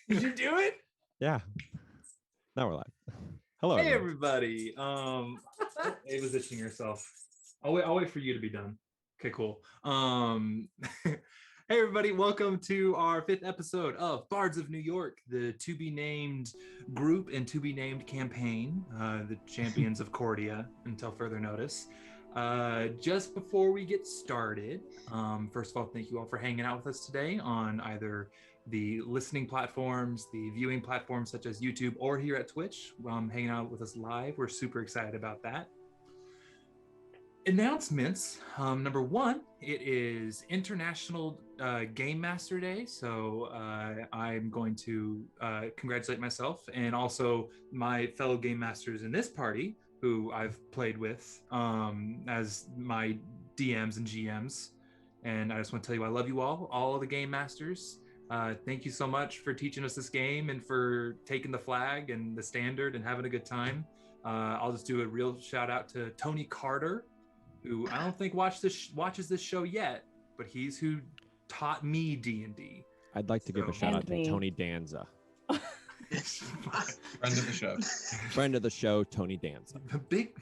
Did you do it? Yeah. Now we're live. Hello, Hey, everyone. everybody. Ava's itching herself. I'll wait for you to be done. Okay, cool. Hey, everybody. Welcome to our 5th episode of Bards of New York, the to-be-named group and to-be-named campaign, the champions of Cordia, until further notice. Just before we get started, first of all, thank you all for hanging out with us today on either the listening platforms, the viewing platforms such as YouTube, or here at Twitch, hanging out with us live. We're super excited about that. Announcements. Number one, it is International Game Master Day. So I'm going to congratulate myself and also my fellow Game Masters in this party, who I've played with as my DMs and GMs. And I just want to tell you I love you all the Game Masters. Thank you so much for teaching us this game and for taking the flag and the standard and having a good time. I'll just do a real shout out to Tony Carter, who I don't think watches this show yet, but he's who taught me D&D. I'd like to give a shout out to Tony Danza. Friend of the show. Friend of the show, Tony Danza. Big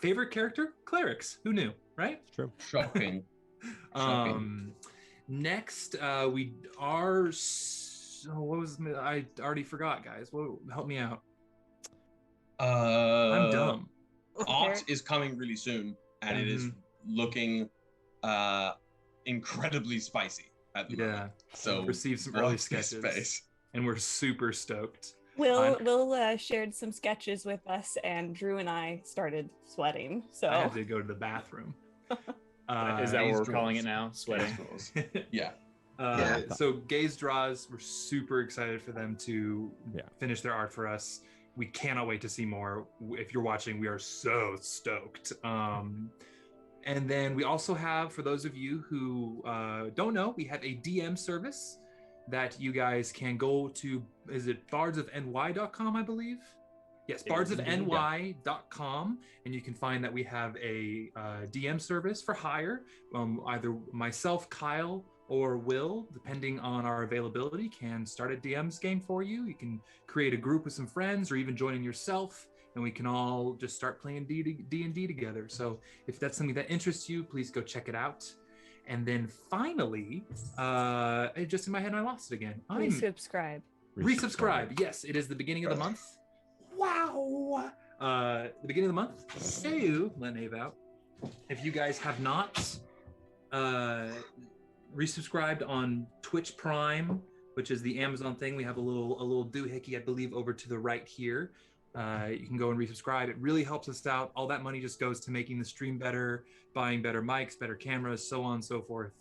favorite character? Clerics. Who knew, right? It's true. Shocking. Next, we are. What was I already forgot, guys? Help me out. I'm dumb. Art is coming really soon, and it is looking incredibly spicy at the moment. So receive some early sketches, and we're super stoked. Will shared some sketches with us, and Drew and I started sweating. So I had to go to the bathroom. Is that what we're calling it now? Sweating. Yeah. So Gaze Draws, we're super excited for them to finish their art for us. We cannot wait to see more. If you're watching, we are so stoked. And then we also have, for those of you who don't know, we have a DM service that you guys can go to. Is it bardsofny.com, I believe? Yes, bardsofny.com, and you can find that we have a DM service for hire. Either myself, Kyle, or Will, depending on our availability, can start a DM's game for you. You can create a group with some friends, or even join in yourself, and we can all just start playing D&D together. So if that's something that interests you, please go check it out. And then finally, just in my head, I lost it again. Resubscribe. Resubscribe. Yes, it is the beginning of the month. Wow. The beginning of the month. So, let Ave out. If you guys have not resubscribed on Twitch Prime, which is the Amazon thing, we have a little doohickey, I believe, over to the right here. You can go and resubscribe. It really helps us out. All that money just goes to making the stream better, buying better mics, better cameras, so on and so forth.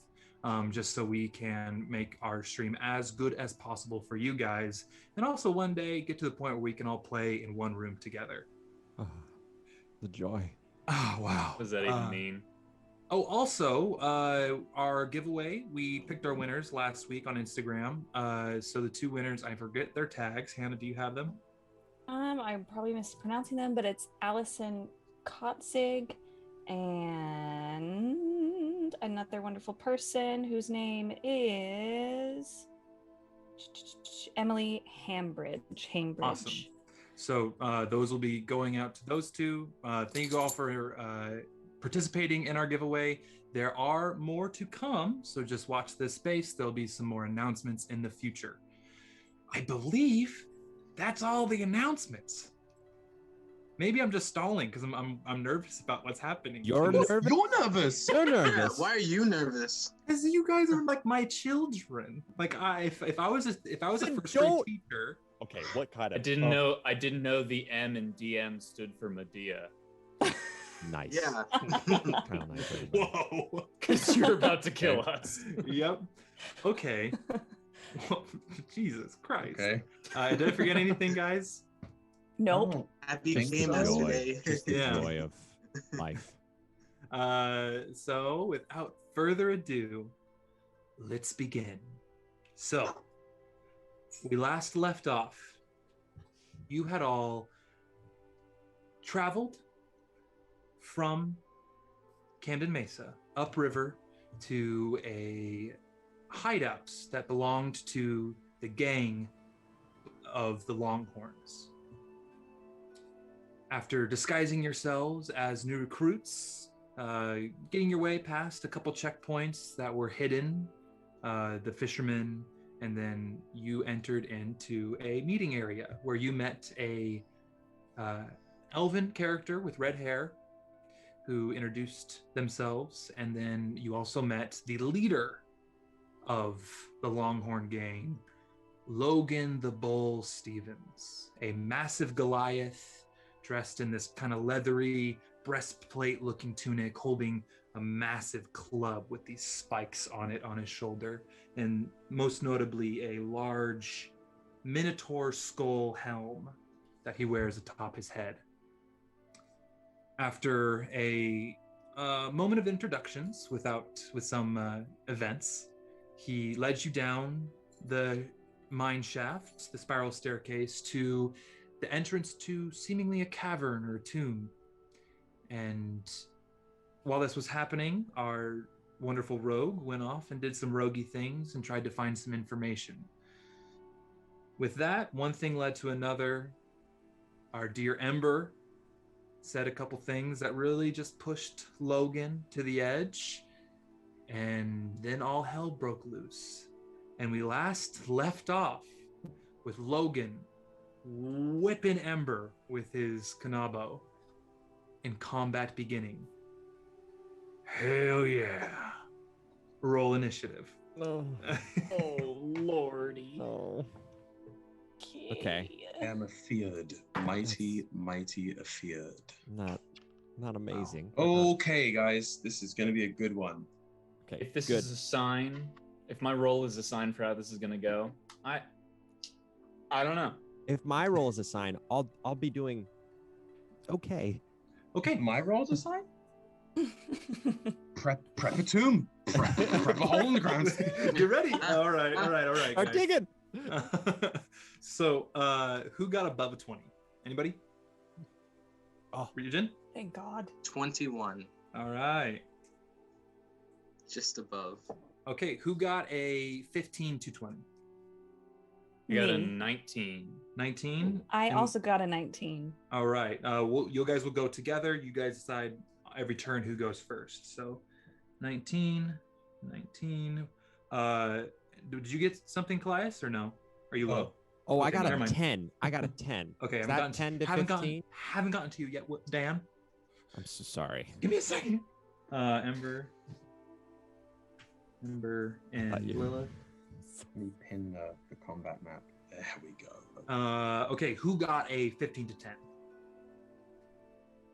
Just so we can make our stream as good as possible for you guys. And also one day get to the point where we can all play in one room together. Oh, the joy. Oh, wow. What does that even mean? Oh, also, our giveaway, we picked our winners last week on Instagram. So the 2 winners, I forget their tags. Hannah, do you have them? I'm probably mispronouncing them, but it's Allison Kotzig and another wonderful person whose name is Emily Hambridge. Awesome. So those will be going out to those 2. Thank you all for participating in our giveaway. There are more to come, so just watch this space. There'll be some more announcements in the future. I believe that's all the announcements. Maybe I'm just stalling because I'm nervous about what's happening. You're nervous? You're nervous. You're nervous. Why are you nervous? Because you guys are like my children. Like if I was a first grade teacher. Okay, what kind of? I didn't know the M in DM stood for Medea. Nice. Yeah. Kind of nice. Whoa. Because you're about to kill us. Yep. Okay. Well, Jesus Christ. Okay. Did I forget anything, guys? Nope. Happy Thank Game you. Master Day. Just the Yeah. joy of life. So without further ado, let's begin. So we last left off. You had all traveled from Camden Mesa upriver to a hideout that belonged to the gang of the Longhorns. After disguising yourselves as new recruits, getting your way past a couple checkpoints that were hidden, the fishermen, and then you entered into a meeting area where you met a elven character with red hair who introduced themselves, and then you also met the leader of the Longhorn Gang, Logan the Bull Stevens, a massive Goliath dressed in this kind of leathery breastplate looking tunic, holding a massive club with these spikes on it on his shoulder, and most notably a large minotaur skull helm that he wears atop his head. After a moment of introductions with some events, he led you down the mine shaft, the spiral staircase, to the entrance to seemingly a cavern or a tomb. And while this was happening, our wonderful rogue went off and did some roguey things and tried to find some information. With that, one thing led to another. Our dear Ember said a couple things that really just pushed Logan to the edge, and then all hell broke loose. And we last left off with Logan whipping Ember with his kanabo and combat beginning. Hell yeah. Roll initiative. No. Oh, lordy. No. Okay. Am afeared. Mighty afeared. Not amazing. Okay, guys, this is going to be a good one. Okay. If this good. is a sign, if my role is a sign for how this is gonna go, I don't know. If my role is a sign, I'll be doing okay. Okay, my role's a sign? Prep a tomb. Prep a hole in the ground. Get ready. All right. Start digging. So, who got above a 20? Anybody? Oh, Ryujin? Thank God. 21, All right. just above. Okay, who got a 15 to 20? You got a Me. 19. 19? I also got a 19. All right. You guys will go together. You guys decide every turn who goes first. So 19. Did you get something, Kallias, or no? Are you low? Oh, I Okay, got never a mind. 10. I got a 10. Okay, Is I that 10 to 15? Haven't gotten to you yet. What, Dan? I'm so sorry. Give me a second. Ember and you. Lilith. Let me pin the combat map. There we go. Okay, who got a 15 to 10?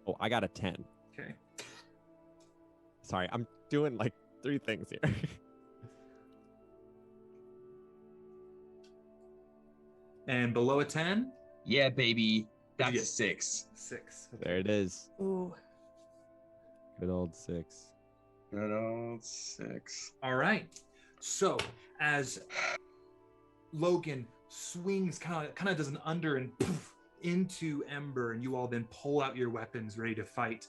Oh, I got a 10. Okay. Sorry, I'm doing like 3 things here. And below a 10? Yeah, baby. What'd you That's get? 6. 6. There it is. Ooh. Good old 6. Good old 6. All right. So as Logan swings, kind of does an under and poof, into Ember, and you all then pull out your weapons ready to fight.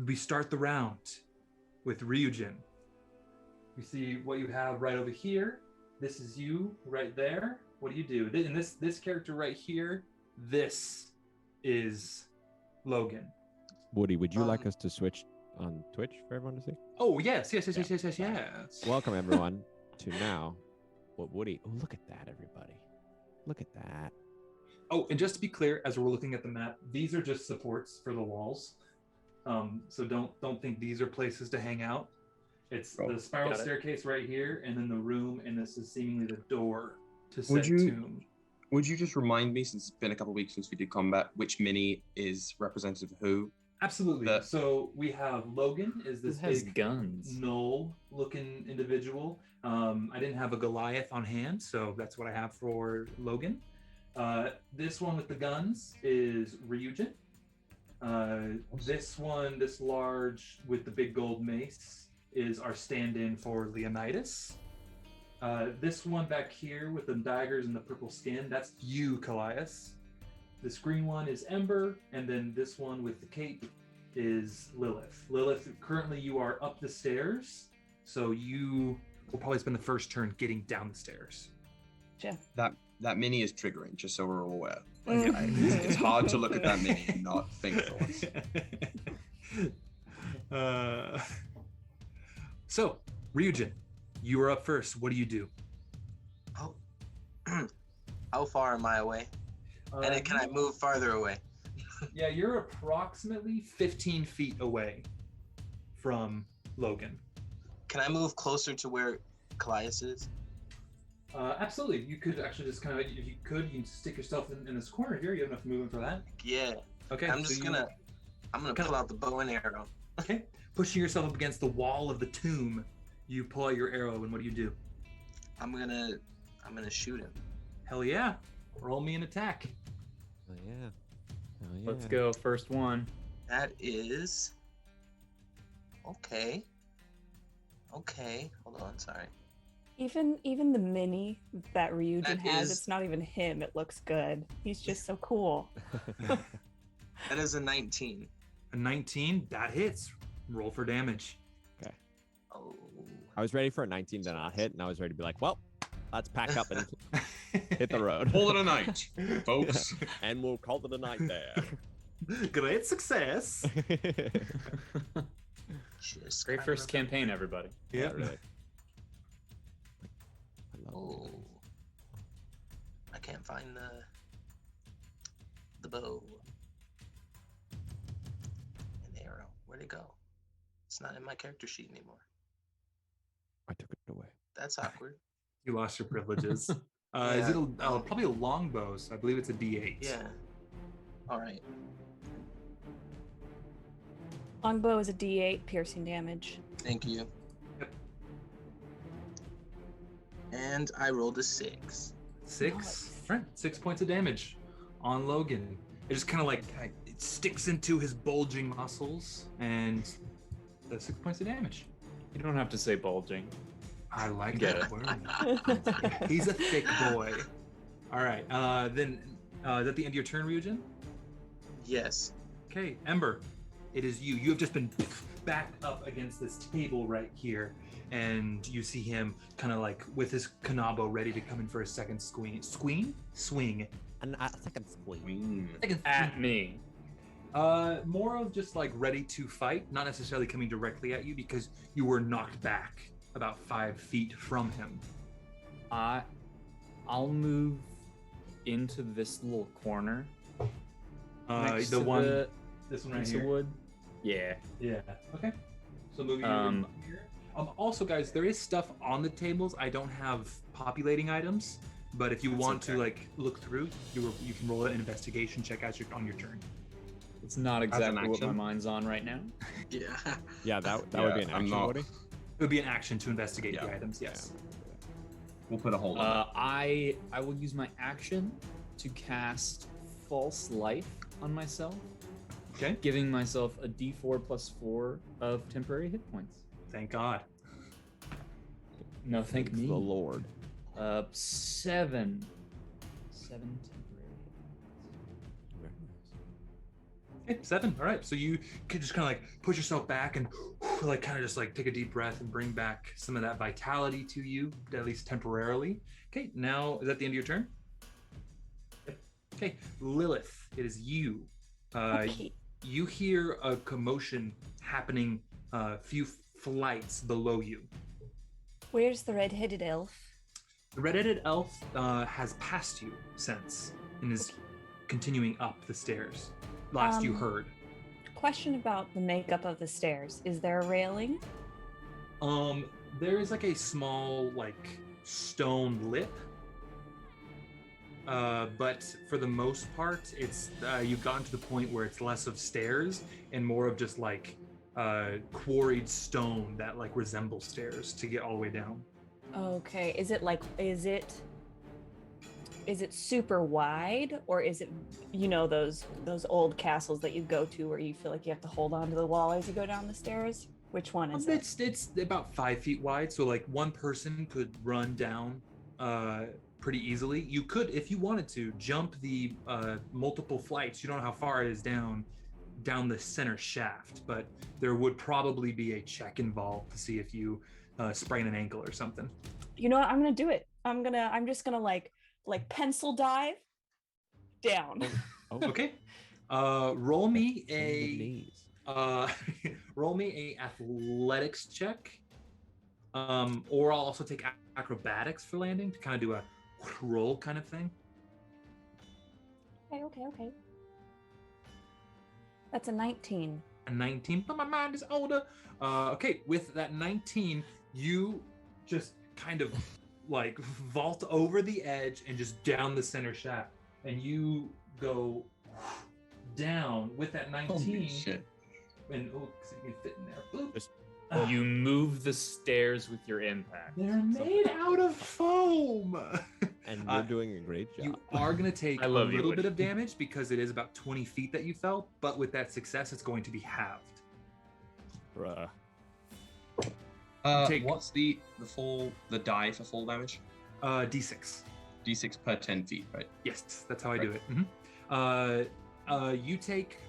We start the round with Ryujin. You see what you have right over here. This is you right there. What do you do? And this character right here, this is Logan. Woody, would you like us to switch on Twitch for everyone to see? Oh, yes. Welcome everyone to now what Woody. Oh, look at that, everybody. Look at that. Oh, and just to be clear, as we're looking at the map, these are just supports for the walls. So don't think these are places to hang out. It's the spiral staircase right here, and then the room, and this is seemingly the door to said tomb. Would you just remind me, since it's been a couple of weeks since we did combat, which mini is representative of who? Absolutely. So we have Logan is this Who has big guns? gnoll-looking individual. I didn't have a Goliath on hand, so that's what I have for Logan. This one with the guns is Ryujin. This one, this large with the big gold mace, is our stand-in for Leonidas. This one back here with the daggers and the purple skin, that's you, Kallias. This green one is Ember, and then this one with the cape is Lilith. Lilith, currently you are up the stairs, so you will probably spend the first turn getting down the stairs. Yeah. that mini is triggering, just so we're all aware. Like, it's hard to look at that mini and not think thoughts. So, Ryujin, you are up first. What do you do? Oh, how far am I away? And then can I move farther away? Yeah, you're approximately 15 feet away from Logan. Can I move closer to where Kallias is? Absolutely. You could actually just kind of, if you could, you can stick yourself in this corner here. You have enough movement for that. Yeah. Okay. I'm gonna pull out the bow and arrow. Okay. Pushing yourself up against the wall of the tomb, you pull out your arrow, and what do you do? I'm gonna shoot him. Hell yeah. Roll me an attack. Oh yeah. Oh yeah. Let's go. First one. That is okay. Okay. Hold on. Sorry. Even the mini that Ryujin That has, is- it's not even him. It looks good. He's just so cool. That is a 19. A 19, that hits. Roll for damage. Oh. I was ready for a 19 to not hit, and I was ready to be like, well, let's pack up and hit the road. Call it a night, folks. And we'll call it a night there. Great success. Just Great kind first of- campaign, everybody. Yeah, really. I love Oh. I can't find the bow. And the arrow. Where'd it go? It's not in my character sheet anymore. I took it away. That's awkward. You lost your privileges. Is Yeah. it probably a longbow? So I believe it's a D8. Yeah. All right. Longbow is a D8 piercing damage. Thank you. Yep. And I rolled a 6. 6. Nice. Right. 6 points of damage on Logan. It just kind of like it sticks into his bulging muscles, and the 6 points of damage. You don't have to say bulging. I like Get that word. He's a thick boy. All right. Then is that the end of your turn, Ryujin? Yes. Okay, Ember, it is you. You have just been backed up against this table right here, and you see him kind of like with his kanabo ready to come in for a second swing. And a second squeak. Second At me. more of just like ready to fight, not necessarily coming directly at you because you were knocked back about 5 feet from him. I'll move into this little corner. Next The to one, the this one right piece of here. wood. Yeah. Yeah. Okay. So moving over here. Also, guys, there is stuff on the tables. I don't have populating items, but if you want to like look through, you can roll an investigation check as you're on your turn. It's not an exactly what my action? mind's on right now. Yeah. Yeah, that would Yeah, be an I'm action, not- Woody. It would be an action to investigate the Yeah. items. Yes. We'll put a hold on I will use my action to cast False Life on myself, Okay. giving myself a D4 plus 4 of temporary hit points. Thank God. No, thank Thanks me. the Lord. 7 temporary. Very nice. Okay, 7. All right. So you can just kind of like push yourself back and like kind of just like take a deep breath and bring back some of that vitality to you, at least temporarily. Okay. Now, is that the end of your turn? Yep. Okay. Lilith, it is you. Okay. You hear a commotion happening a few flights below you. Where's the red-headed elf? The red-headed elf has passed you since and is continuing up the stairs. Last you heard. Question about the makeup of the stairs. Is there a railing? There is like a small like stone lip. But for the most part, it's you've gotten to the point where it's less of stairs and more of just like quarried stone that like resembles stairs to get all the way down. Okay. Is it super wide, or is it, you know, those old castles that you go to where you feel like you have to hold on to the wall as you go down the stairs? Which one is it? It's about 5 feet wide, so like one person could run down pretty easily. You could, if you wanted to, jump the multiple flights. You don't know how far it is down the center shaft, but there would probably be a check involved to see if you sprain an ankle or something. You know what? I'm gonna do it. I'm just gonna like like pencil dive down. Okay. Roll me The a knees. roll me a athletics check. Or I'll also take acrobatics for landing to kind of do a roll kind of thing. Okay. That's a 19. A 19, but my mind is older. Okay, with that 19, you just kind of like vault over the edge and just down the center shaft, and you go down with that 19. Holy shit. And you can fit in there. Boop. Just- You move the stairs with your impact. They're made out of foam. And you're doing a great job. You are going to take I a love you, little bit Woody. of damage because it is about 20 feet that you fell, but with that success, it's going to be halved. Bruh. Take- What's the die for fall damage? D6. D6 per 10 feet, right? Yes, that's how I do it. Mhm. I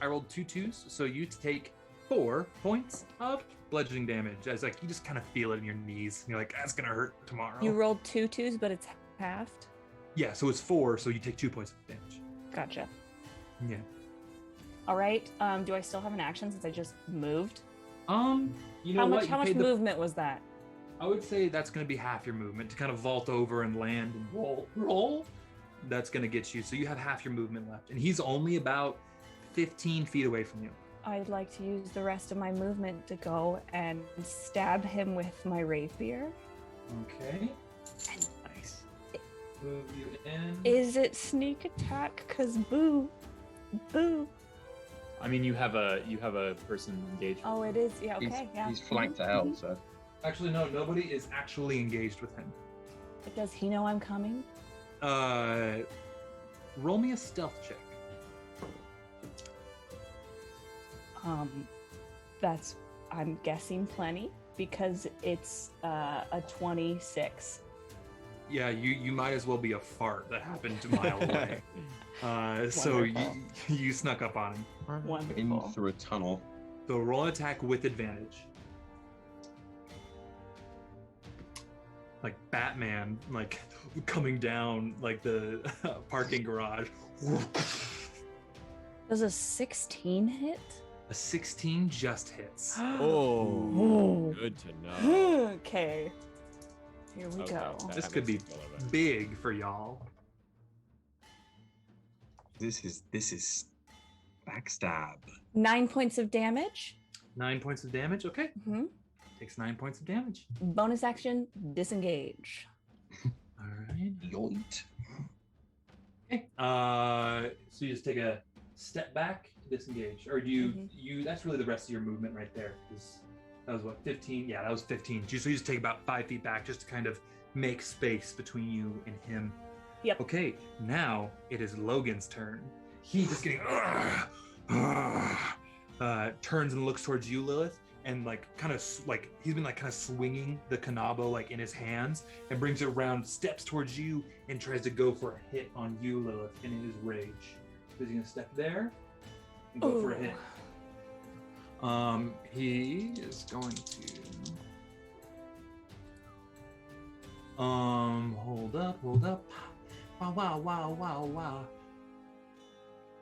rolled 2 2s, so you take 4 points of bludgeoning damage. As like you just kind of feel it in your knees. And you're like, that's gonna hurt tomorrow. You rolled 2 2s, but it's halved. Yeah, so it's 4, so you take 2 points of damage. Gotcha. Yeah. All right. Do I still have an action since I just moved? You know what? How much movement was that? I would say that's gonna be half your movement to kind of vault over and land and roll. That's gonna get you. So you have half your movement left, and he's only about 15 feet away from you. I'd like to use the rest of my movement to go and stab him with my rapier. Okay. Nice. Move you in. Is it sneak attack? Cause boo. I mean, you have a person engaged. Oh, it is. Yeah. Okay. He's Yeah. flanked to hell, so. Actually, no. Nobody is actually engaged with him. Does he know I'm coming? Roll me a stealth check. That's, I'm guessing plenty because it's a 26. Yeah, you might as well be a fart that happened a mile away. So you snuck up on him. In Wonderful. through a tunnel. So roll an attack with advantage. Like Batman, like coming down like the parking garage. Does a 16 hit? A 16 just hits. Oh, good to know. Okay. Here we Okay, go. that This could be makes me feel better. big for y'all. This is backstab. 9 points of damage. 9 points of damage. Okay, hmm takes 9 points of damage. Bonus action, disengage. All right. Yoint. Okay. So you just take a step back to disengage, or do you? That's really the rest of your movement right there. Because that was what 15. Yeah, that was 15. So you just take about 5 feet back just to kind of make space between you and him. Yep. Okay. Now it is Logan's turn. He just getting turns and looks towards you, Lilith, and like kind of like he's been like kind of swinging the kanabo like in his hands and brings it around, steps towards you, and tries to go for a hit on you, Lilith, in his rage. So he's gonna step there and go for a hit. He is going to hold up. Wow.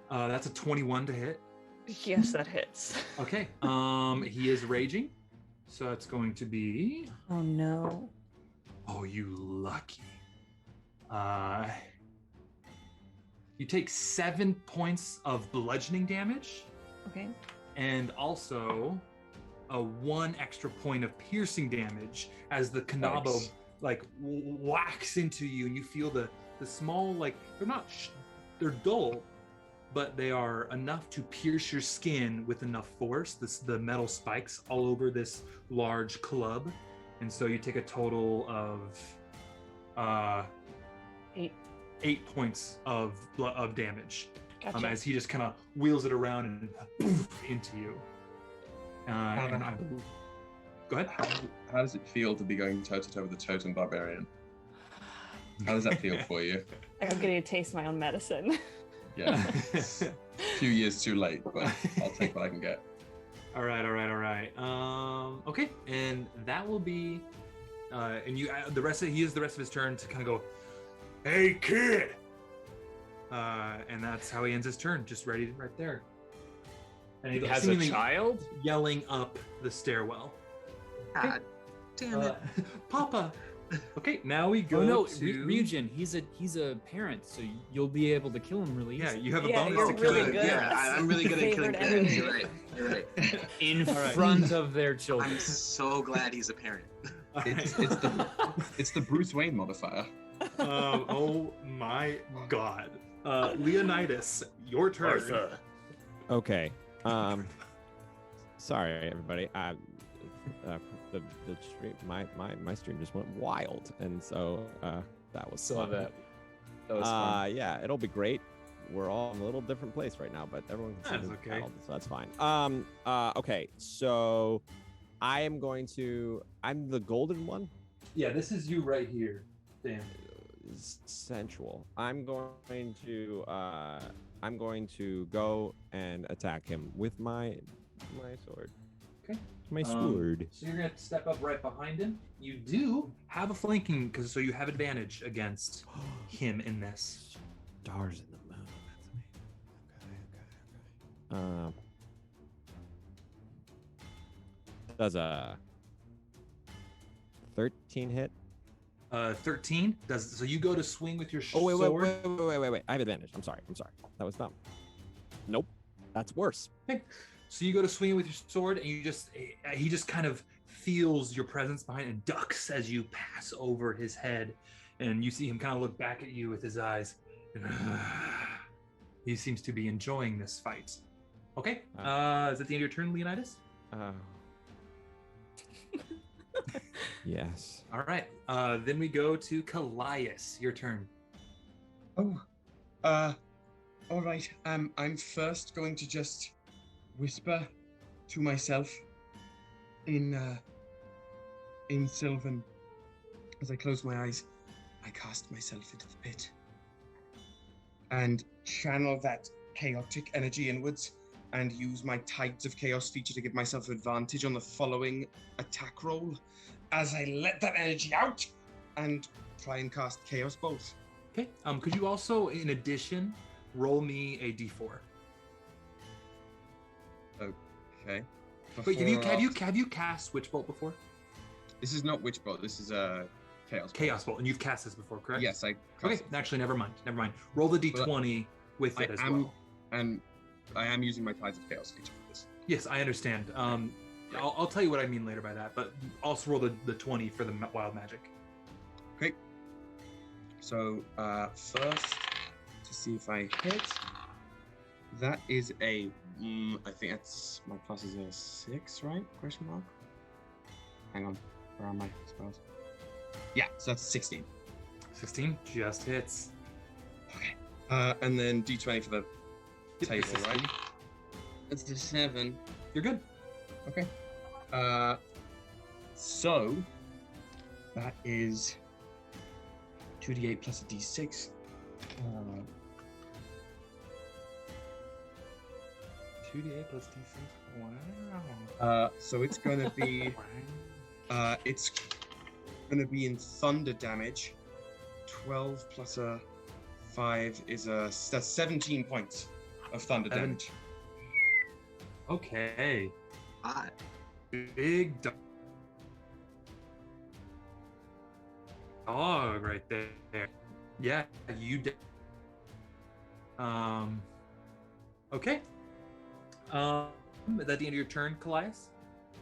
That's a 21 to hit. Yes, that hits. Okay. He is raging. So it's going to be. Oh no. Oh, you lucky. You take 7 points of bludgeoning damage, Okay. and also a 1 extra point of piercing damage as the kanabo Nice. like whacks into you, and you feel the small like they're dull, but they are enough to pierce your skin with enough force. The metal spikes all over this large club, and so you take a total of 8 points of damage. Gotcha. As he just kind of wheels it around and poof into you. Go ahead. How does it feel to be going toe to toe with the totem barbarian? How does that feel for you? I'm getting to taste my own medicine. Yeah, it's a few years too late, but I'll take what I can get. All right. Okay, and that will be, and you he has the rest of his turn to kind of go "Hey, kid!" And that's how he ends his turn, just ready right there. And He has a seemingly child? yelling up the stairwell. God damn it. Papa. Okay, now we go Oh no, to Ryujin, he's a parent, so you'll be able to kill him really Yeah, easily. you have a Yeah, bonus you're to kill really him. good. Yeah, I'm really good at killing Favorite parents. enemy. You're right. in All right. front of their children. I'm so glad he's a parent. All It's, right. it's the Bruce Wayne modifier. Oh my god. Leonidas, your turn. Okay. Sorry, everybody. The stream, my stream just went wild, and so that was Saw fun. that. That was fun. Yeah, it'll be great. We're all in a little different place right now, but everyone can see That's the okay. battle, so that's fine. Okay, so I'm the golden one. Yeah, this is you right here. Damn. Sensual. I'm going to go and attack him with my sword. Okay. My sword. So you're gonna step up right behind him. You do have a flanking, so you have advantage against him in this. Stars in the moon. That's amazing. Okay. Does a 13 hit? 13 does. So you go to swing with your Oh wait. sword. I have advantage. I'm sorry. That was dumb. Nope. That's worse. Okay. So you go to swing with your sword, and he just kind of feels your presence behind and ducks as you pass over his head, and you see him kind of look back at you with his eyes. And, he seems to be enjoying this fight. Okay. Is that the end of your turn, Leonidas? Yes. All right. Then we go to Kallias. Your turn. Oh, all right. I'm first going to just whisper to myself in Sylvan. As I close my eyes, I cast myself into the pit and channel that chaotic energy inwards and use my Tides of Chaos feature to give myself advantage on the following attack roll as I let that energy out and try and cast Chaos Bolt. Okay. Could you also, in addition, roll me a d4? Okay. Wait, have you cast Witch Bolt before? This is not Witch Bolt. This is Chaos Bolt. Chaos Bolt, and you've cast this before, correct? Yes, I. Okay. cast it. Actually, never mind. Roll the d20 with it as well. And I am using my Tides of Chaos feature for this. Yes, I understand. I'll tell you what I mean later by that, but also roll the 20 for the wild magic. Okay. So first, to see if I hit, that is a. I think that's my plus is a 6, right? Question mark. Hang on, where are my spells? Yeah, so that's 16. 16 just hits. Okay. And then D20 for the Yep, table, right? That's a 7. You're good. Okay. So that is 2d8 plus a d6. 2d8 plus d6. Wow. So it's gonna be it's gonna be in thunder damage. 12 plus a 5 is that's 17 points of thunder damage. Okay. Hot. Big dog right there. Yeah, you did. Okay. Is that the end of your turn, Kallias?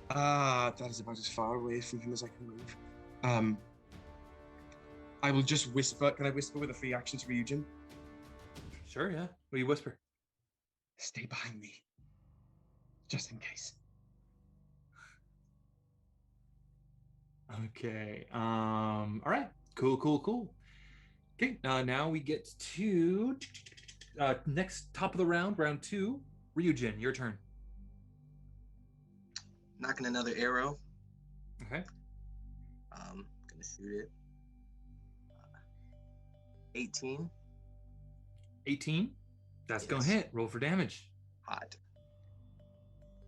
That is about as far away from him as I can move. I will just whisper. Can I whisper with a free action to Ryujin? Sure, yeah. What do you whisper? Stay behind me. Just in case. Okay. All right. Cool. Okay. Now we get to next top of the round 2. Ryujin, your turn. Knocking another arrow. Okay. Gonna shoot it. 18. 18. That's gonna Yes. hit. Roll for damage. Hot.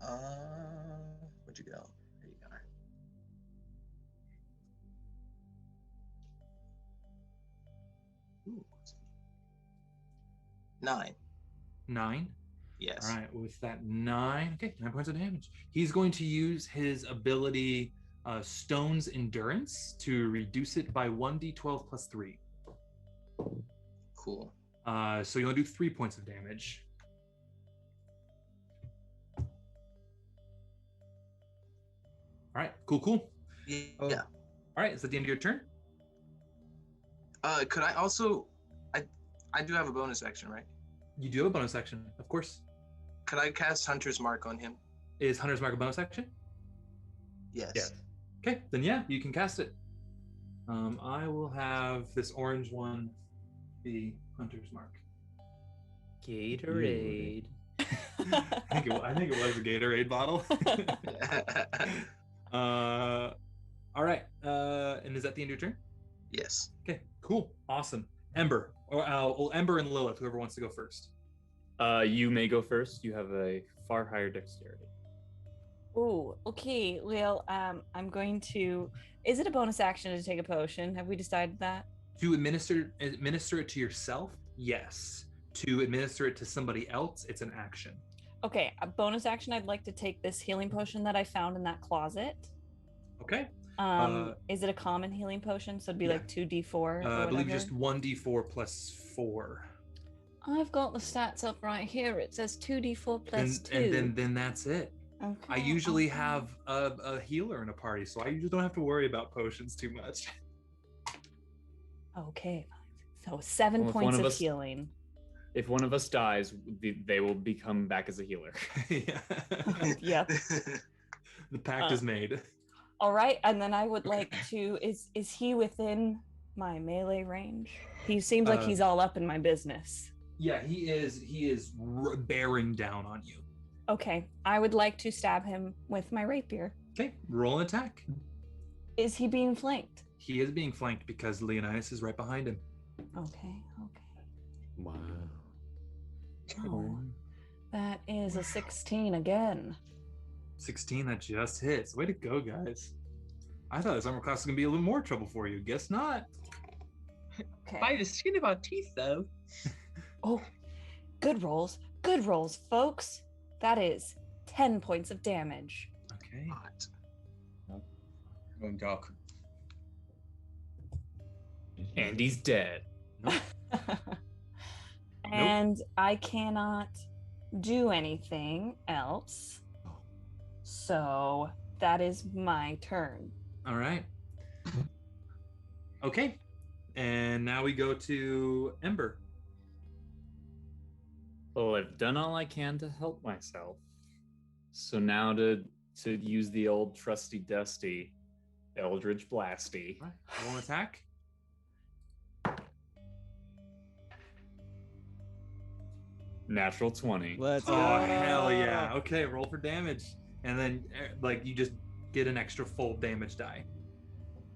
Where'd you go? There you are. Ooh. 9. 9. Yes. All right, with that 9, okay, 9 points of damage. He's going to use his ability Stone's Endurance to reduce it by 1d12 plus 3. Cool. So you'll do 3 points of damage. All right, cool. Yeah. All right, is that the end of your turn? Could I also? I do have a bonus action, right? You do have a bonus action, of course. Could I cast Hunter's Mark on him? Is Hunter's Mark a bonus action? Yes. Yeah. Okay, then yeah, you can cast it. I will have this orange one be Hunter's Mark. Gatorade. I think it was a Gatorade bottle. All right. And is that the end of your turn? Yes. Okay, cool. Awesome. Ember. Or Ember and Lilith, whoever wants to go first. You may go first. You have a far higher dexterity. Oh, okay. Well, I'm going to. Is it a bonus action to take a potion? Have we decided that? To administer it to yourself, yes. To administer it to somebody else, it's an action. Okay, a bonus action. I'd like to take this healing potion that I found in that closet. Okay. Is it a common healing potion? So it'd be yeah. like 2d4. I believe just 1d4 plus 4. I've got the stats up right here. It says 2d4 plus 2. And then that's it. Okay, I usually have a healer in a party, so I usually don't have to worry about potions too much. Okay, so 7 points of healing. If one of us dies, they will become back as a healer. Yeah. Yep. The pact is made. All right, and then I would like to. Is he within my melee range? He seems like he's all up in my business. Yeah, he is. He is bearing down on you. Okay, I would like to stab him with my rapier. Okay, roll an attack. Is he being flanked? He is being flanked because Leonidas is right behind him. Okay. Wow. Oh, that is a 16 again. 16, that just hits. Way to go, guys. I thought this armor class was going to be a little more trouble for you. Guess not. Okay. By the skin of our teeth, though. Oh, good rolls, folks. That is 10 points of damage. Okay. Hot. Going dark. And he's dead. And I cannot do anything else. So that is my turn. All right. Okay. And now we go to Ember. Well, I've done all I can to help myself. So now to use the old trusty dusty eldritch blasty. All right. Roll an attack. Natural 20. Let's go. Oh, hell yeah. Okay, roll for damage. And then, like, you just get an extra full damage die.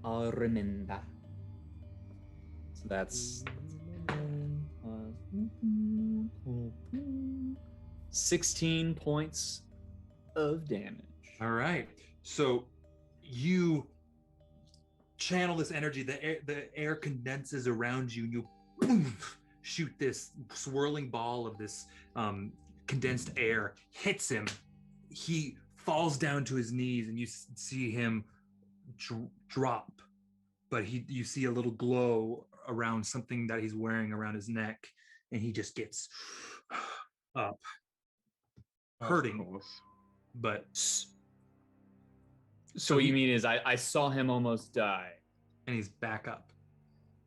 I'll remember. So that's 16 points of damage. All right. So you channel this energy. The air condenses around you. You boom, shoot this swirling ball of this condensed air, hits him. He falls down to his knees, and you see him drop. But you see a little glow around something that he's wearing around his neck, and he just gets up, hurting. But so what you mean is I saw him almost die, and he's back up.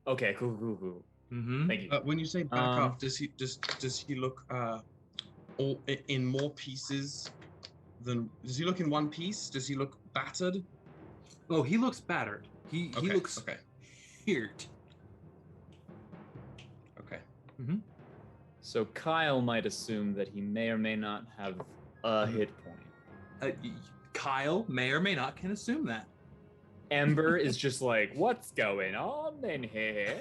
Okay, cool. Mm-hmm. Thank you. When you say back up, does he look all in more pieces than? Does he look in one piece? Does he look battered? Oh, he looks battered. He looks hurt. Okay. Mm-hmm. So Kyle might assume that he may or may not have a hit point. Kyle may or may not can assume that. Ember is just like, what's going on in here?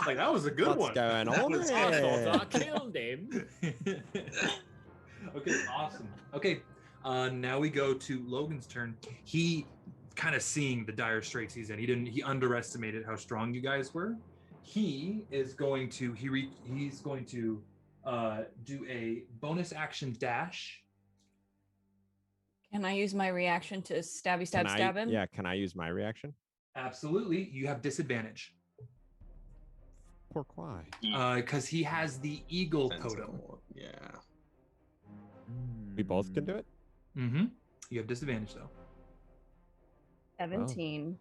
Like, that was a good one. What's going on I thought I killed him. Okay, awesome. Okay, now we go to Logan's turn. He kind of seeing the dire straits he's in. He underestimated how strong you guys were, he is going to he's going to do a bonus action dash. Can I use my reaction to stab him? Yeah, can I use my reaction? Absolutely. You have disadvantage. Pourquoi? Because he has the eagle totem. Yeah. We both can do it? Mm-hmm. You have disadvantage though. 17.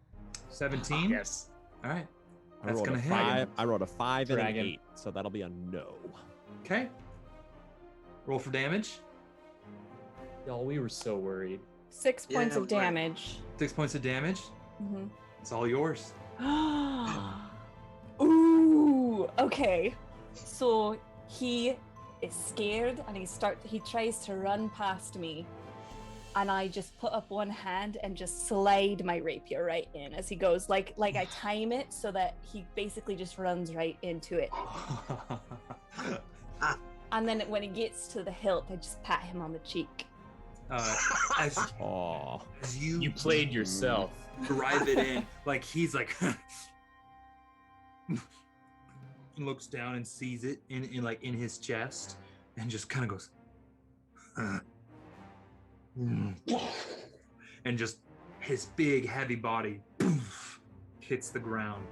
17? Yes. All right. I That's rolled gonna a hit. 5. I rolled a 5 and an Dragon. 8, so that'll be a no. Okay. Roll for damage. Y'all, we were so worried. 6 points Yeah, of right. damage. 6 points of damage. Mm-hmm. It's all yours. Ooh, okay. So he is scared and he tries to run past me. And I just put up one hand and just slide my rapier right in as he goes. Like I time it so that he basically just runs right into it. And then when he gets to the hilt, I just pat him on the cheek. As you You played yourself. drive it in, like he's like looks down and sees it in like in his chest and just kind of goes and just his big heavy body poof, hits the ground.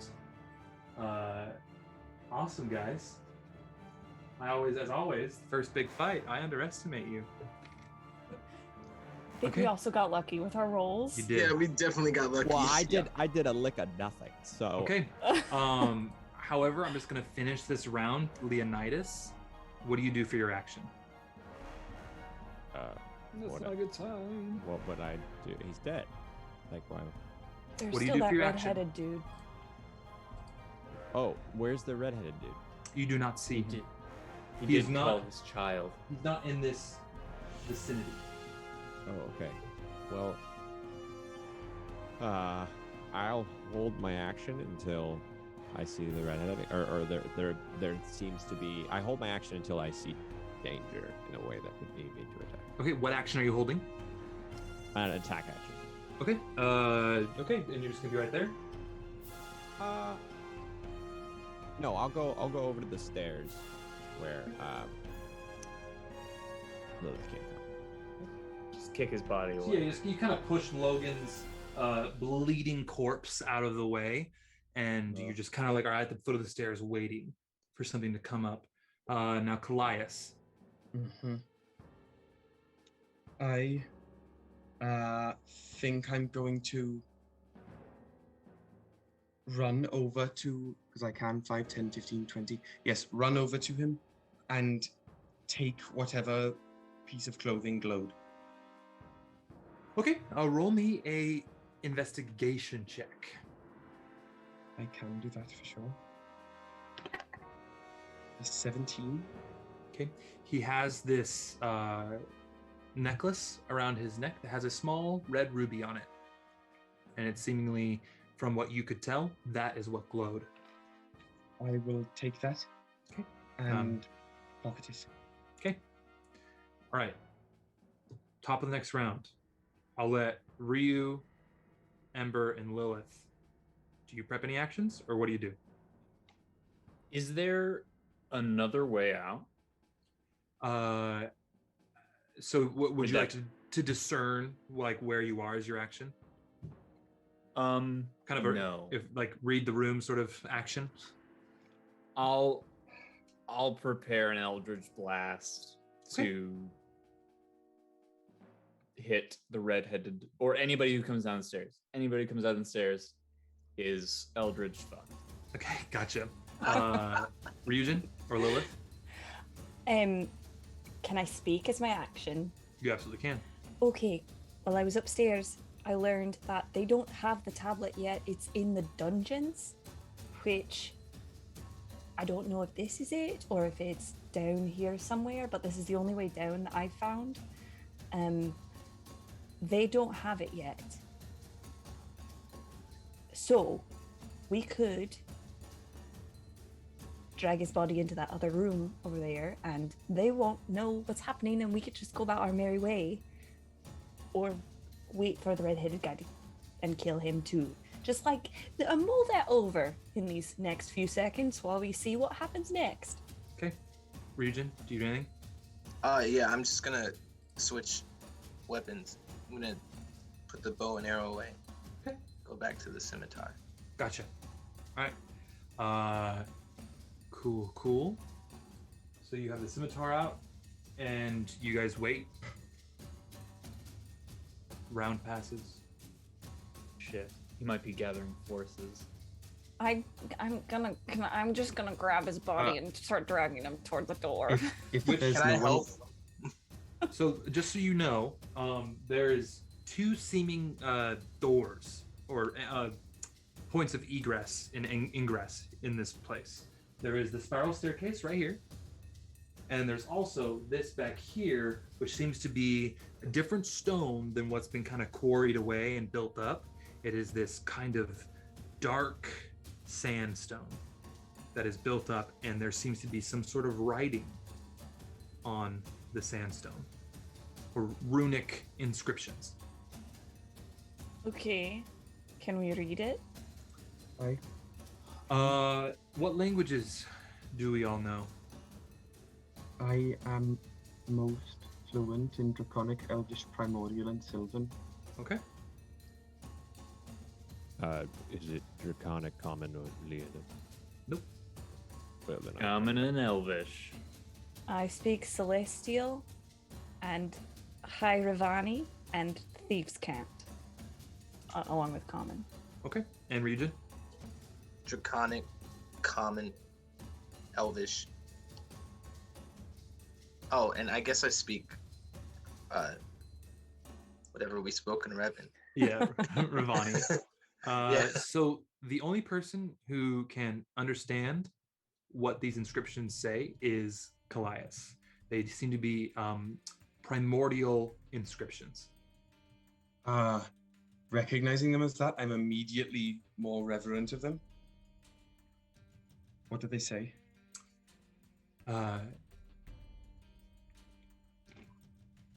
Awesome, guys. As always, first big fight, I underestimate you. I think we also got lucky with our rolls. You did. Yeah, we definitely got lucky. Well, I did a lick of nothing, so... Okay. However, I'm just going to finish this round. Leonidas, what do you do for your action? That's not a good time. What would I do? He's dead. Like, why? There's What do you still do for that your action? red-headed dude. Oh, where's the redheaded dude? You do not see He him. did. He He is did not- call his child. He's not in this vicinity. Oh, okay. Well, I'll hold my action until I see the redheaded, or there seems to be. I hold my action until I see danger in a way that would need me to attack. Okay, what action are you holding? An attack action. Okay. Okay, and you're just gonna be right there. No, I'll go over to the stairs where Lilith came from. Just kick his body So away. yeah, you kind of push Logan's bleeding corpse out of the way, and you're just kind of like are at the foot of the stairs waiting for something to come up. Now, Kallias. Mm-hmm. I think I'm going to run over to, because I can, 5, 10, 15, 20. Yes, run over to him and take whatever piece of clothing glowed. Okay, roll me a investigation check. I can do that for sure. A 17. Okay, he has this necklace around his neck that has a small red ruby on it, and it's seemingly, from what you could tell, that is what glowed. I will take that. Okay. And pocket it. Okay. All right. Top of the next round. I'll let Ryu, Ember, and Lilith. Do you prep any actions, or what do you do? Is there another way out? So would Would you that- like to discern like where you are as your action? Kind Kind of a no. if like read the room sort of action. I'll prepare an eldritch blast to hit the redheaded or anybody who comes downstairs. Anybody who comes down the stairs is eldritch fucked. Okay, gotcha. Ryujin or Lilith? Can I speak as my action? You absolutely can. Okay, while I was upstairs, I learned that they don't have the tablet yet. It's in the dungeons, which I don't know if this is it or if it's down here somewhere, but this is the only way down that I've found. They don't have it yet. So, we could drag his body into that other room over there and they won't know what's happening and we could just go about our merry way. Or wait for the red-headed guy and kill him too. just like mull that over in these next few seconds while we see what happens next. Okay. Ryujin, do you do anything? Yeah, I'm just gonna switch weapons. I'm gonna put the bow and arrow away. Okay. Go back to the scimitar. Gotcha. All right. Cool. So you have the scimitar out, and you guys wait. Round passes. Shit. He might be gathering forces. I'm just gonna grab his body and start dragging him toward the door. If Which- there's Can I no help? So just so you know, there's two seeming doors or points of egress and ingress in this place. There is the spiral staircase right here, and there's also this back here, which seems to be a different stone than what's been kind of quarried away and built up. It is this kind of dark sandstone that is built up, and there seems to be some sort of writing on the sandstone or runic inscriptions. Okay, can we read it? What languages do we all know? I am most fluent in Draconic, Elvish, Primordial, and Sylvan. Okay. Is it Draconic, Common, or Leonidas? Nope. Well, then Common and Elvish. I speak Celestial and Hyravani and Thieves' Cant, along with Common. Okay. And Ryujin? Draconic, Common, Elvish. Oh, and I guess I speak whatever we spoke in Revan. Yeah, Ravani. Yeah. So the only person who can understand what these inscriptions say is Kallias. They seem to be primordial inscriptions. Recognizing them as that, I'm immediately more reverent of them. What do they say?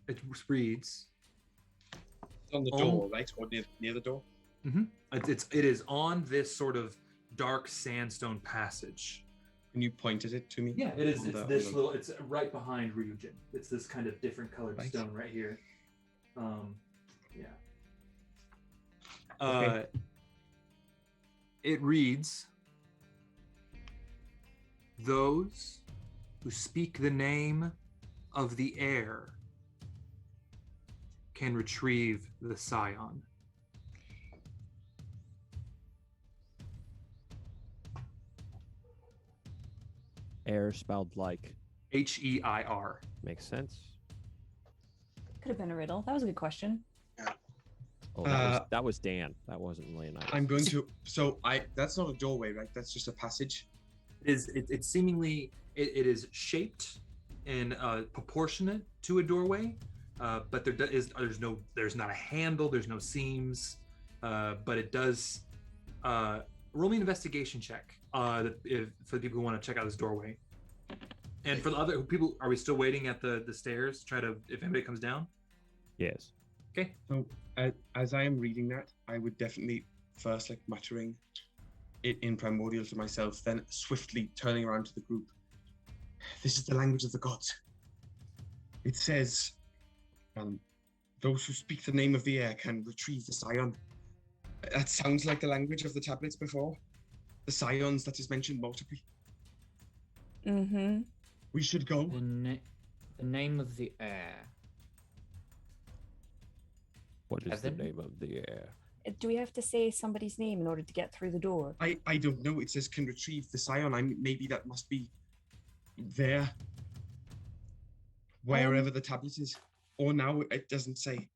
It reads. It's on the door, right? Or near the door? Mm-hmm. It is on this sort of dark sandstone passage. Can you point at it to me? Yeah, it is. On It's the- this on the- little. It's right behind Ryujin. It's this kind of different colored Right. stone right here. Yeah. Okay. It reads, "Those who speak the name of the air can retrieve the scion." Air spelled like H-E-I-R. makes sense. Could have been a riddle. That was a good question. Oh, that was Dan. That wasn't Leonidas. I'm going to. So that's not a doorway, right? That's just a passage. It's seemingly it is shaped and proportionate to a doorway, but there's not a handle, there's no seams, but it does. Roll me an investigation check for the people who want to check out this doorway. And for the other people, are we still waiting at the stairs to try to, if anybody comes down? Yes. Okay. So as I am reading that, I would definitely first like muttering it in primordial to myself, then swiftly turning around to the group. This is the language of the gods. It says, those who speak the name of the air can retrieve the scion. That sounds like the language of the tablets before. The scions that is mentioned multiply. Mm-hmm. We should go. The name of the air. What is the Evan? name of the air? Do we have to say somebody's name in order to get through the door? I don't know. It says can retrieve the scion. Maybe that must be there. Wherever the tablet is. Or now it doesn't say.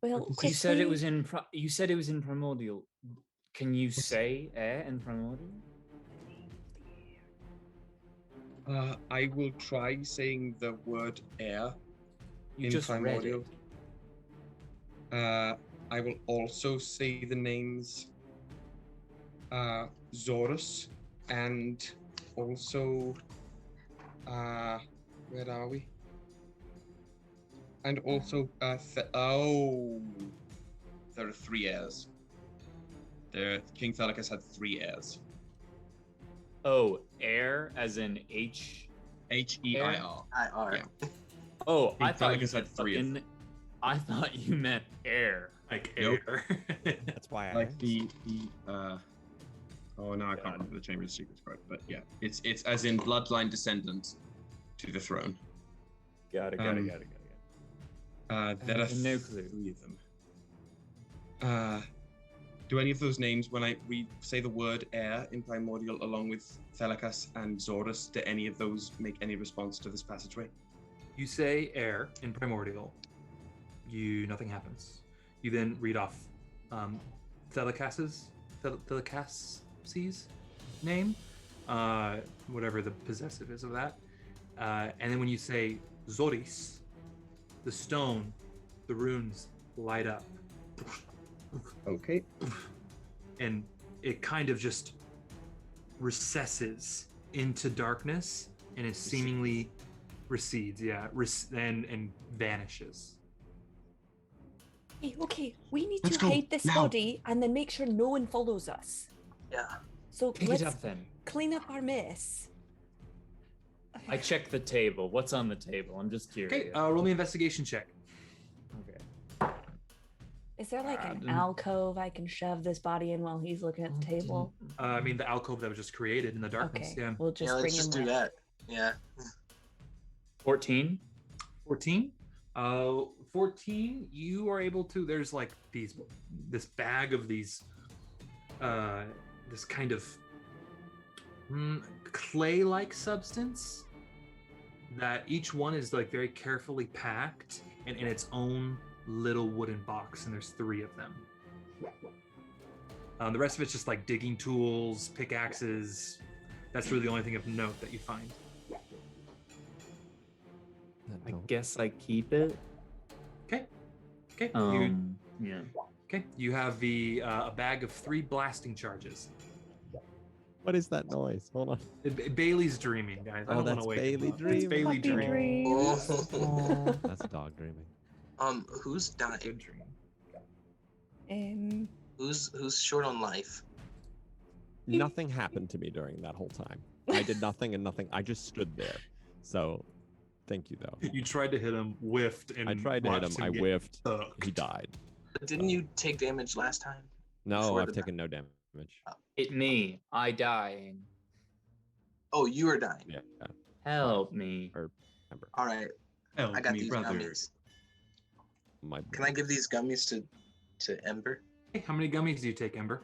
Well, You said it quickly- was in. You said it was in primordial. Can you say air in primordial? I will try saying the word air. You in just primordial. read it. I will also say the names Zorus and also where are we? And also there are 3 airs. King Kallias had 3 heirs. Oh, heir as in H. H-E-I-R. IR. Yeah. Oh, King I thought you Kallias had meant 3 of fucking. I thought you meant heir. Like Nope. air. That's why I Like asked. oh, now I can't remember the Chamber of Secrets part, but yeah, it's as in bloodline descendant to the throne. Got it. There are No clue. 3 of them. Do any of those names, when I say the word heir in Primordial along with Thelikas and Zorus, do any of those make any response to this passageway? You say air in Primordial. Nothing happens. You then read off Thelikas's name, whatever the possessive is of that. And then when you say Zoris, the stone, the runes light up. Okay. And it kind of just recesses into darkness and it seemingly recedes, and vanishes. Okay, we need Let's to go, hide this now. body and then make sure no one follows us. Yeah. So Pick let's it up then. clean up our mess. I checked the table. What's on the table? I'm just curious. Okay, roll me an investigation check. Okay. Is there like an Then- alcove I can shove this body in while he's looking at the table? I mean, the alcove that was just created in the darkness. Okay, Yeah. we'll just Yeah, bring let's him just do with. that. Yeah. 14. 14. 14. You are able to. There's like this bag of these, this kind of clay-like substance. That each one is like very carefully packed and in its own little wooden box, and there's 3 of them. The rest of it's just like digging tools, pickaxes. That's really the only thing of note that you find. I guess I keep it. Okay. Yeah. You have a bag of 3 blasting charges. What is that noise? Hold on. Bailey's dreaming, guys. I Oh, don't want that's to wake Bailey him up. dreaming. It's Bailey Puppy dreaming. dreams. Oh. That's a dog dreaming. Who's dying? Good dream. Who's short on life? Nothing happened to me during that whole time. I did nothing and nothing. I just stood there. So, thank you though. You tried to hit him, whiffed, and I tried to hit him. watched I get whiffed. hooked. He died. But didn't you take damage last time? No, Before I've the- taken no damage. Hit me. I dying. Oh, you are dying. Yeah. Help me. Or Ember. All right. Help I got me, these brother. gummies. My Can I give these gummies to Ember? Hey, how many gummies do you take, Ember?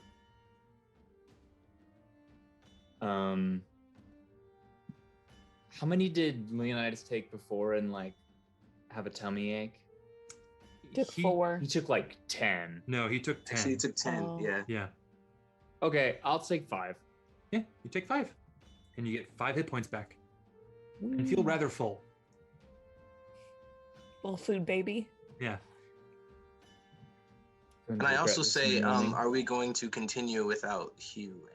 How many did Leonidas take before and like have a tummy ache? Took He- 4. He took like 10. No, he took 10. Actually, you took 10. Oh. Yeah. Yeah. Okay, I'll take 5. Yeah, you take 5. And you get 5 hit points back. And feel rather full. Little food baby. Yeah. And I also say, are we going to continue without Hugh?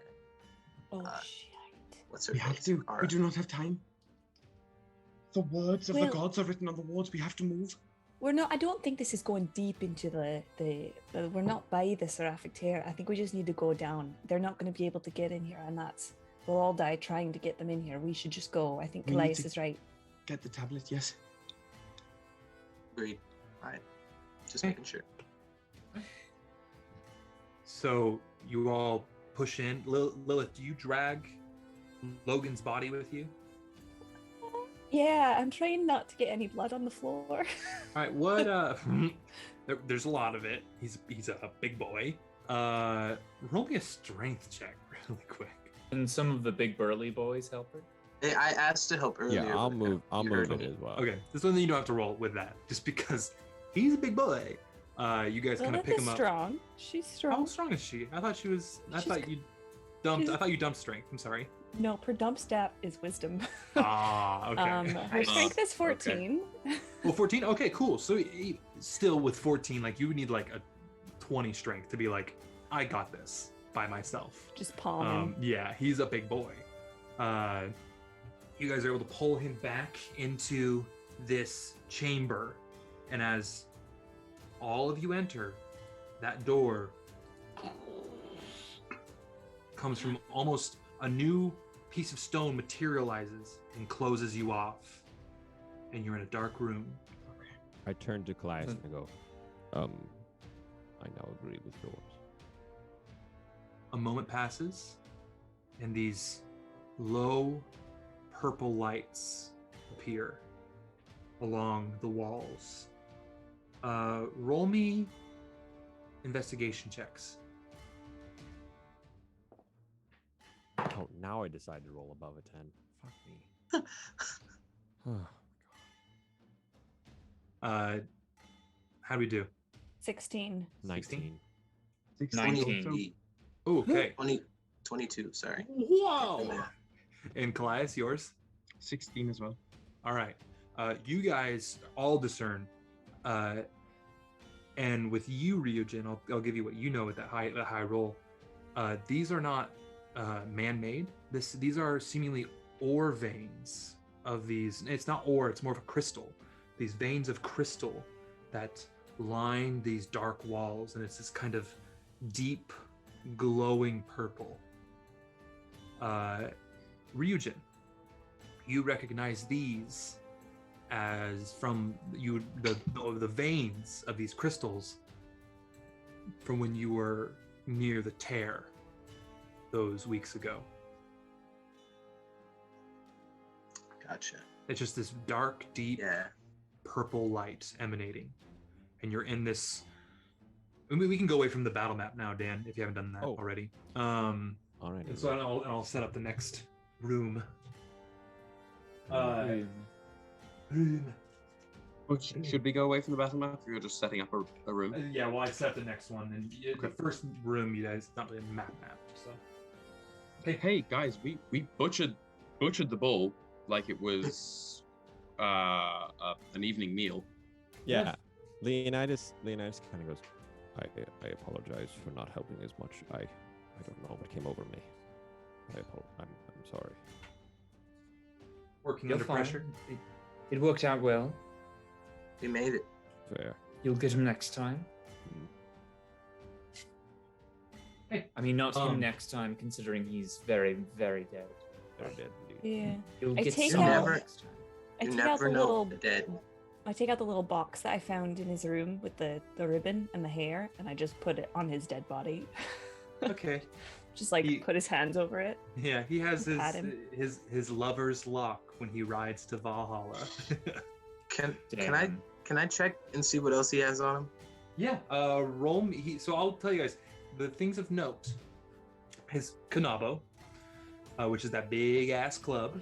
Oh Uh, shit. What's her We have face? to. Ara. We do not have time. The words of the Well- gods are written on the walls. We have to move. We're not. I don't think this is going deep into the. We're not by the seraphic tear. I think we just need to go down. They're not going to be able to get in here, and we'll all die trying to get them in here. We should just go. I think We need Kallias to- is right. Get the tablet, yes. Agreed. All right. Just Okay. making sure. So you all push in. Lilith, do you drag Logan's body with you? Yeah, I'm trying not to get any blood on the floor. All right, what there's a lot of it. He's a big boy. Roll me a strength check really quick. And some of the big burly boys help her. Hey, I asked to help earlier. Yeah, I'll but move. I'll you move heard it me. as well. Okay, this one you don't have to roll with that, just because he's a big boy. You guys kind of Lilith pick is him up. strong. She's How strong. strong is she? I thought she was. I She's- thought you dumped. she's- I thought you dumped strength. I'm sorry. No, her dump stat is wisdom. Ah, okay. Her strength is 14. Well, 14. Okay, cool. So still with 14, like you would need like a 20 strength to be like, I got this by myself. Just palming. Yeah, he's a big boy. You guys are able to pull him back into this chamber, and as all of you enter, that door comes from almost a new piece of stone materializes and closes you off. And you're in a dark room. I turn to Kallias and I go, I now agree with yours. A moment passes, and these low purple lights appear along the walls. Roll me investigation checks. Oh, now I decide to roll above a 10. Fuck me. How do we do? 16. 19. 19. Oh, okay. 22, sorry. Whoa! And Kallias, yours? 16 as well. All right. You guys all discern. And with you, Ryujin, I'll give you what you know with that high roll. These are not man-made. These are seemingly ore veins of these. It's not ore, it's more of a crystal. These veins of crystal that line these dark walls, and it's this kind of deep, glowing purple. Ryujin, you recognize these as from the veins of these crystals from when you were near the tear those weeks ago. Gotcha. It's just this dark, deep purple light emanating, and you're in this. I mean, we can go away from the battle map now, Dan, if you haven't done that already. All right. And so I'll set up the next room. Well, should we go away from the battle map, or you're just setting up a room? Yeah, well, I set the next one, and the first room, you guys, not really a map, so. Hey guys, we butchered the bull like it was an evening meal. Yeah. Leonidas kind of goes, I apologize for not helping as much. I don't know what came over me. I'm sorry. Working You're under fine. pressure. It worked out well. We made it. Fair. You'll get him next time. Hey. I mean, not him next time, considering he's very, very dead. Very dead indeed. Yeah. You'll I get take some out- next time. I You take out never the know little. the dead. I take out the little box that I found in his room with the ribbon and the hair, and I just put it on his dead body. Okay. Just like put his hands over it. Yeah, he has Pat him. his lover's lock when he rides to Valhalla. Can Damn. I check and see what else he has on him? Yeah. Roll me. So I'll tell you guys the things of note. His Kanabo, which is that big ass club,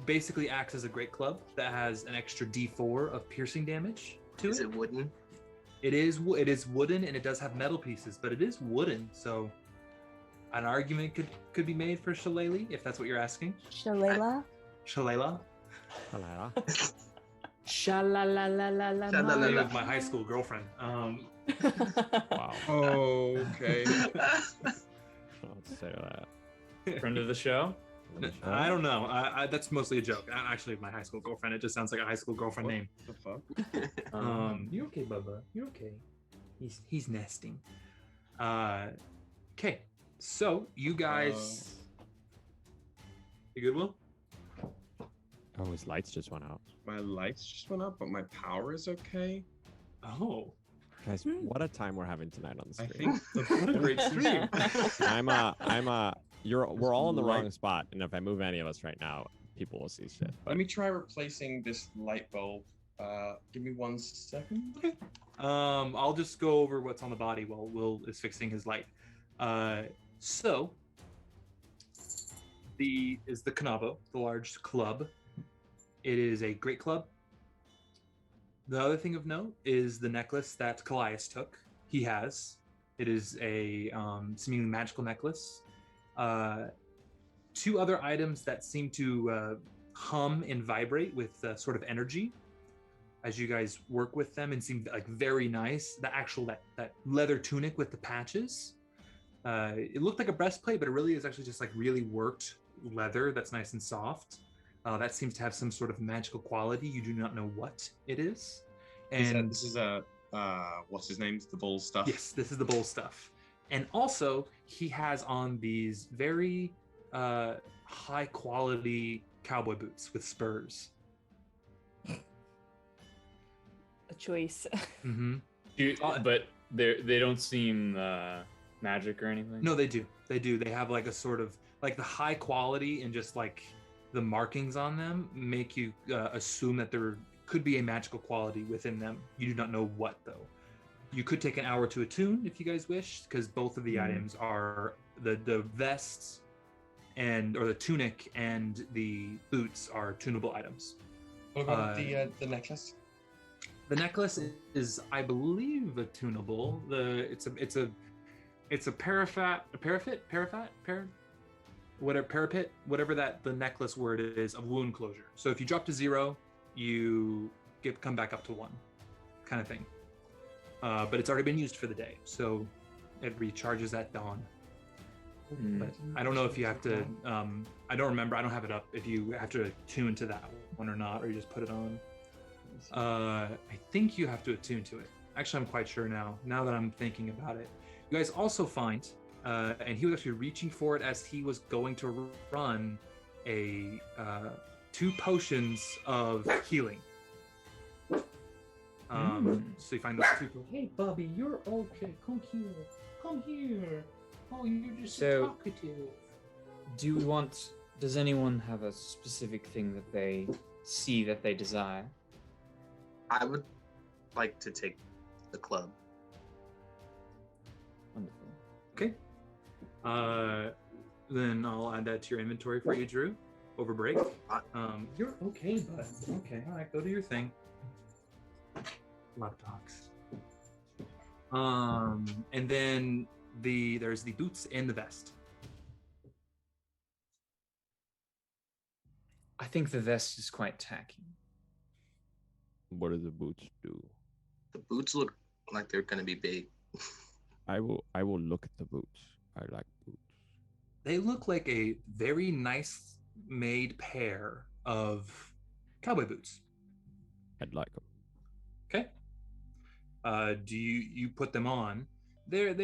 basically acts as a great club that has an extra D4 of piercing damage to Is it wooden? It is wooden, and it does have metal pieces, but it is wooden, so an argument could be made for Shillelagh, if that's what you're asking. Shalala. Shillelagh? Hello. Shalalalalala. Name of my high school girlfriend. Wow. Okay. Don't say that. Friend of the show? I don't know. That's mostly a joke. Actually, my high school girlfriend. It just sounds like a high school girlfriend name. The fuck? You're okay, Bubba. You're okay. He's nesting. Okay. So you guys, you good, Will? Oh, his lights just went out. My lights just went up, but my power is okay. Oh, Guys, what a time we're having tonight on the I stream. think what a great stream. We're all in the wrong spot, and if I move any of us right now, people will see shit. But Let me try replacing this light bulb. Give me 1 second. Okay. I'll just go over what's on the body while Will is fixing his light. So the Kanabo, the large club. It is a great club. The other thing of note is the necklace that Kallias took. He has. It is a seemingly magical necklace. 2 other items that seem to hum and vibrate with sort of energy as you guys work with them and seem like very nice. The actual that leather tunic with the patches. It looked like a breastplate, but it really is actually just like really worked leather that's nice and soft. That seems to have some sort of magical quality. You do not know what it is. And This is a what's his name? The bull stuff. yes, this is the bull stuff. And also, he has on these very high quality cowboy boots with spurs. A choice. Mm-hmm. But they don't seem magic or anything? No, they do. They do. They have like a sort of like the high quality and just like the markings on them make you assume that there could be a magical quality within them. You do not know what though. You could take an hour to attune if you guys wish, because both of the items are the vests or the tunic and the boots are tunable items. What about the necklace? The necklace is, I believe, attunable. It's a parapet, whatever that the necklace word is of wound closure. So if you drop to 0, you come back up to 1, kind of thing. But it's already been used for the day, so it recharges at dawn. But I don't know if you have to. I don't remember. I don't have it up. If you have to attune to that one or not, or you just put it on. I think you have to attune to it. Actually, I'm quite sure now. Now that I'm thinking about it, you guys also find, and he was actually reaching for it as he was going to run a 2 potions of healing. So you find those 2. Hey, Bubby, you're okay. Come here. Come here. Oh, you're just so talkative. Does anyone have a specific thing that they see that they desire? I would like to take the club. Wonderful. Okay. Then I'll add that to your inventory for you, Drew, over break. You're okay, bud. Okay, all right, go do your thing. Love dogs. And then there's the boots and the vest. I think the vest is quite tacky. What do the boots do? The boots look like they're gonna be big. I will look at the boots. I like boots. They look like a very nice made pair of cowboy boots. I'd like them. Okay. Do you put them on? They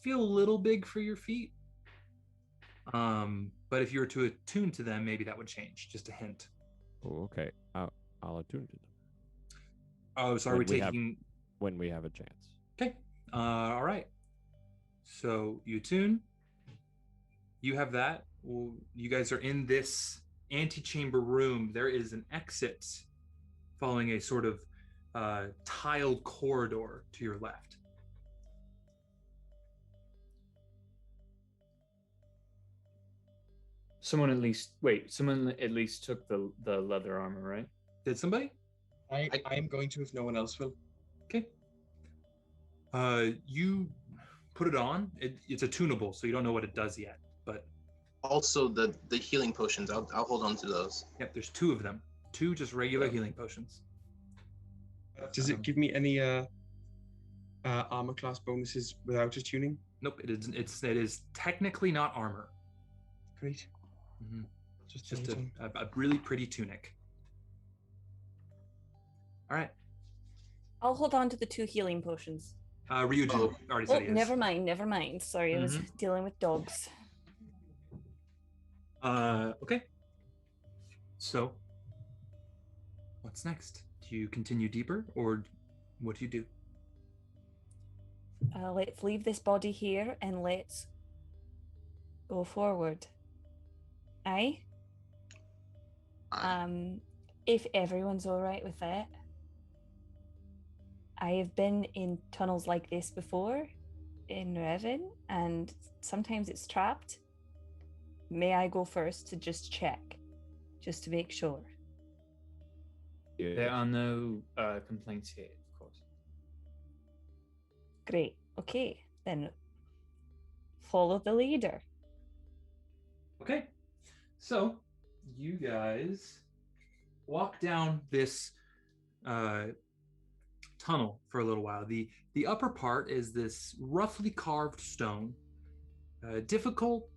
feel a little big for your feet. But if you were to attune to them, maybe that would change. Just a hint. Oh, okay. I'll attune to them. Oh, so are we taking when we have a chance? Okay. All right. So you attune. You have that. Well, you guys are in this antechamber room. There is an exit following a sort of tiled corridor to your left. Someone at least took the leather armor, right? Did somebody? I am going to if no one else will. Okay. You put it on. It's attunable, so you don't know what it does yet. But also the healing potions. I'll hold on to those. Yep, there's 2 of them. 2 just regular healing potions. Does it give me any armor class bonuses without attuning? Nope. It is technically not armor. Great. Mm-hmm. Just a really pretty tunic. All right. I'll hold on to the 2 healing potions. Ryujin already said he is. Never mind. Sorry, I was dealing with dogs. Okay. So, what's next? Do you continue deeper, or what do you do? Let's leave this body here and let's go forward. Aye? If everyone's all right with that. I have been in tunnels like this before in Revan, and sometimes it's trapped. May I go first to just check, just to make sure? Yeah. There are no complaints here, of course. Great. Okay, then follow the leader. Okay. So, you guys walk down this tunnel for a little while. The upper part is this roughly carved stone. Difficult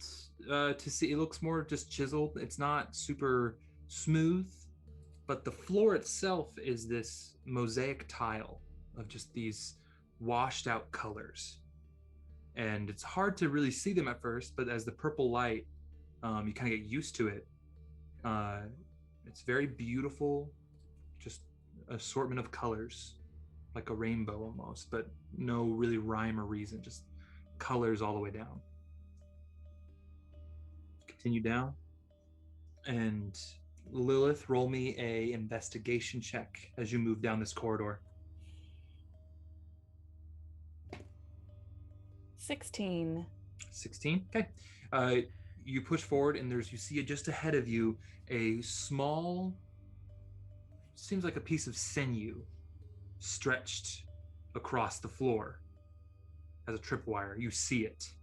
to see. It looks more just chiseled. It's not super smooth, but the floor itself is this mosaic tile of just these washed out colors. and it's hard to really see them at first, but as the purple light, you kind of get used to it. It's very beautiful, just assortment of colors, like a rainbow almost, but no really rhyme or reason, just colors all the way down. Continue down, and Lilith, roll me a investigation check as you move down this corridor. 16. 16. Okay. You push forward, and you see just ahead of you a small, seems like a piece of sinew stretched across the floor as a tripwire. You see it,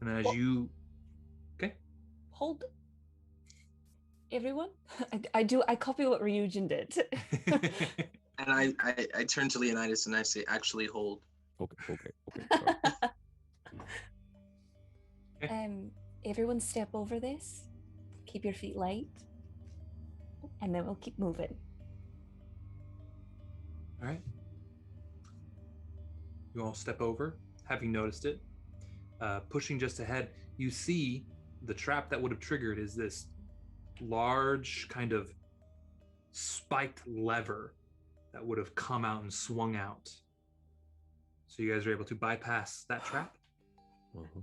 and then as you, okay. Hold. Everyone, I copy what Ryujin did. And I turn to Leonidas and I say, actually hold. Okay. Everyone step over this. Keep your feet light. And then we'll keep moving. All right. You all step over, having noticed it. Pushing just ahead, you see the trap that would have triggered is this large kind of spiked lever that would have come out and swung out. So you guys are able to bypass that trap.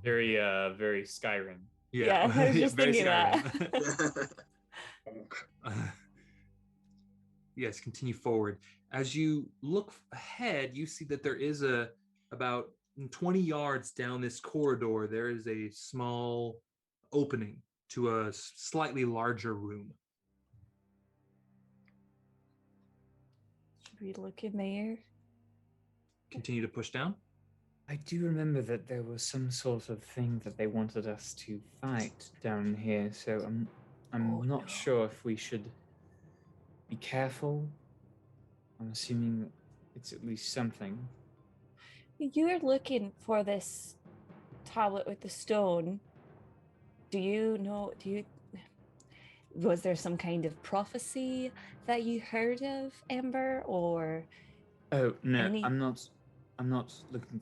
Very Skyrim. Yeah, I was just thinking that. Yes, continue forward. As you look ahead, you see that there is about 20 yards down this corridor, there is a small opening to a slightly larger room. Should we look in there? Continue to push down. I do remember that there was some sort of thing that they wanted us to fight down here, so I'm not sure if we should be careful. I'm assuming it's at least something. You're looking for this tablet with the stone. Was there some kind of prophecy that you heard of, Ember, or? Oh no, I'm not looking.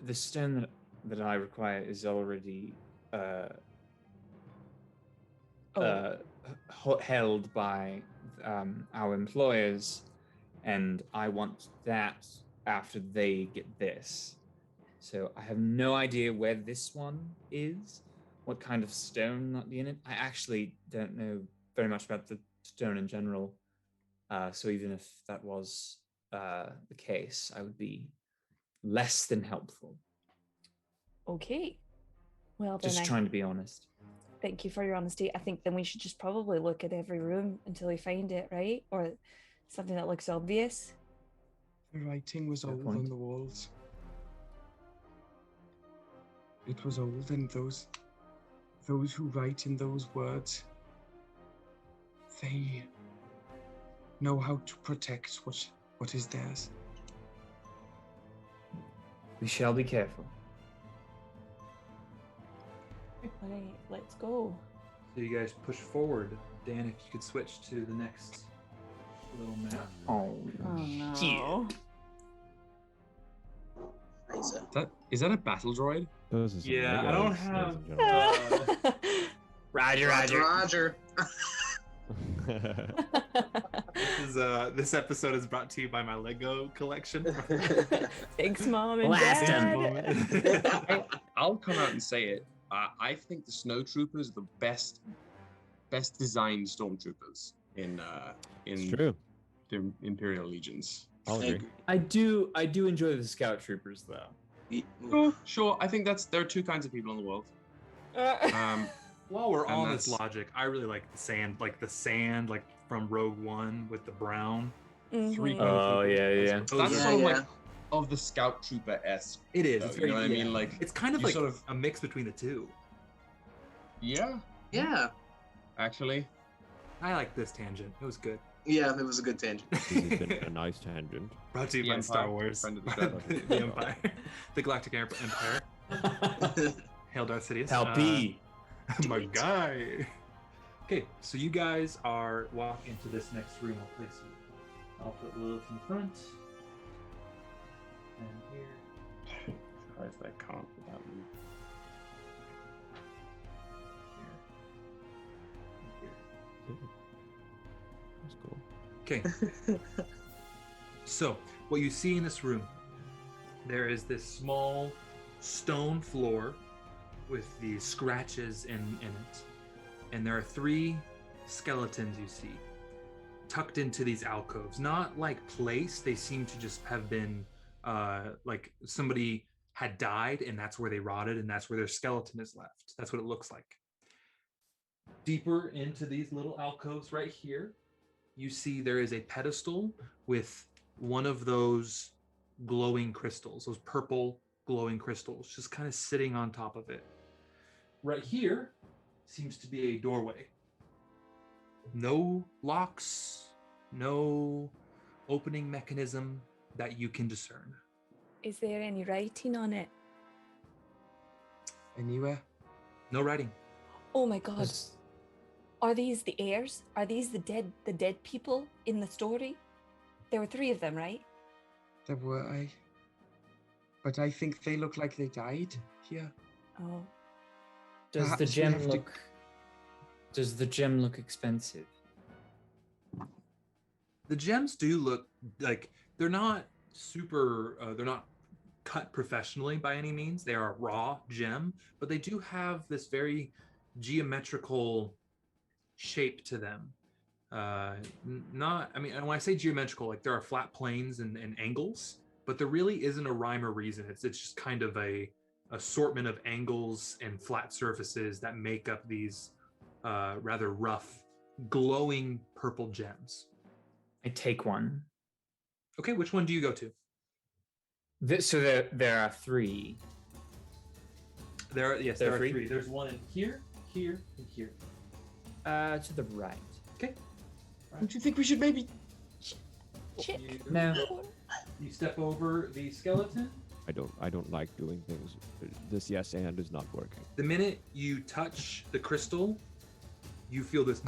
The stone that I require is already held by our employers, and I want that after they get this. So I have no idea where this one is, what kind of stone might be in it. I actually don't know very much about the stone in general. So even if that was the case, I would be less than helpful. Okay. Well, then just trying to be honest. Thank you for your honesty. I think then we should just probably look at every room until we find it, right? Or something that looks obvious. The writing was old on the walls. It was old, and those who write in those words, they know how to protect what is theirs. We shall be careful. All right, let's go. So you guys push forward. Dan, if you could switch to the next little map. Oh no. Is that a battle droid? Yeah, I don't have. Roger. This episode is brought to you by my Lego collection. Thanks, Mom and Dad. I'll come out and say it. I think the snowtroopers are the best designed stormtroopers in true. The Imperial Legions. I'll agree. I do enjoy the scout troopers though. Oh, sure. I think there are two kinds of people in the world. While we're on this logic, I really like the sand, like from Rogue One with the brown. Mm-hmm. Oh yeah. That's sort of like of the scout trooper-esque. It is. Though, it's very, you know what I mean? Like it's kind of like a mix between the two. Yeah. Actually, I like this tangent. It was good. Yeah, it was a good tangent. This has been a nice tangent. Brought to you by Star Wars, the Empire, the Galactic Empire. Hail Darth Sidious. Palpy. My guy. Okay, so you guys are walking into this next room. I'll put Lilith in front. And here. Christ, I can't without moving. Okay. So, what you see in this room, there is this small stone floor with these scratches in it. And there are 3 skeletons you see tucked into these alcoves. Not like placed, they seem to just have been like somebody had died and that's where they rotted and that's where their skeleton is left. That's what it looks like. Deeper into these little alcoves right here, you see there is a pedestal with one of those glowing crystals, those purple glowing crystals, just kind of sitting on top of it. Right here seems to be a doorway. No locks, no opening mechanism that you can discern. Is there any writing on it? Anywhere? No writing. Oh my god. Are these the heirs? Are these the dead people in the story? There were 3 of them, right? There were but I think they look like they died here. Oh. Does Perhaps the we gem have to- look? Does the gem look expensive? The gems do look like they're not super, they're not cut professionally by any means. They are a raw gem, but they do have this very geometrical shape to them. Not, I mean, and when I say geometrical, like there are flat planes and angles, but there really isn't a rhyme or reason. It's just kind of a assortment of angles and flat surfaces that make up these rather rough, glowing purple gems. I take one. Okay, which one do you go to? So there are 3. There are 3. There's one in here, here, and here. To the right. Okay. Don't you think we should maybe... No. You step over the skeleton. I don't like doing things. This yes and is not working. The minute you touch the crystal, you feel this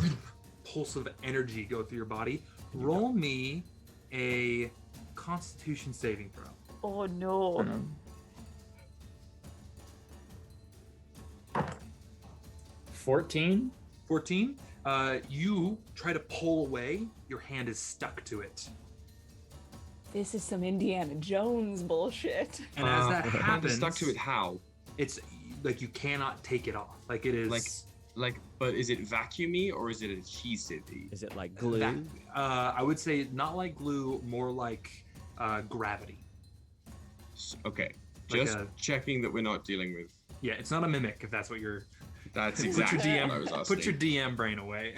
pulse of energy go through your body. Roll me a Constitution saving throw. Oh no. 14. 14. You try to pull away. Your hand is stuck to it. This is some Indiana Jones bullshit. And as that happens, stuck to it how? It's like you cannot take it off. Like it is but is it vacuumy or is it adhesive-y? Is it like glue? I would say not like glue, more like gravity. Okay, Like just checking that we're not dealing with. Yeah, it's not a mimic if that's what you're. That's Put exactly your what I was DM. asking. Put your DM brain away.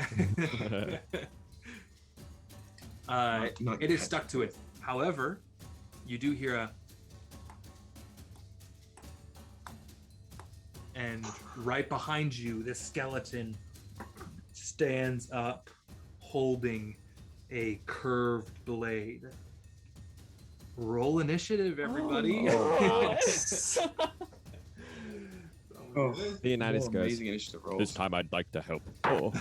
Not It is stuck to it. However, you do hear and right behind you, this skeleton stands up, holding a curved blade. Roll initiative, everybody. Leonidas goes, amazing initiative rolls. this time I'd like to help. Oh.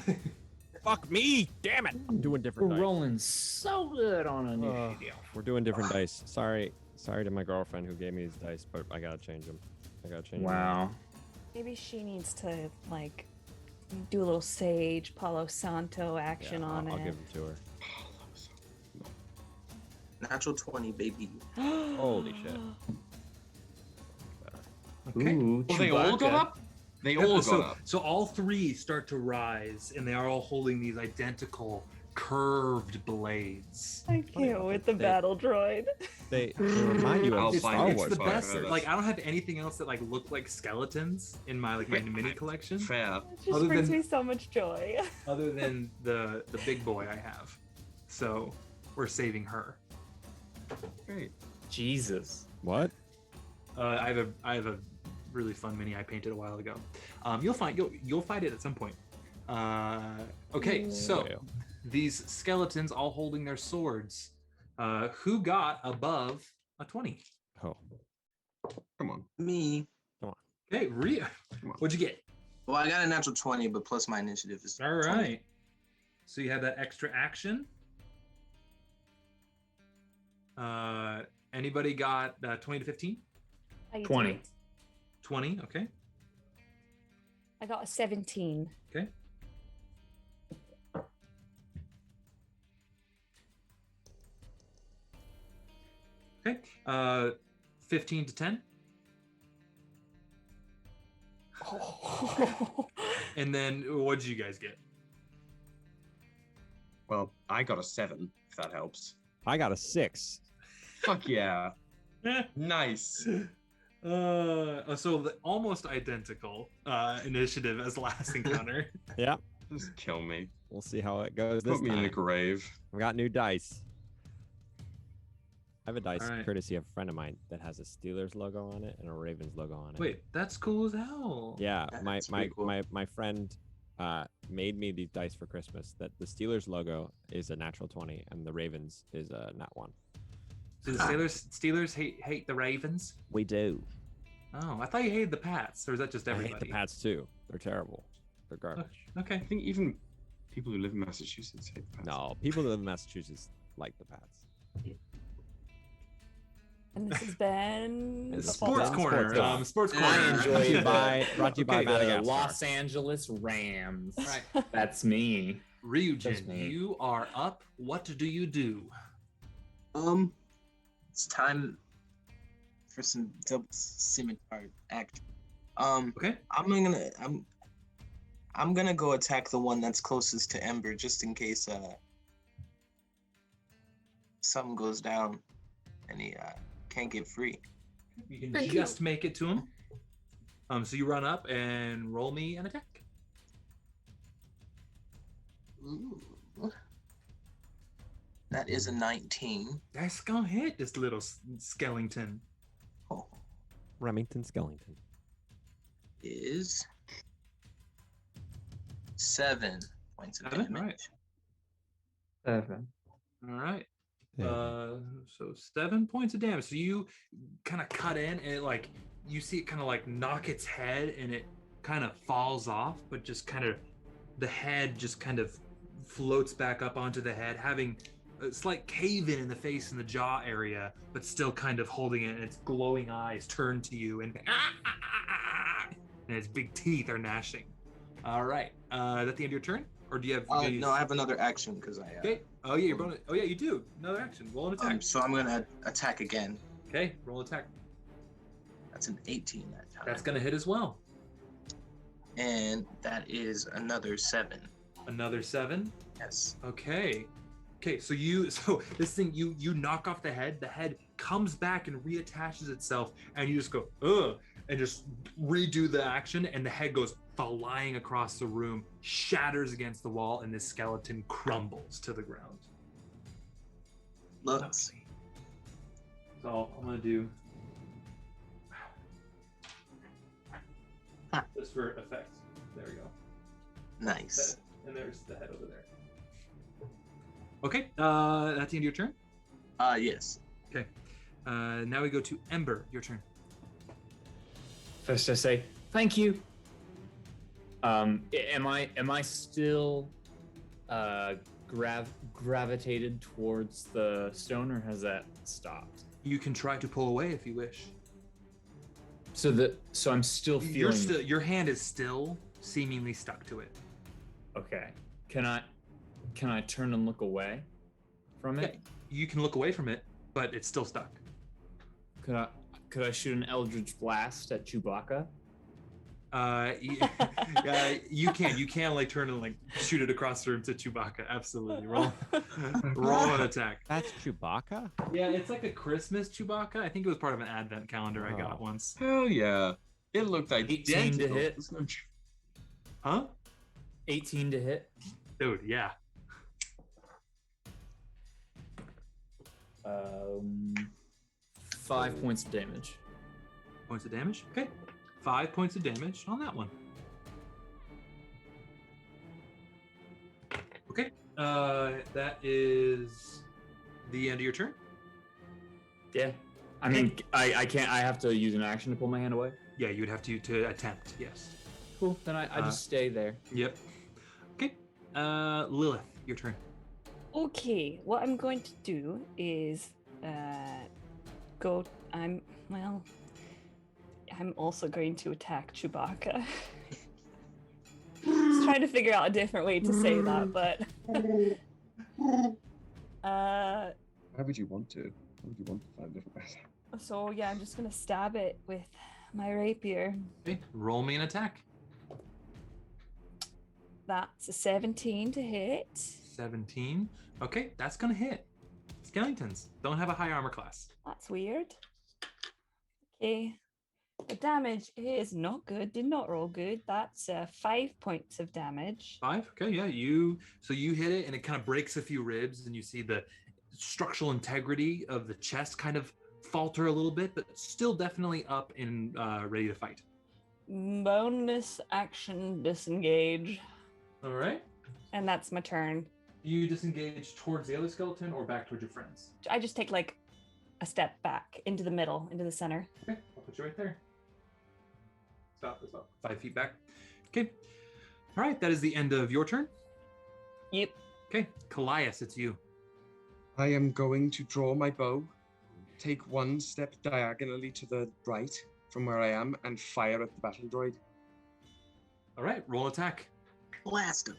Fuck me! Damn it! I'm doing different We're dice. rolling so good on initiative. We're doing different dice. Sorry to my girlfriend who gave me these dice, but I gotta change them. Wow. Maybe she needs to like do a little sage Palo Santo action on I'll it. give them to her. Natural 20, baby. Holy shit. Okay. Ooh, Well, they all got Chewbacca. up? They all got so, up. so all 3 start to rise, and they are all holding these identical curved blades. I can't with the battle droid. They remind you of I'll It's, find Star it. it's Wars. the Fine, best. that's- Like I don't have anything else that like look like skeletons in my my mini collection, Fair. It just Other brings than- me so much joy. other than the big boy I have. So we're saving her. Great. Jesus. What? I have a really fun mini I painted a while ago. You'll find it at some point. Okay, so Well. these skeletons all holding their swords. Who got above a 20? Oh. Come on. Me. Okay, Rhea, what'd you get? Well, I got a natural 20, but plus my initiative is All 20. right. So you have that extra action. Anybody got 20 to 15? How you 20. doing? 20, okay. I got a 17. Okay. Okay. 15 to 10. And then what did you guys get? Well, I got a 7, if that helps. I got a 6. Fuck yeah. Nice. So almost identical initiative as last encounter. Yeah. Just kill me. We'll see how it goes this Put me in time. a grave. We got new dice. I have a dice Alright. courtesy of a friend of mine that has a Steelers logo on it and a Ravens logo on it. Wait, that's cool as hell. Yeah, my That's pretty cool. my friend made me these dice for Christmas. That the Steelers logo is a natural 20 and the Ravens is a nat 1. So the Steelers hate the Ravens? We do. Oh, I thought you hated the Pats, or is that just I everybody? hate the Pats too. They're terrible. They're garbage. Okay. I think even people who live in Massachusetts hate the Pats. No, people that live in Massachusetts like the Pats. And this has been It's Sports Sports Corner. Talk. Sports I Corner. enjoy Brought to you the- by Okay, the Madagascar. Los Angeles Rams. Right. That's me. That's Ryujin, me. you are up. What do you do? It's time for some double scimitar action. Okay. I'm gonna go attack the one that's closest to Ember, just in case something goes down and he can't get free. You can just make it to him. So you run up and roll me an attack. Ooh. That is a 19. That's gonna hit this little skeleton. Oh, Remington Skellington. is 7 points of 7, damage. right. 7. All right. Yeah. So 7 points of damage. So you kind of cut in, and it, like, you see it kind of like knock its head, and it kind of falls off, but just kind of the head just kind of floats back up onto the head, having a slight cave in the face and the jaw area, but still kind of holding it, and its glowing eyes turn to you, and its big teeth are gnashing. All right. Is that the end of your turn, or do you have? No, I have another action because I. Okay. Oh yeah, you're bonus. Oh yeah, you do. Another action. Roll an attack. So I'm gonna attack again. Okay. Roll attack. That's an 18 that time. That's gonna hit as well. And that is another 7. Another 7. Yes. Okay. So this thing you knock off the head comes back and reattaches itself, and you just go ugh, and just redo the action, and the head goes flying across the room, shatters against the wall, and this skeleton crumbles to the ground. Looks. So I'm gonna do just for effect. There we go. Nice. And there's the head over there. Okay, that's the end of your turn. Yes. Okay. Now we go to Ember. Your turn. First, I say thank you. Am I still gravitated towards the stone, or has that stopped? You can try to pull away if you wish. So I'm still feeling. Your hand is still seemingly stuck to it. Okay. Can I turn and look away from it? Yeah, you can look away from it, but it's still stuck. Could I shoot an eldritch blast at Chewbacca? You can. You can like turn and like shoot it across the room to Chewbacca. Absolutely. Roll an attack. That's Chewbacca? Yeah, it's like a Christmas Chewbacca. I think it was part of an advent calendar I got Oh. once. Hell yeah. It looked 18 to identical. hit. Huh? 18 to hit. Dude, yeah. 5 points of damage. Points of damage? Okay. 5 points of damage on that one. Okay. That is the end of your turn? Yeah. I mean, I can't. I have to use an action to pull my hand away. Yeah, you'd have to attempt, yes. Cool. Then I just stay there. Yep. Okay. Lilith, your turn. Okay, what I'm going to do is I'm also going to attack Chewbacca. Just trying to figure out a different way to say that, but Why would you want to? What do you want to find different ways? So yeah, I'm just gonna stab it with my rapier. Okay, roll me an attack. That's a 17 to hit. 17. Okay, that's gonna hit. Skeletons don't have a high armor class. That's weird. Okay. The damage is not good. Did not roll good. That's 5 points of damage. 5. Okay, yeah. You hit it and it kind of breaks a few ribs, and you see the structural integrity of the chest kind of falter a little bit, but still definitely up and ready to fight. Bonus action disengage. All right. And that's my turn. You disengage towards the other skeleton or back towards your friends? I just take like a step back into the middle, into the center. Okay, I'll put you right there. Stop as well. 5 feet back. Okay. All right, that is the end of your turn. Yep. Okay, Kallias, it's you. I am going to draw my bow, take 1 step diagonally to the right from where I am, and fire at the battle droid. All right, roll attack. Blast him.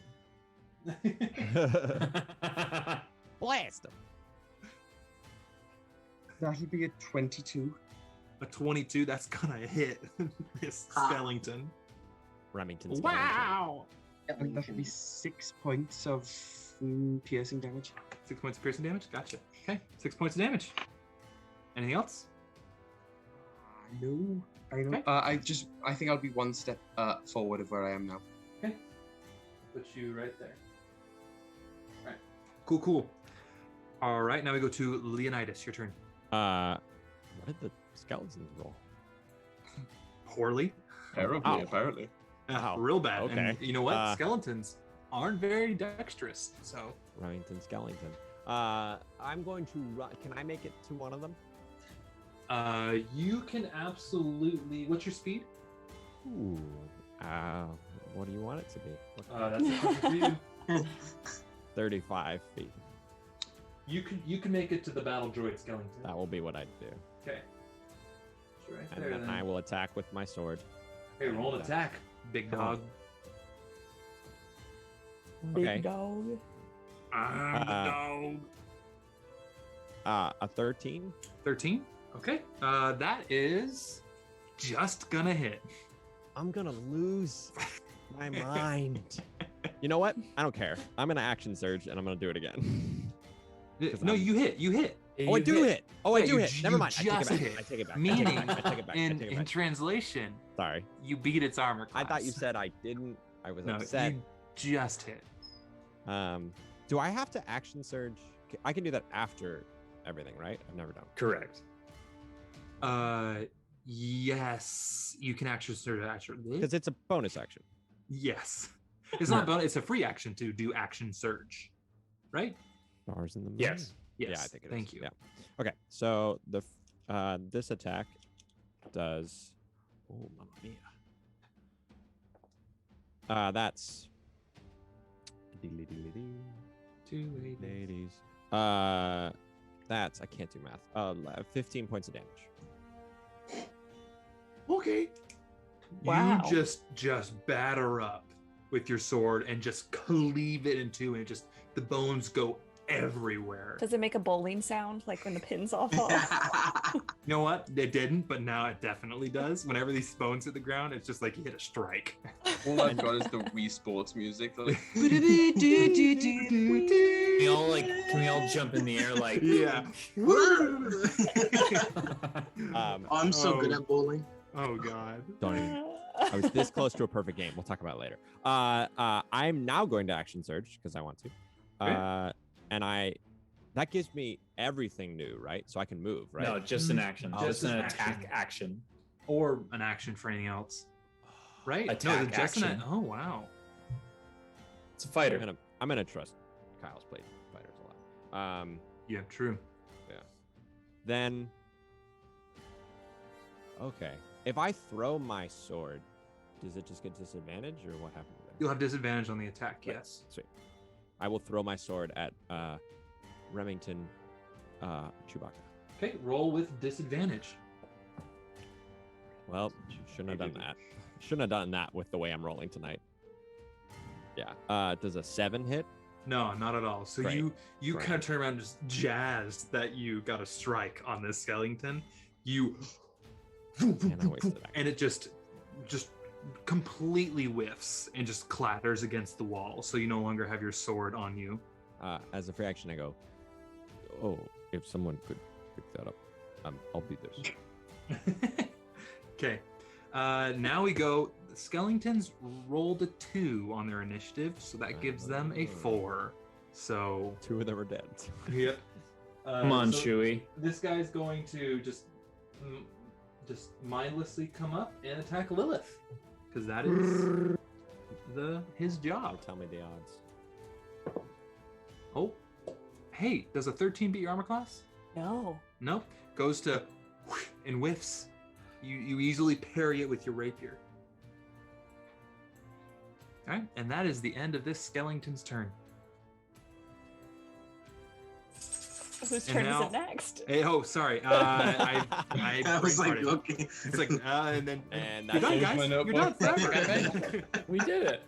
Blast him. That'll be a 22. A 22, that's gonna hit this skeleton. Remington's Wow! And that'll be 6 points of piercing damage. 6 points of piercing damage? Gotcha. Okay, 6 points of damage. Anything else? No, I don't. Okay. I think I'll be 1 step forward of where I am now. Okay. Put you right there. All right. Cool. All right, now we go to Leonidas. Your turn. What did the skeletons roll? Poorly. Terribly, Ow. apparently. Ow. Real bad. Okay. And you know what? Skeletons aren't very dexterous, so. Remington skeleton. I'm going to run. Can I make it to one of them? You can absolutely. What's your speed? Ooh. What do you want it to be? That's a question for you. 35 feet. You can make it to the battle droid skeleton. That will be what I do. Okay. Right And there, then then. I will attack with my sword. Okay, roll an attack, big Come on. dog. Big Okay. dog. I'm the dog. A 13. 13. Okay. That is just gonna hit. I'm gonna lose my mind. You know what? I don't care. I'm gonna action surge and I'm gonna do it again. No, you hit. You hit. Oh, I do hit. Oh, I Yeah, do you hit. ju- Never you mind. I take it just back. hit. I take it back. Meaning, I take it back. I in take it back. translation, Sorry. you beat its armor class. I thought you said I didn't. I was no. upset. You just hit. Do I have to action surge? I can do that after everything, right? I've never done. Correct. Yes, you can action surge after. Because it's a bonus action. Yes, it's not a bonus. It's a free action to do action surge, right? Stars in the moon. Yes. Yes. Yeah, I think it is. Thank you. Yeah. Okay. So the this attack does. Oh, mamma mia. That's. Ladies. That's I can't do math. 15 points of damage. Okay. Wow. You just batter up with your sword and just cleave it in two, and it just the bones go everywhere. Does it make a bowling sound like when the pins all fall? You know what? It didn't, but now it definitely does. Whenever these bones hit the ground, it's just like you hit a strike. All I've got is the Wii Sports music. Like, Can we all jump in the air like? Yeah. I'm so good at bowling. Oh God. Don't even. I was this close to a perfect game. We'll talk about it later. I'm now going to action surge because I want to. And that gives me everything new, right? So I can move, right? No, just an action. Oh, Just just an an attack action. Or an action for anything else. Right? Attack just an action. oh wow. It's a fighter. I'm gonna trust Kyle's played fighters a lot. Yeah, true. Then okay. If I throw my sword, does it just get disadvantage or what happens there? You'll have disadvantage on the attack, Right. yes. Sweet. I will throw my sword at Remington Chewbacca. Okay, roll with disadvantage. Well, shouldn't have done that. Shouldn't have done that with the way I'm rolling tonight. Yeah. Does a 7 hit? No, not at all. So Great. you Great. kind of turn around just jazzed that you got a strike on this skeleton. You And I wasted that. and it just completely whiffs and just clatters against the wall. So you no longer have your sword on you. As a free action, I go, oh, if someone could pick that up, I'll be there. Okay. Now we go. The skeletons rolled a 2 on their initiative, so that gives them a 4. So 2 of them are dead. yep. Come on, so Chewie. This guy's going to just mindlessly come up and attack Lilith, because that is his job. Tell me the odds. Oh, hey, does a 13 beat your armor class? No. No. Goes to and whiffs. You easily parry it with your rapier. All right, and that is the end of this skeleton's turn. Whose And turn now- is it next? Hey, oh, sorry. I I was like, brain farted. okay. It's like, and then And you're done, that's guys. my You're done notebook. forever. We did it.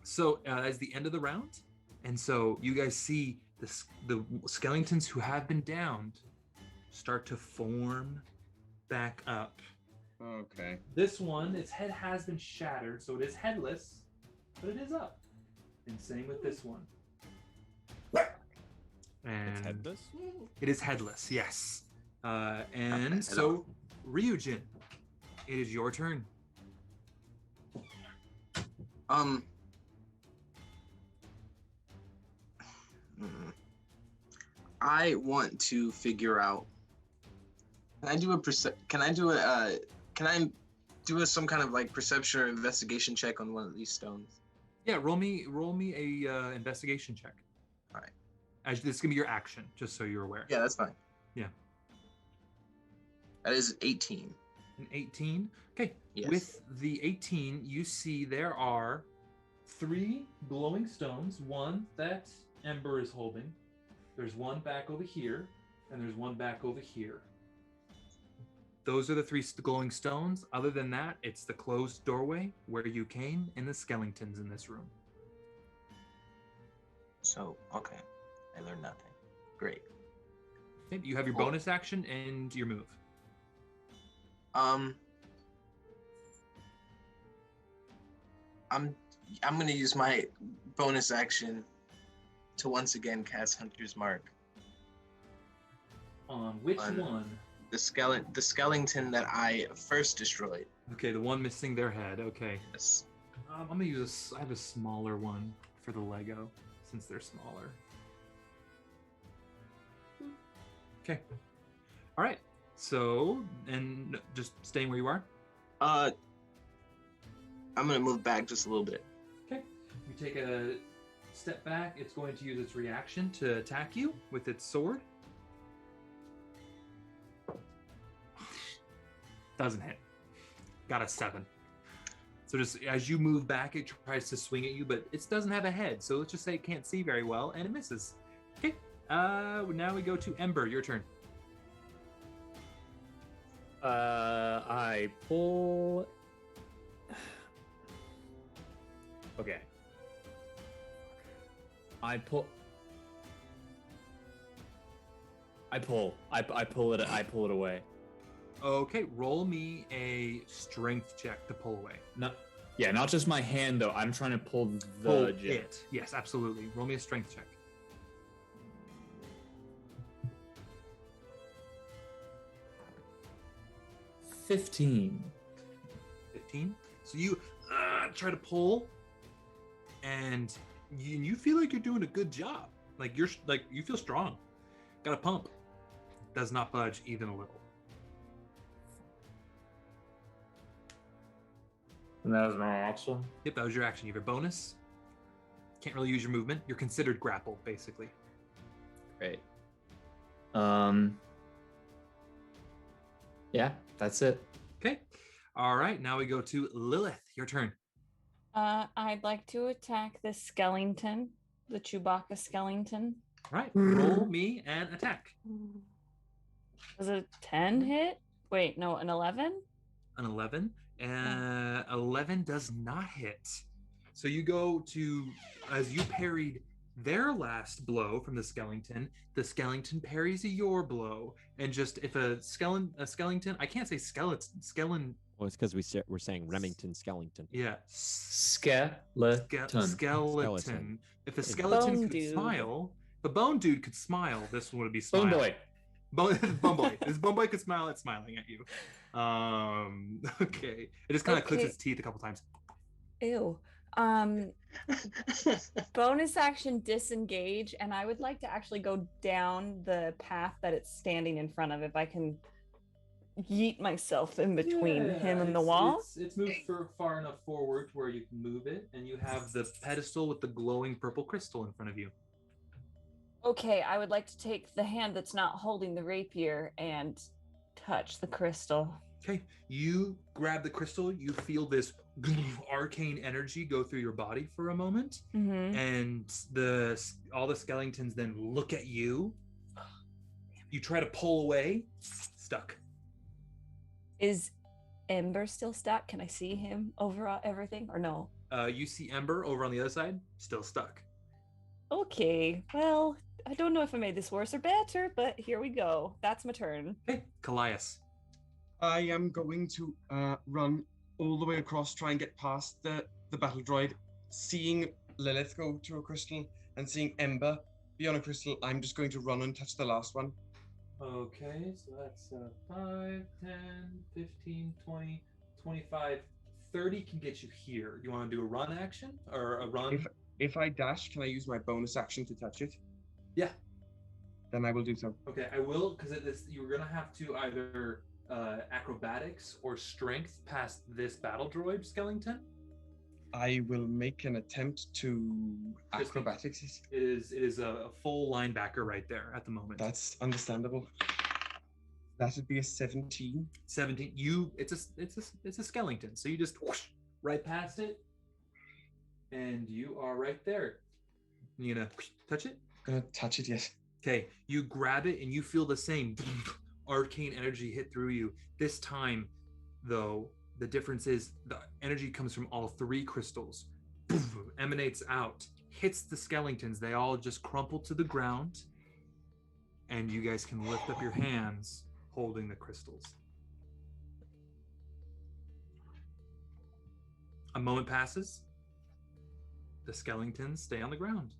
So that's the end of the round, and so you guys see the skeletons who have been downed start to form back up. Okay. This one, its head has been shattered, so it is headless, but it is up. And same with this one. And It's headless? it is headless, yes. And Okay, so, Ryujin, it is your turn. I want to figure out. Can I do some kind of like perception or investigation check on one of these stones? Yeah, roll me a investigation check. All right. This is gonna be your action, just so you're aware. Yeah, that's fine. Yeah. That is 18. An 18. Okay. Yes. With the 18, you see there are 3 glowing stones. One that Ember is holding. There's one back over here, and there's one back over here. Those are the 3 glowing stones. Other than that, it's the closed doorway where you came and the skeletons in this room. So, okay. I learned nothing. Great. Okay, you have your Cool. bonus action and your move. I'm gonna use my bonus action to once again cast Hunter's Mark. On which On- one? The skeleton that I first destroyed. Okay, the one missing their head. Okay. Yes. I'm gonna use I have a smaller one for the Lego since they're smaller. Okay. All right. So, and just staying where you are. I'm gonna move back just a little bit. Okay. You take a step back. It's going to use its reaction to attack you with its sword. Doesn't hit. Got a 7. So just as you move back, it tries to swing at you, but it doesn't have a head. So let's just say it can't see very well, and it misses. Okay. Now we go to Ember. Your turn. I pull. Okay. I pull. I pull it. I pull it away. Okay, roll me a strength check to pull away. Not just my hand though. I'm trying to pull the Pull jet. it. Yes, absolutely. Roll me a strength check. 15. 15. So you try to pull, and you feel like you're doing a good job. Like you feel strong. Got a pump. Does not budge even a little. And that was my action. Yep, that was your action. You have a bonus. Can't really use your movement. You're considered grappled, basically. Great. Yeah, that's it. Okay. All right. Now we go to Lilith. Your turn. I'd like to attack the skeleton, the Chewbacca skeleton. All right. Roll me an attack. Was it a 10 hit? Wait, no, an 11? An 11. 11 does not hit. So you go to, as you parried their last blow from the skeleton parries your blow. And just if a skeleton, I can't say skeleton. Well, it's because we're saying Remington skeleton. Yeah. Skeleton. Skeleton. If a skeleton Bone could dude. smile, the bone dude could smile, this one would be Bone smiling. boy. Bone boy. This bone boy could smile at smiling at you. Okay. It just kind of clicks its teeth a couple times. Ew. Bonus action disengage, and I would like to actually go down the path that it's standing in front of if I can yeet myself in between him and the wall. It's moved far enough forward to where you can move it, and you have the pedestal with the glowing purple crystal in front of you. Okay, I would like to take the hand that's not holding the rapier and touch the crystal. Okay, you grab the crystal, you feel this arcane energy go through your body for a moment, and all the skeletons then look at you. You try to pull away, stuck. Is Ember still stuck? Can I see him over everything or no? You see Ember over on the other side, still stuck. Okay, well, I don't know if I made this worse or better, but here we go. That's my turn. Okay, Kallias. I am going to run all the way across, try and get past the battle droid. Seeing Lilith go to a crystal and seeing Ember be on a crystal, I'm just going to run and touch the last one. Okay, so that's 5, 10, 15, 20, 25, 30 can get you here. You want to do a run action or a run? If I dash, can I use my bonus action to touch it? Yeah. Then I will do so. Okay, I will, because you're going to have to either acrobatics or strength past this battle droid skeleton. I will make an attempt to acrobatics. It is a full linebacker right there at the moment. That's understandable. That would be a 17. 17. It's a skeleton, so you just whoosh, right past it, and you are right there. You gonna touch it? I'm gonna touch it, yes. Okay, you grab it and you feel the same arcane energy hit through you. This time, though, the difference is the energy comes from all 3 crystals, emanates out, hits the skeletons. They all just crumple to the ground, and you guys can lift up your hands holding the crystals. A moment passes. The skeletons stay on the ground.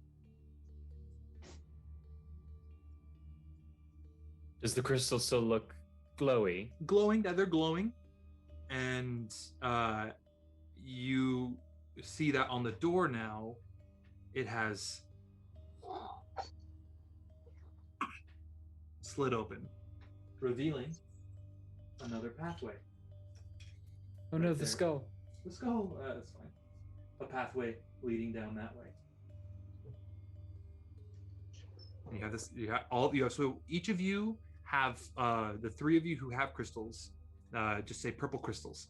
Does the crystal still look glowy? Glowing, they're glowing. And you see that on the door now, it has slid open, revealing another pathway. Oh no, the skull. The skull, that's fine. A pathway leading down that way. And you have this. So each of you have the 3 of you who have crystals. Just say purple crystals.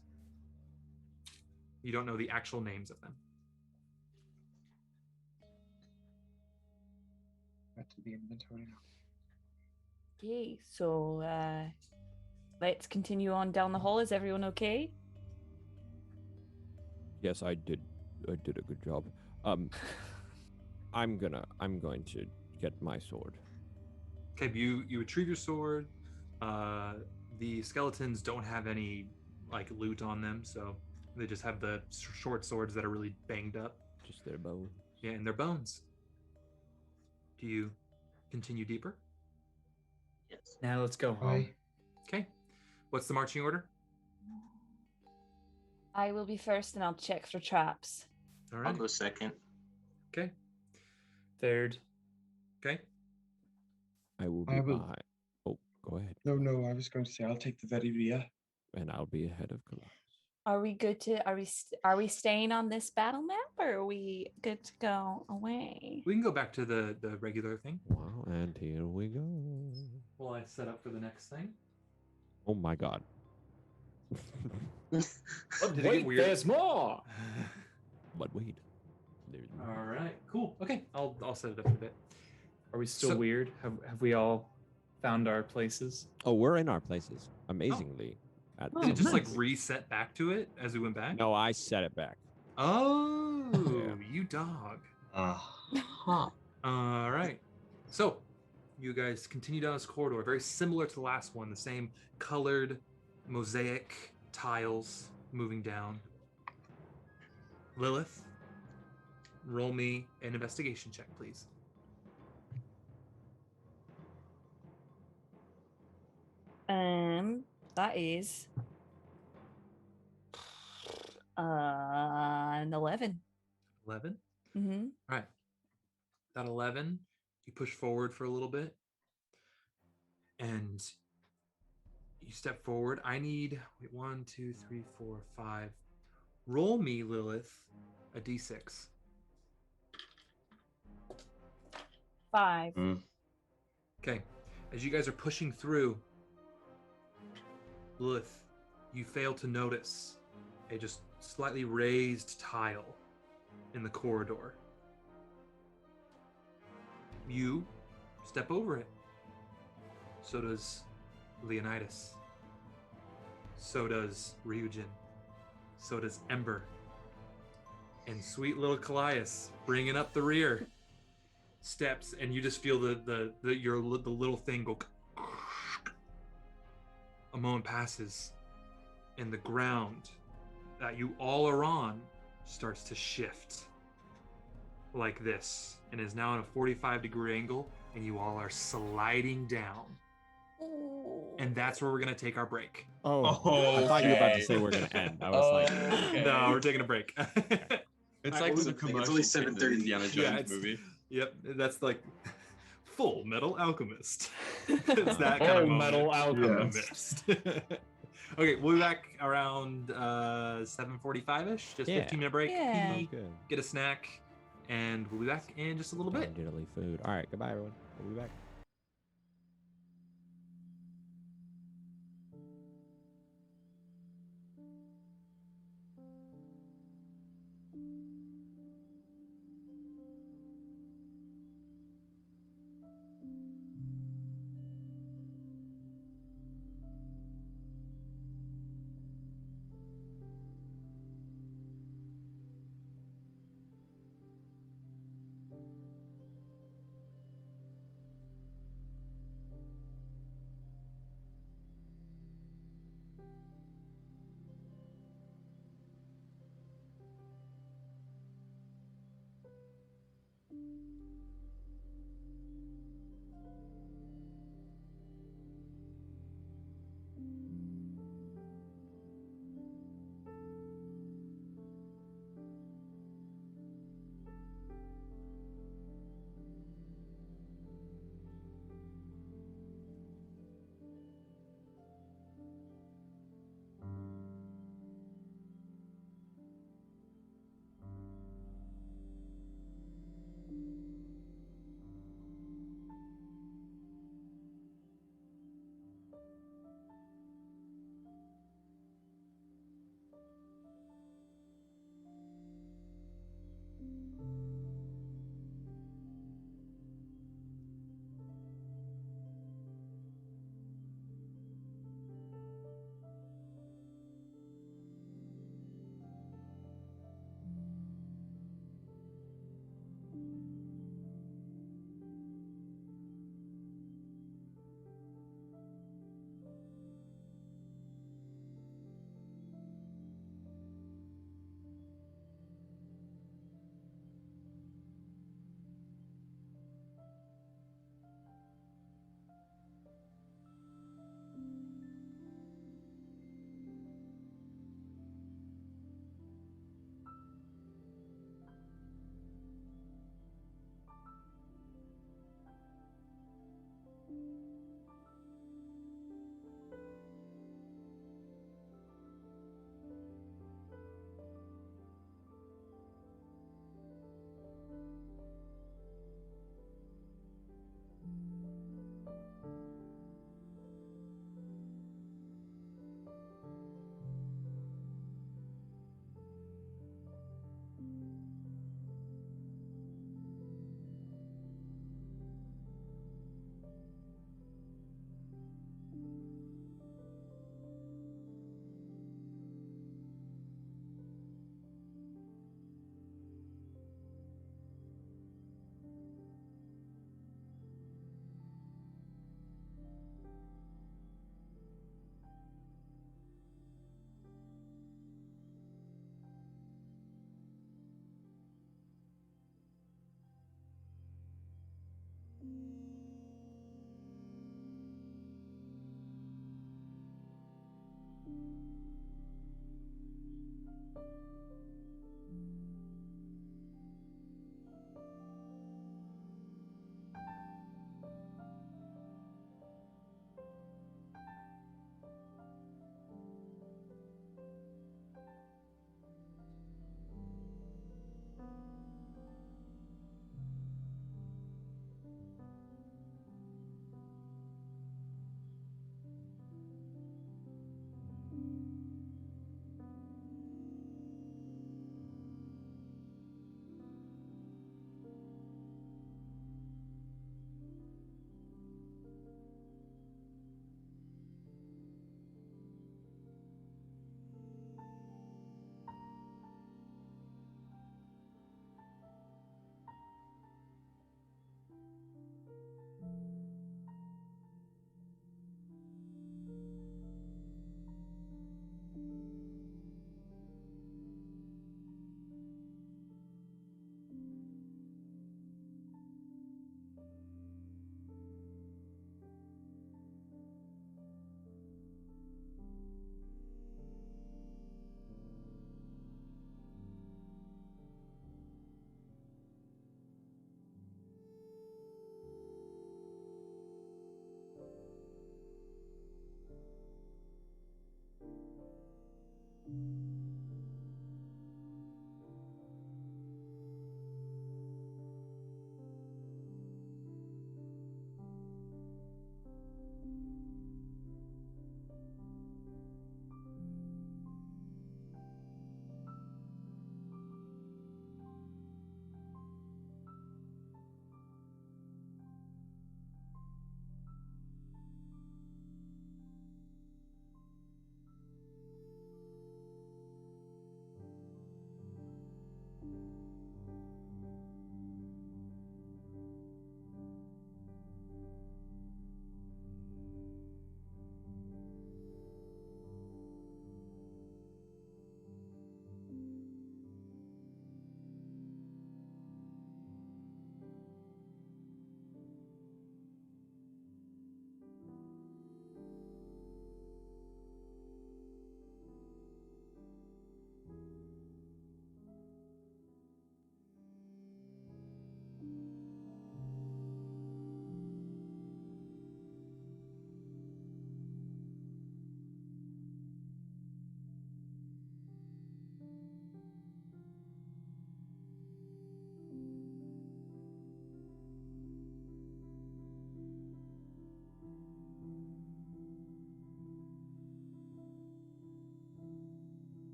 You don't know the actual names of them. Back to the inventory now. Okay, so let's continue on down the hall. Is everyone okay? Yes, I did a good job. I'm going to get my sword. Okay, you retrieve your sword. The skeletons don't have any like loot on them, so they just have the short swords that are really banged up. Just their bones. Yeah, and their bones. Do you continue deeper? Yes. Now let's go home. Okay. What's the marching order? I will be first, and I'll check for traps. All I'll right. go second. Okay. Third. Okay. I will be behind. Oh, go ahead. No, I was going to say I'll take the very rear. And I'll be ahead of Kallias. Are we good to? Are we staying on this battle map, or are we good to go away? We can go back to the regular thing. Wow, and here we go. While I set up for the next thing. Oh my god. Oh, did it Wait, get weird? there's more. But wait. There's more. All right. Cool. Okay. I'll set it up a bit. Are we still So- weird? Have we all found our places? Oh, we're in our places. Amazingly. Did it just like nice. reset back to it as we went back? No, I set it back. Oh. you dog. Huh. All right. So, you guys continue down this corridor, very similar to the last one, the same colored mosaic tiles moving down. Lilith, roll me an investigation check, please. That is an 11. 11? Mm-hmm. All right. That 11, you push forward for a little bit and you step forward. I need, 1, 2, 3, 4, 5. Roll me, Lilith, a d6. 5. Okay. As you guys are pushing through, Lilith, you fail to notice a just slightly raised tile in the corridor. You step over it. So does Leonidas. So does Ryujin. So does Ember. And sweet little Kallias, bringing up the rear, steps, and you just feel the little thing go. A moment passes, and the ground that you all are on starts to shift like this, and is now at a 45-degree angle, and you all are sliding down. And that's where we're gonna take our break. Oh, I thought you were about to say we're gonna end. I was like, No, we're taking a break. It's like the it's commercial only scene in the 7:30. Indiana Yeah, Jones it's- movie. Yep, that's like Full Metal Alchemist. It's that kind of Full moment. Metal Alchemist. Okay, we'll be back around 7:45ish. Just 15-minute break. Yeah. Pee, good. get a snack, and we'll be back in just a little bit. Diddly food. All right, goodbye, everyone. We'll be back.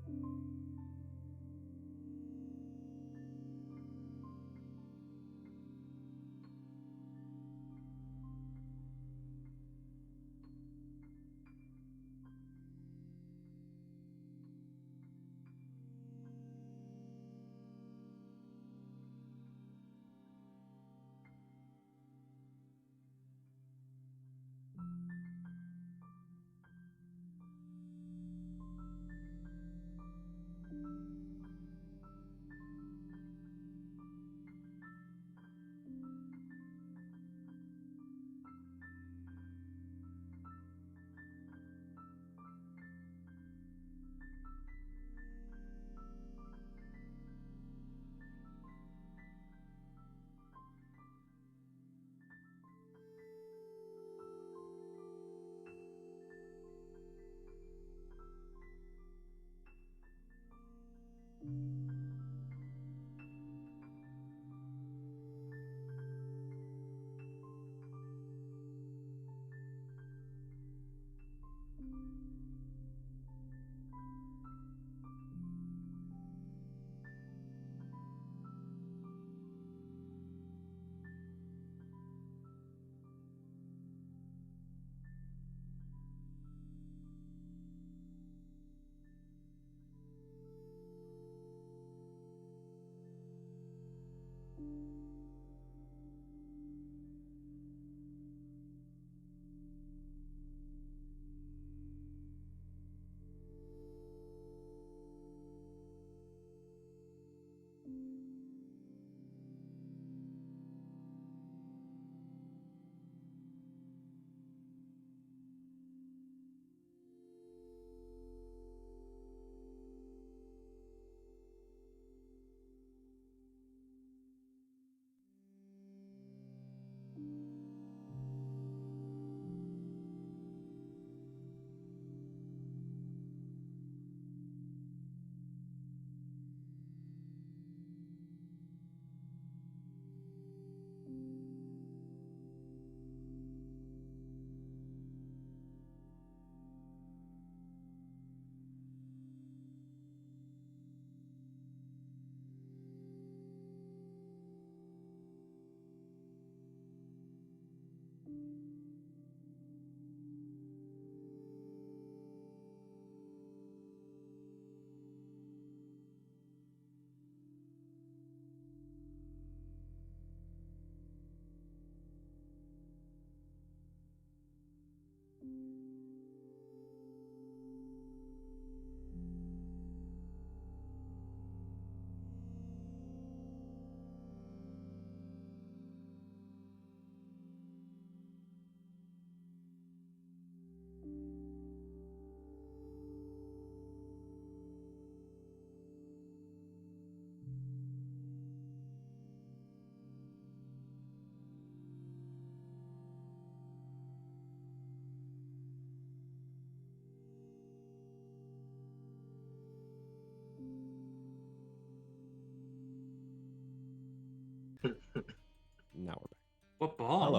you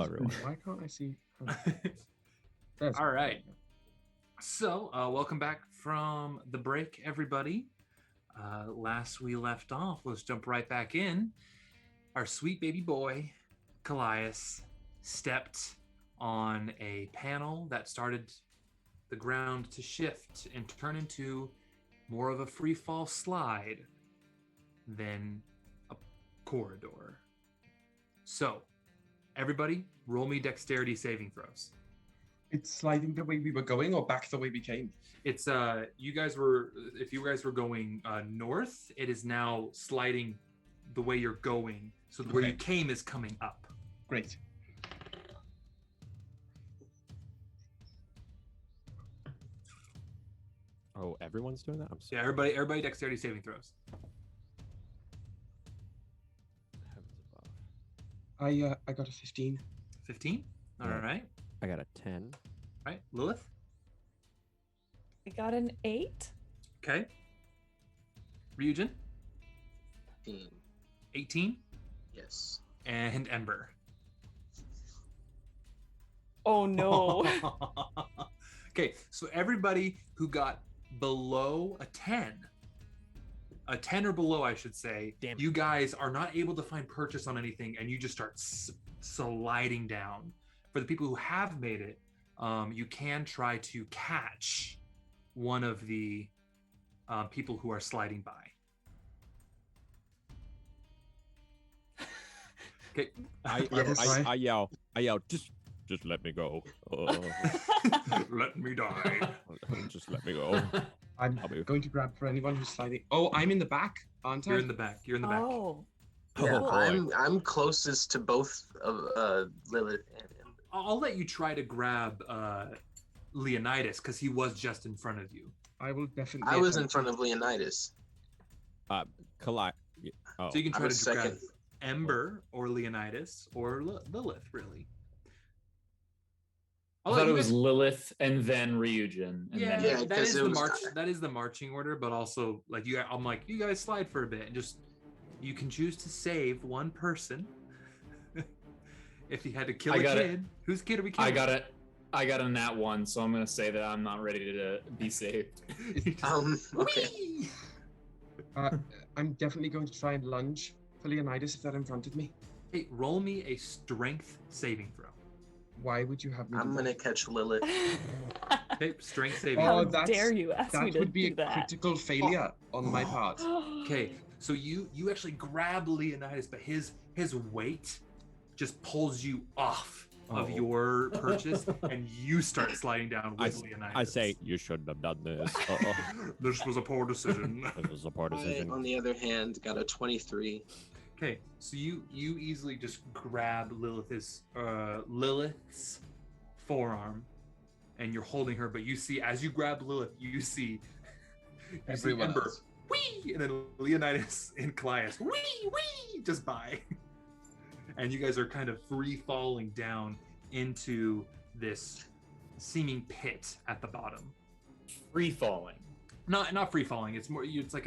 everyone. Why can't I see? Oh, there's All right. So, welcome back from the break, everybody. Last we left off, let's jump right back in. Our sweet baby boy, Kallias, stepped on a panel that started the ground to shift and turn into more of a free fall slide than a corridor. So, everybody, roll me dexterity saving throws. It's sliding the way we were going, or back the way we came. It's if you guys were going north, it is now sliding the way you're going. So where you came is coming up. Great. Oh, everyone's doing that? I'm Yeah, everybody dexterity saving throws. Heavens above. I got a 15. 15? All Yeah. right. I got a 10. All right. Lilith? I got an 8. Okay. Ryujin? 15. 18? Yes. And Ember. Oh no. Okay, so everybody who got below a 10 or below, I should say, Damn it. you guys are not able to find purchase on anything, and you just start sliding down. For the people who have made it, you can try to catch one of the people who are sliding by. Okay. I yell, just let me go. Let me die. Just let me go. I'm going to grab for anyone who's sliding. Oh, I'm in the back, aren't I? You're in the back. You're in the back. Oh. Yeah, boy. I'm closest to both of Lilith and Ember. I'll let you try to grab Leonidas because he was just in front of you. I will definitely. I was in front of Leonidas. Kallias. Oh, So you can I try was to grab second. Ember or Leonidas or Lilith, really. I I'll thought let it you was guys- Lilith and then Ryujin. And Yeah, then Yeah, that 'cause is it the was- march. That is the marching order, but also like I'm like you guys slide for a bit and just you can choose to save one person. If you had to kill I a got it. kid, whose kid are we killing? I got a nat 1, so I'm gonna say that I'm not ready to be saved. Okay. Whee! I'm definitely going to try and lunge for Leonidas if they're in front of me. Hey, roll me a strength saving throw. Why would you have me? I'm do gonna that? catch Lilith. Okay, strength saving. How Oh, that's- dare you ask me That to would be do a that? critical failure on my part. Okay, so you actually grab Leonidas, but his weight just pulls you off of Oh. your purchase, and you start sliding down with Leonidas. I say you shouldn't have done this. This was a poor decision. This was a poor I, decision. on the other hand, got a 23. Okay, so you easily just grab Lilith's forearm, and you're holding her. But you see, as you grab Lilith, you see Everyone Ember, else. whee, and then Leonidas and Kallias, whee, just by. And you guys are kind of free falling down into this seeming pit at the bottom. Free falling. Not free falling. It's more. It's like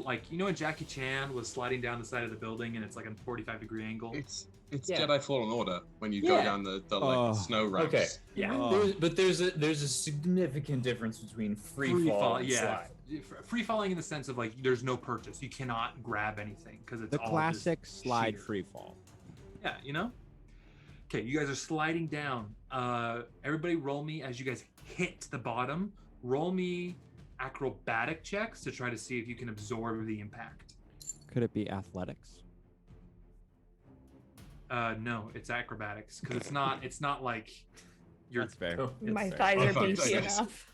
like when Jackie Chan was sliding down the side of the building and it's like a 45-degree angle. It's Yeah. Jedi Fallen Order when you Yeah. go down the Oh. snow ramps. Okay. Yeah. Oh. There's a significant difference between free fall and slide. Free falling in the sense of like there's no purchase. You cannot grab anything because it's The all classic just slide sheer. free fall. Yeah, Okay, you guys are sliding down. Everybody roll me as you guys hit the bottom. Roll me acrobatic checks to try to see if you can absorb the impact. Could it be athletics? No, it's acrobatics because it's not like you're. That's fair. Cool. That's My fair. thighs are Oh, beefy nice. enough.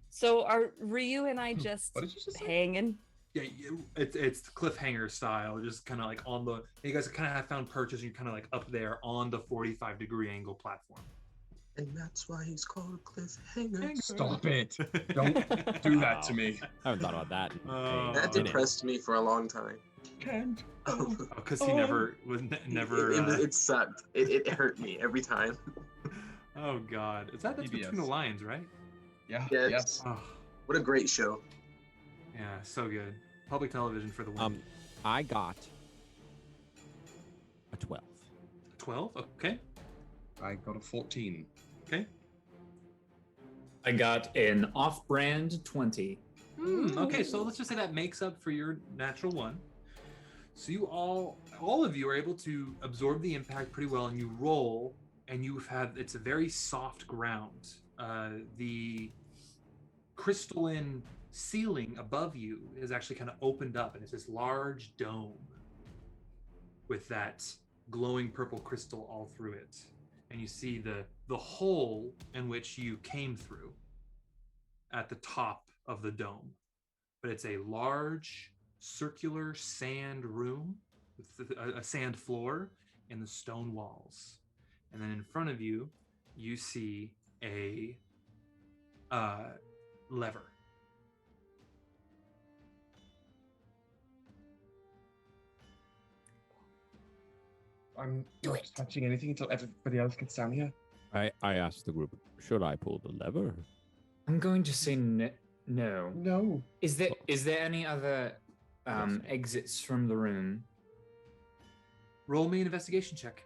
So are Ryu and I just What did you just say? hanging? Yeah, it's cliffhanger style, just kind of like on the. You guys kind of have found purchase, and you're kind of like up there on the 45-degree angle platform. And that's why he's called Cliffhanger. Stop it! Don't do that to me. I haven't thought about that. in Oh. a That minute. depressed me for a long time. Can't. Because he never was never. It sucked. It hurt me every time. Oh God, that's PBS. Between the Lions, right? Yeah. Yeah, Yes. Oh, What a great show. yeah, so good. Public television for the win. I got a 12. 12. Okay. I got a 14. Okay. I got an off-brand 20. Okay, so let's just say that makes up for your natural 1. So you all of you are able to absorb the impact pretty well, and you roll, and it's a very soft ground. The crystalline ceiling above you is actually kind of opened up, and it's this large dome with that glowing purple crystal all through it. And you see the hole in which you came through at the top of the dome. But it's a large circular sand room with a sand floor and the stone walls. And then in front of you, you see a lever. I'm not touching anything until everybody else gets down here. I asked the group, should I pull the lever? I'm going to say no. No. Is there any other exits from the room? Roll me an investigation check.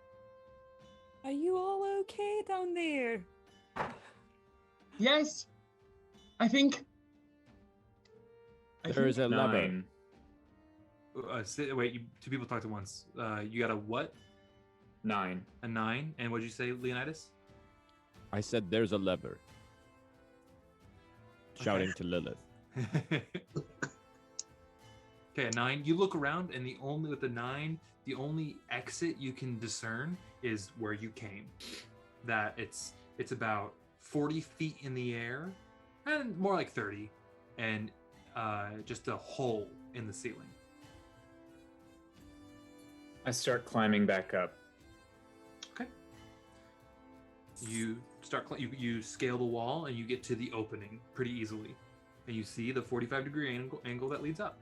Are you all okay down there? Yes. I think. There is a lever. 9. Wait, 2 people talked at once. You got a what? 9. A 9. And what did you say, Leonidas? I said there's a lever. Shouting to Lilith. Okay, a 9. You look around, and with the 9, the only exit you can discern is where you came. That it's about 40 feet in the air, and more like 30, and just a hole in the ceiling. I start climbing back up. Okay. You you scale the wall, and you get to the opening pretty easily, and you see the 45-degree angle that leads up.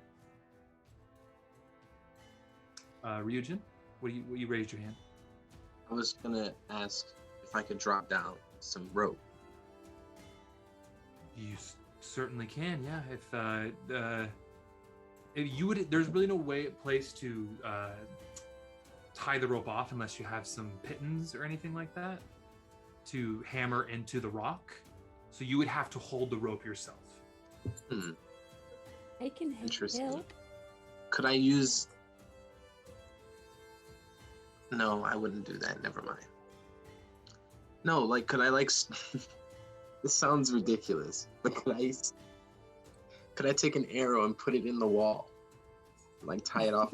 Ryujin, what you raised your hand? I was gonna ask if I could drop down some rope. You certainly can, yeah. If you would, there's really no place to tie the rope off unless you have some pittons or anything like that to hammer into the rock. So you would have to hold the rope yourself. I can help. Could I use? No, I wouldn't do that. Never mind. No, could I this sounds ridiculous, but could I take an arrow and put it in the wall? Tie it off?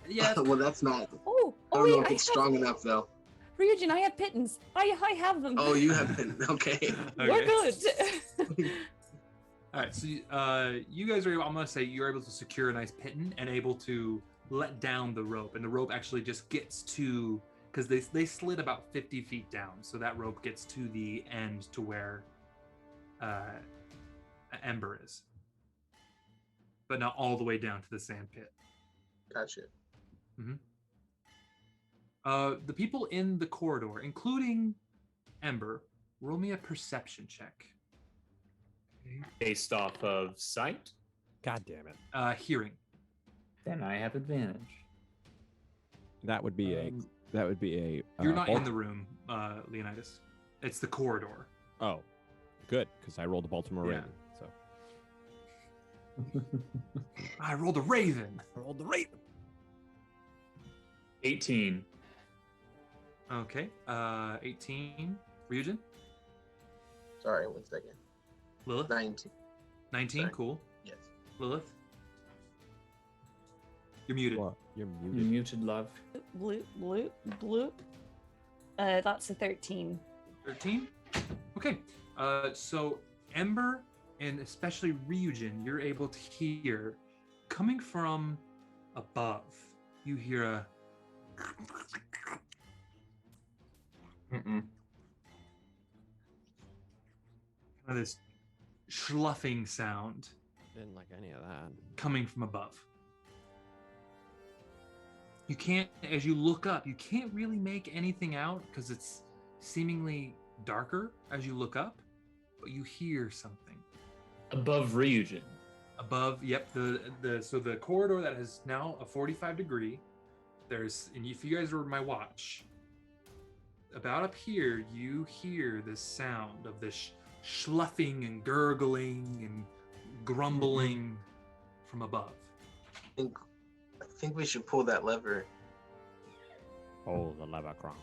Yeah. Well, that's not. Oh, I don't know if it's strong enough, though. Ryujin, I have pittons. I have them. Oh, you have pittons. Okay. We're good. All right, so you guys are able, I'm going to say you're able to secure a nice pitten and able to let down the rope. And the rope actually just gets to, because they slid about 50 feet down. So that rope gets to the end to where Ember is. But not all the way down to the sand pit. Gotcha. Mm-hmm. The people in the corridor, including Ember, roll me a perception check. Based off of sight? God damn it. Hearing. Then I have advantage. That would be a. You're not in the room, Leonidas. It's the corridor. Oh, good, because I rolled a Baltimore Raven. So. I rolled a Raven. 18. Okay. 18. Ryujin? Sorry, 1 second. Lilith? 19. 19, Sorry. cool. Yes. Lilith? You're muted. What? You're muted. You're muted, love. Bloop, bloop, bloop. That's a 13. 13? Okay. So Ember and especially Ryujin, you're able to hear, coming from above, you hear a kind of this schluffing sound. Didn't like any of that. Coming from above. You can't, as you look up, you can't really make anything out because it's seemingly darker as you look up, but you hear something. Above Ryujin. Above, yep, so the corridor that is now a 45-degree, and if you guys were my watch, about up here, you hear the sound of this schluffing and gurgling and grumbling from above. I think we should pull that lever. Oh, the lever, Kronk.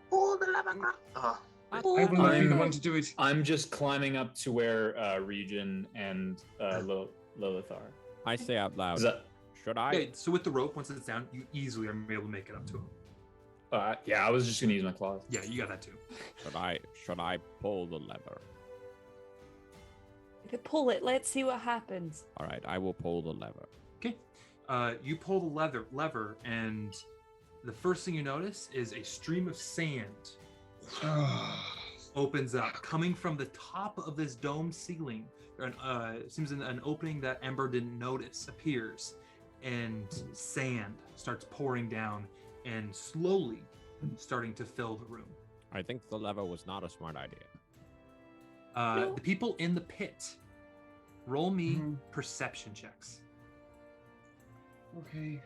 Pull the lever, Kronk. Oh, I will not be the one to do it. I'm just climbing up to where Ryujin and Lilith are. I say out loud. Should I? Okay, so with the rope, once it's down, you easily are able to make it up to him. Yeah, I was just gonna use my claws. Yeah, you got that too. Should I pull the lever? If you pull it, let's see what happens. All right, I will pull the lever. Okay. You pull the lever, and the first thing you notice is a stream of sand opens up, coming from the top of this domed ceiling. Seems an opening that Ember didn't notice appears, and sand starts pouring down and slowly starting to fill the room. I think the lever was not a smart idea. The people in the pit, roll me perception checks. Okay.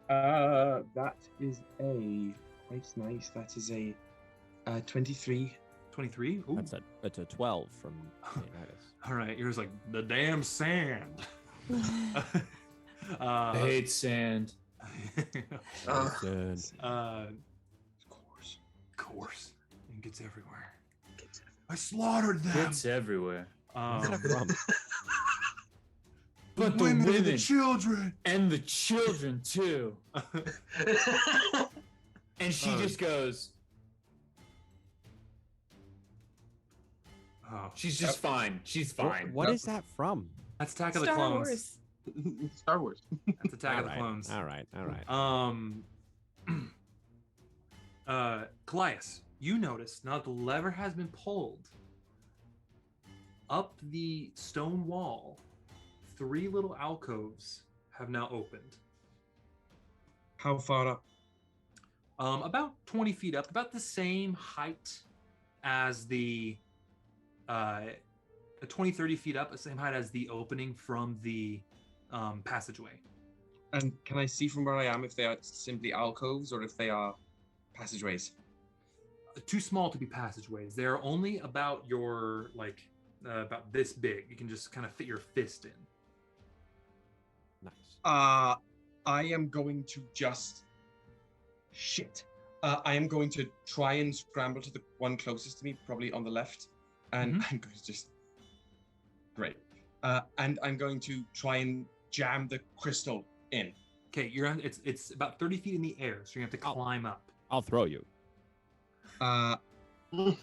That is quite nice. That is a 23. 23? Ooh. That's a 12 from Leonidas. All right, you're just like, the damn sand. I hate sand. Of course. It gets everywhere. I slaughtered them. It's everywhere. From. But the women women and the children. and the children too. And she just goes. Oh, She's just fine. She's fine. What is that from? that's Attack of the Star Clones. Wars. Star Wars. That's Attack of the Clones. All right. Kallias, you notice now that the lever has been pulled up the stone wall, 3 little alcoves have now opened. How far up? About 20 feet up, about the same height as the 20, 30 feet up, the same height as the opening from the passageway. And can I see from where I am if they are simply alcoves or if they are passageways? Too small to be passageways. They're only about your, about this big. You can just kind of fit your fist in. Nice. I am going to just... Shit. I am going to try and scramble to the one closest to me, probably on the left. And I'm going to just... Great. And I'm going to try and jam the crystal in. Okay, it's about 30 feet in the air, so you have to climb up. I'll throw you. I'll look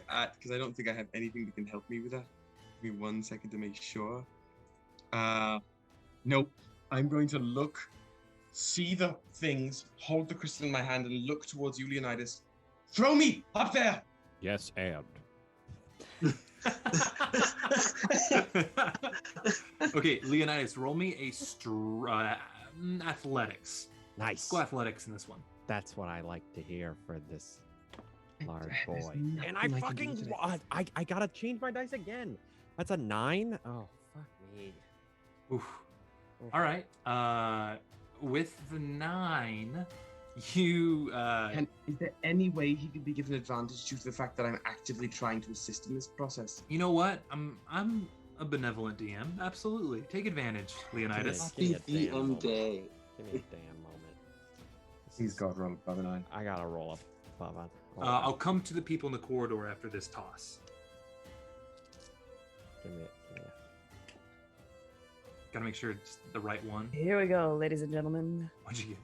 at, because I don't think I have anything that can help me with that. Give me 1 second to make sure. Nope. I'm going to look, see the things, hold the crystal in my hand, and look towards you, Leonidas. Throw me up there! Yes, and. Okay, Leonidas, roll me a athletics. Nice. Go athletics in this one. That's what I like to hear for this large There's boy. nothing And I can do today. I gotta change my dice again. That's a 9. Oh, fuck me. Oof. All right. With the 9, you. And is there any way he could be given advantage due to the fact that I'm actively trying to assist in this process? You know what? I'm a benevolent DM. Absolutely, take advantage, Leonidas. Give me a Happy damn DM moment. day. Give me a damn moment. He's got roll above a 9. I gotta roll up. I'll come to the people in the corridor after this toss. Give me it. Gotta make sure it's the right one. Here we go, ladies and gentlemen. What'd you get?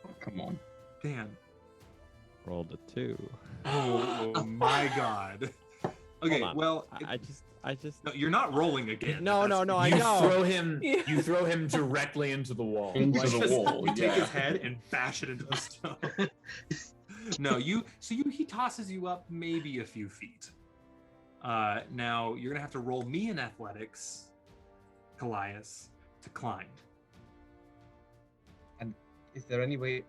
Oh, come on. Dan. Rolled a 2. Oh my God. Okay, Hold on. well, I just. no, you're not rolling again. No, I You know. throw him. You throw him directly into the wall. You take his head and bash it into the stone. No, he tosses you up maybe a few feet. Now you're gonna have to roll me in athletics, Kallias, to climb. And is there any way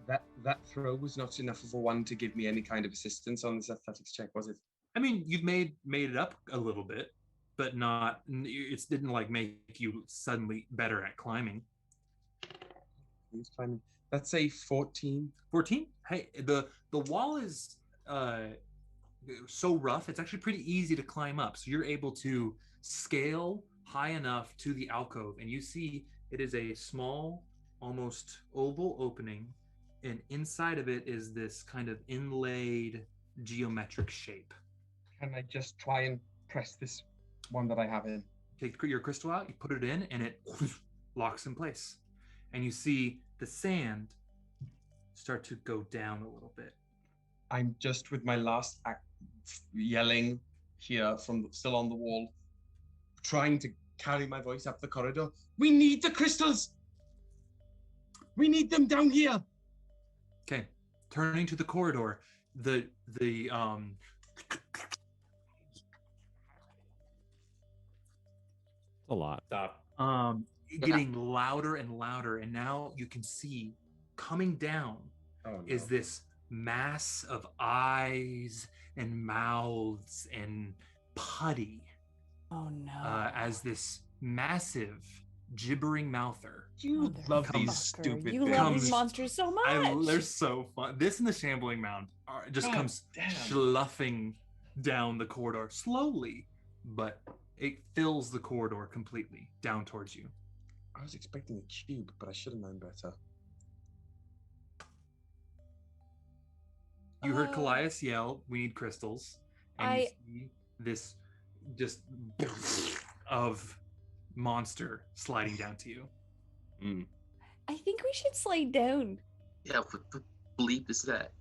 that throw was not enough of a one to give me any kind of assistance on this athletics check, was it? I mean, you've made it up a little bit. but not. It didn't like make you suddenly better at climbing. He's climbing. That's a 14. 14. Hey, the wall is so rough. It's actually pretty easy to climb up. So you're able to scale high enough to the alcove, and you see it is a small, almost oval opening, and inside of it is this kind of inlaid geometric shape. Can I just try and press this one that I have in? Take your crystal out, you put it in, and it locks in place. And you see the sand start to go down a little bit. I'm just with my last act yelling here from still on the wall, trying to carry my voice up the corridor. We need the crystals! We need them down here! Okay, turning to the corridor, the a lot. Stop. getting louder and louder, and now you can see coming down is this mass of eyes and mouths and putty. Oh no! As this massive gibbering mouther. You love these stupid You love these monsters so much. They're so fun. This and the shambling mound just comes sloughing down the corridor slowly, but it fills the corridor completely down towards you. I was expecting a cube, but I should have known better. You heard Kallias yell, "We need crystals," and you see this just of monster sliding down to you. I think we should slide down. Yeah, what the bleep is that?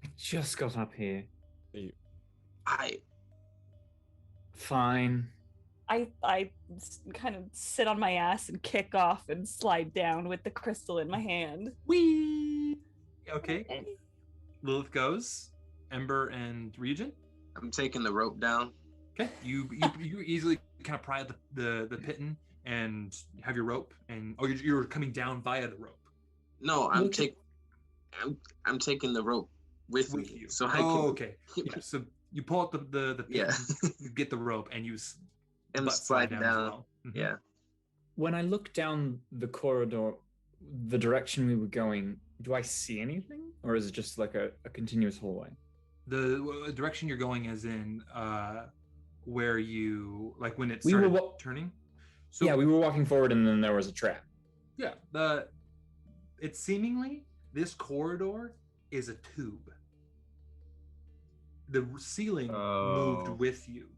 I just got up here. Fine. I kind of sit on my ass and kick off and slide down with the crystal in my hand. Whee! Okay. Lilith goes. Ember and Ryujin. I'm taking the rope down. Okay. You easily kind of pry the pitten and have your rope, and you're coming down via the rope. No, I'm taking the rope with me. You. So I can. Okay. Yeah. So you pull out the pitten, you get the rope, and you slide down. As well. Mm-hmm. Yeah. When I look down the corridor, the direction we were going, do I see anything, or is it just like a continuous hallway? The direction you're going is in where you like when it started turning. So yeah, we were walking forward, and then there was a trap. Yeah, it's seemingly this corridor is a tube. The ceiling moved with you.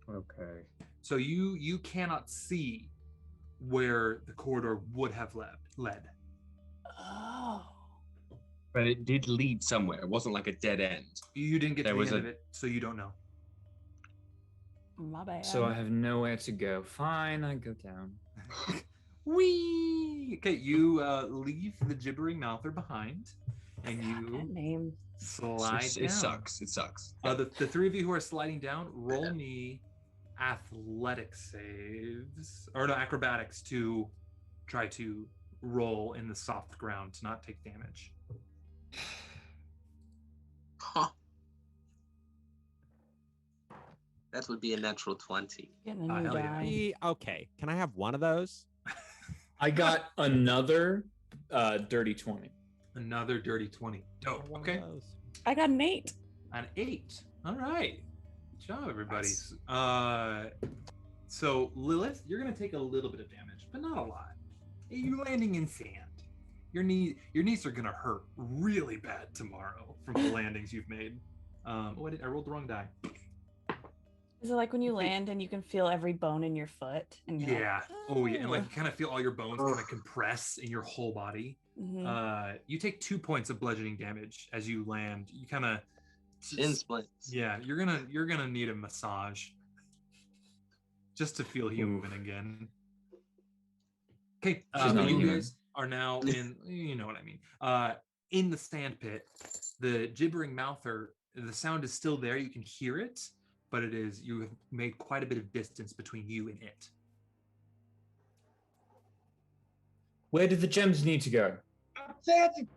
Okay. So you cannot see where the corridor would have led. Oh. But it did lead somewhere. It wasn't like a dead end. You didn't get to the end of it, so you don't know. My bad. So I have nowhere to go. Fine, I go down. Whee! Okay, you leave the Gibbering Mouther behind, and you slide down. It sucks. It sucks. The three of you who are sliding down, roll me athletic saves, or no, acrobatics to try to roll in the soft ground to not take damage. Huh. That would be a natural 20. Okay, can I have one of those? I got another dirty 20. Another dirty 20. Dope. Okay. I got an 8. An 8. All right. Good job, everybody. Nice. So Lilith, you're gonna take a little bit of damage, but not a lot. You're landing in sand. Your knees are gonna hurt really bad tomorrow from the landings you've made. I rolled the wrong die. Is it like when you land and you can feel every bone in your foot? And yeah. Oh yeah. And like you kind of feel all your bones kind of compress in your whole body. Mm-hmm. You take 2 points of bludgeoning damage as you land. You kind of shin splints. Yeah, you're gonna need a massage just to feel human again. Okay, you guys are now in. You know what I mean. In the sand pit, the Gibbering Mouther. The sound is still there. You can hear it, but you have made quite a bit of distance between you and it. Where do the gems need to go?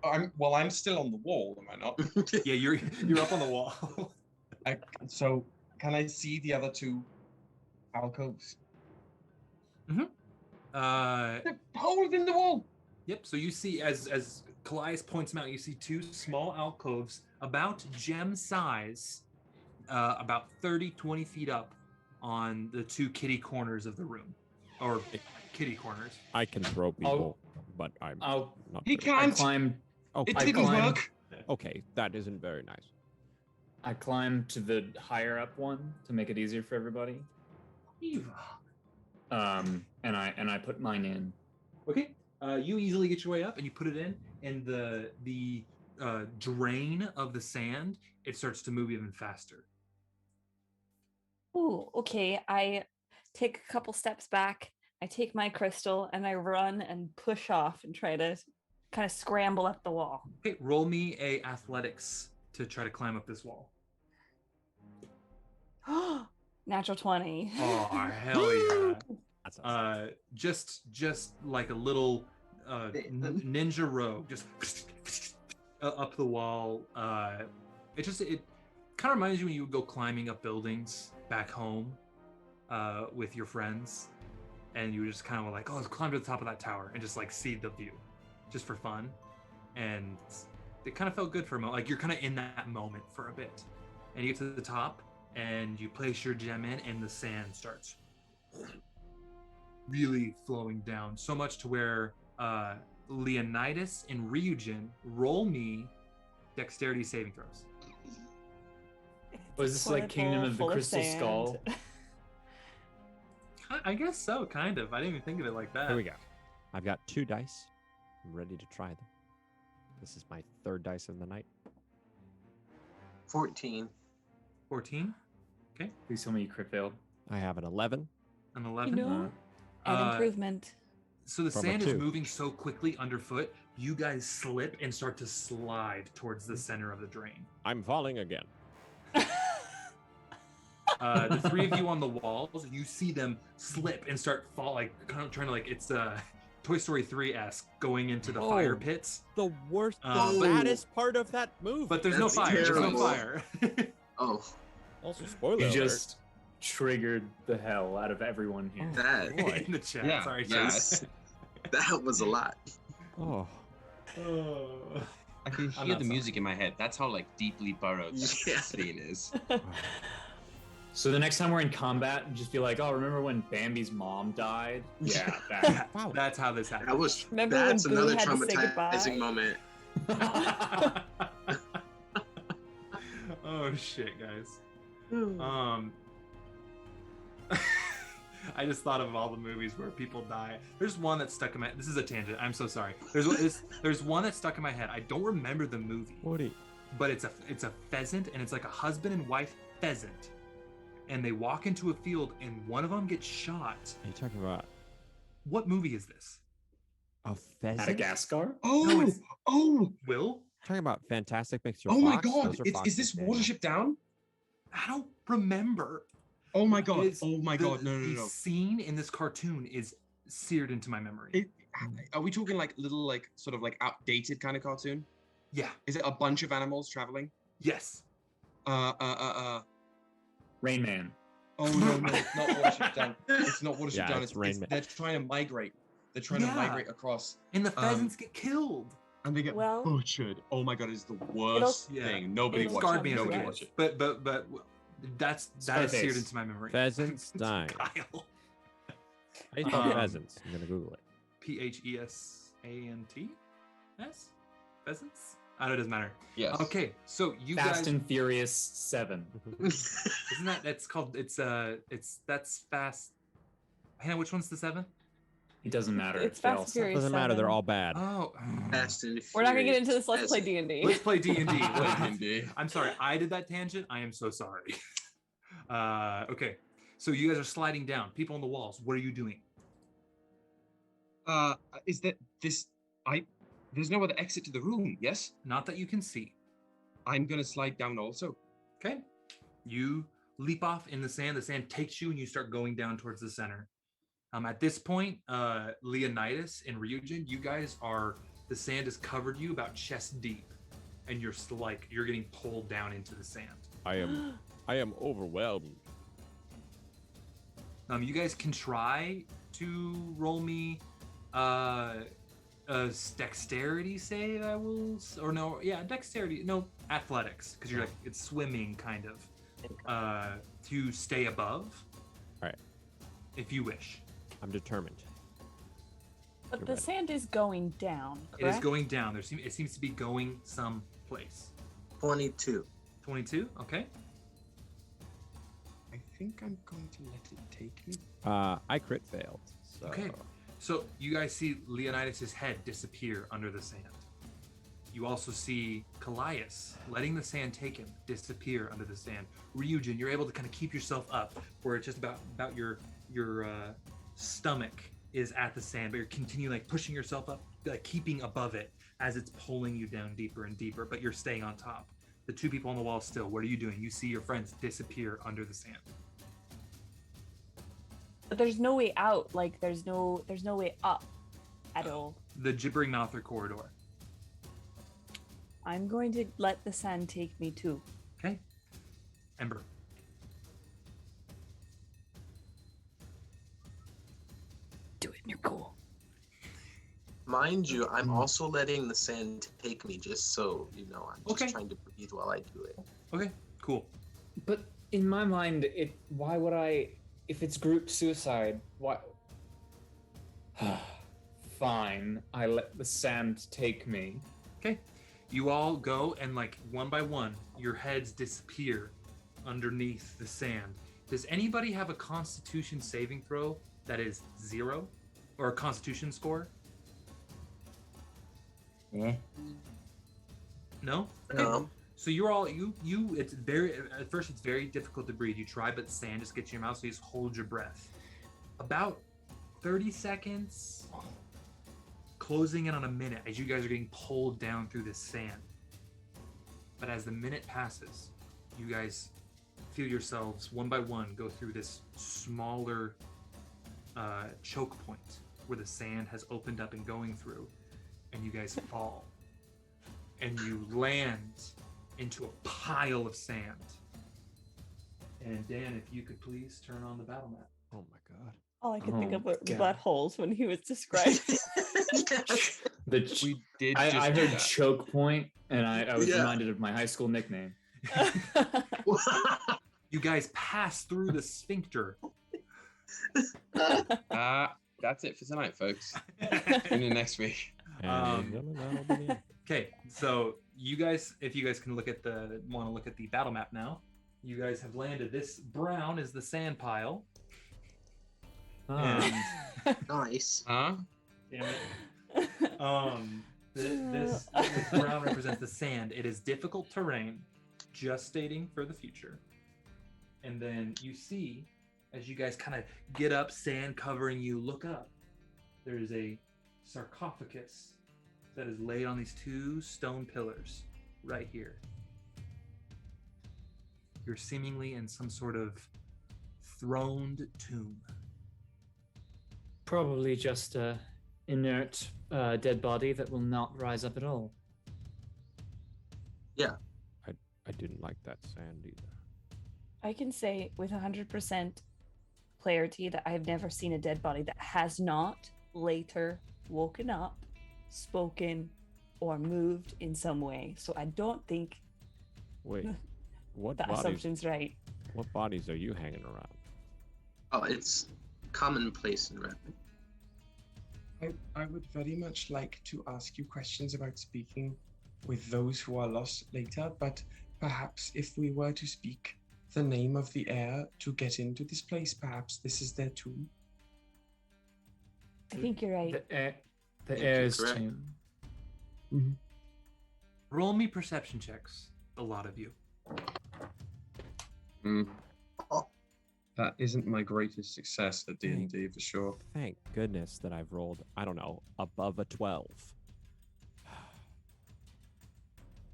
I'm still on the wall, am I not? Yeah, you're up on the wall. So Can I see the other two alcoves? The holes in the wall. Yep. So you see, as Kallias points them out, you see two small alcoves about gem size, about 20 feet up on the two kitty corners of the room, or kitty corners. I can throw people, but I'm not. He good. can't. I climb. It I didn't climb- work. Okay, that isn't very nice. I climb to the higher up one to make it easier for everybody. And I put mine in. Okay. You easily get your way up and you put it in, and the drain of the sand, it starts to move even faster. Ooh, okay. I take a couple steps back. I take my crystal and I run and push off and try to kind of scramble up the wall. Okay, roll me a athletics to try to climb up this wall. Natural 20. Oh, hell yeah. That's awesome. Just like a little ninja rogue, just up the wall. It kind of reminds you when you would go climbing up buildings back home with your friends, and you were just kind of like, oh, let's climb to the top of that tower and just like see the view, just for fun. And it kind of felt good for a moment, like you're kind of in that moment for a bit. And you get to the top and you place your gem in, and the sand starts really flowing down, so much to where Leonidas and Ryujin, roll me dexterity saving throws. Was this like Kingdom of the Crystal Skull? I guess so, kind of. I didn't even think of it like that. Here we go. I've got 2 dice. I'm ready to try them. This is my 3rd dice of the night. 14. 14. Okay. Please tell me you crit failed. I have an 11. An 11. You know, an improvement. So the From a sand is 2. moving so quickly underfoot, you guys slip and start to slide towards the center of the drain. I'm falling again. The 3 of you on the walls, you see them slip and start fall, like kind of trying to, like, it's Toy Story 3-esque going into the fire pits. The worst, but- baddest part of that movie. But there's no That's fire. There's no terrible. fire. Oh, Also, spoiler You alert. just triggered the hell out of everyone here. that. Boy. In the chat. Yeah, Sorry, Yes. That was a lot. Oh, Oh. I can I'm hear not the sorry. music in my head. That's how like deeply burrowed this Yeah. scene is. So the next time we're in combat, just be like, oh, remember when Bambi's mom died? Yeah, that. wow. That's how this happened. That was. Remember when That's Boo another had to say traumatizing goodbye? moment. Oh shit, guys. I just thought of all the movies where people die. There's one that stuck in my. This is a tangent. I'm so sorry. There's one that stuck in my head. I don't remember the movie, Woody. but it's a pheasant, and it's like a husband and wife pheasant, and they walk into a field, and one of them gets shot. Are you talking about What movie is this? a pheasant? Madagascar? Oh, it's- oh, Will? Talking about Fantastic Mixture oh my Fox? God! Those are Is Fox's, this Daniel. Watership Down? I don't remember. Oh my God! It's- Oh my God! No, no, The no! scene in this cartoon is seared into my memory. It, are we talking like little, like sort of like outdated kind of cartoon? Yeah. Is it a bunch of animals traveling? Yes. Rain Man. Oh no, no, it's not Watership Down. It's not Watership Yeah, Down. it's Rain Man. They're trying to migrate. They're trying to Yeah. migrate across, And the pheasants get killed. and they get Well- butchered. Oh my God! It's the worst Yeah. thing. Nobody It'll watch Scarred it. me as a Nobody kid. watch it. But that is Scarface. seared into my memory. Pheasants dying. Kyle. How do you spell Um, pheasants? I'm gonna Google it. PHESANT? S? Pheasants? I don't know, it doesn't matter. Yes. Okay, so you Fast guys and Furious 7. isn't that's called that's fast. Hannah, which one's the 7? It doesn't matter. It's They Fast all and suck. Furious. Doesn't matter. They're 7. all bad. Oh. Fast and We're not gonna get into Furious this. Let's play as- D&D. Let's play D&D. D&D. I'm sorry, I did that tangent. I am so sorry. Okay, so you guys are sliding down. People on the walls, what are you doing? Is that this? There's no other exit to the room. Yes. Not that you can see. I'm gonna slide down also. Okay. You leap off in the sand. The sand takes you and you start going down towards the center. At this point, Leonidas and Ryujin, you guys the sand has covered you about chest deep, and you're getting pulled down into the sand. I am I am overwhelmed. You guys can try to roll me a dexterity save. Dexterity. No, athletics, because you're like it's swimming kind of. To stay above. All right. If you wish. I'm determined. But the sand is going down, correct? It is going down. It seems to be going someplace. 22. 22. Okay. I think I'm going to let it take me. I crit failed. So. Okay. So you guys see Leonidas' head disappear under the sand. You also see Kallias letting the sand take him, disappear under the sand. Ryujin, you're able to kind of keep yourself up, where it's just about your stomach is at the sand, but you're continuing like pushing yourself up, like keeping above it as it's pulling you down deeper and deeper, but you're staying on top. The two people on the wall still, what are you doing? You see your friends disappear under the sand. But there's no way out, like there's no way up at all. The Gibbering Mouther corridor. I'm going to let the sand take me too. Okay. Ember. Do it and you're cool. Mind you, I'm also letting the sand take me, just so you know. I'm just trying to breathe while I do it. Okay, cool. But in my mind, why would I, if it's group suicide, why? Fine, I let the sand take me. Okay. You all go and like one by one, your heads disappear underneath the sand. Does anybody have a Constitution saving throw that is 0 or a Constitution score? Yeah. No? Okay. So you're all it's very at first it's very difficult to breathe. You try, but sand just gets in your mouth, so you just hold your breath. About 30 seconds, closing in on a minute as you guys are getting pulled down through this sand. But as the minute passes, you guys feel yourselves one by one go through this smaller choke point where the sand has opened up and going through, and you guys fall. And you land into a pile of sand. And Dan, if you could please turn on the battle map. Oh my god. All I could think of were buttholes when he was describing. I heard choke point, and I was reminded of my high school nickname. You guys pass through the sphincter. That's it for tonight, folks. Tune in next week. Okay, so you guys, if you guys can want to look at the battle map now, you guys have landed. This brown is the sand pile. And nice. Huh? Damn it. This brown represents the sand. It is difficult terrain, just stating for the future. And then you see, as you guys kind of get up, sand covering you, look up. There is a sarcophagus that is laid on these two stone pillars right here. You're seemingly in some sort of throned tomb. Probably just a inert dead body that will not rise up at all. Yeah. I didn't like that sand either. I can say with 100% clarity that I have never seen a dead body that has not later woken up, spoken, or moved in some way. So I don't think Wait, what that bodies? assumption's right. What bodies are you hanging around? Oh, it's commonplace in rap. I would very much like to ask you questions about speaking with those who are lost later, but perhaps if we were to speak the name of the heir to get into this place, perhaps this is their tomb. I think you're right. The heir's tomb. Mm-hmm. Roll me perception checks, a lot of you. That isn't my greatest success at D&D for sure. Thank goodness that I've rolled, I don't know, above a 12.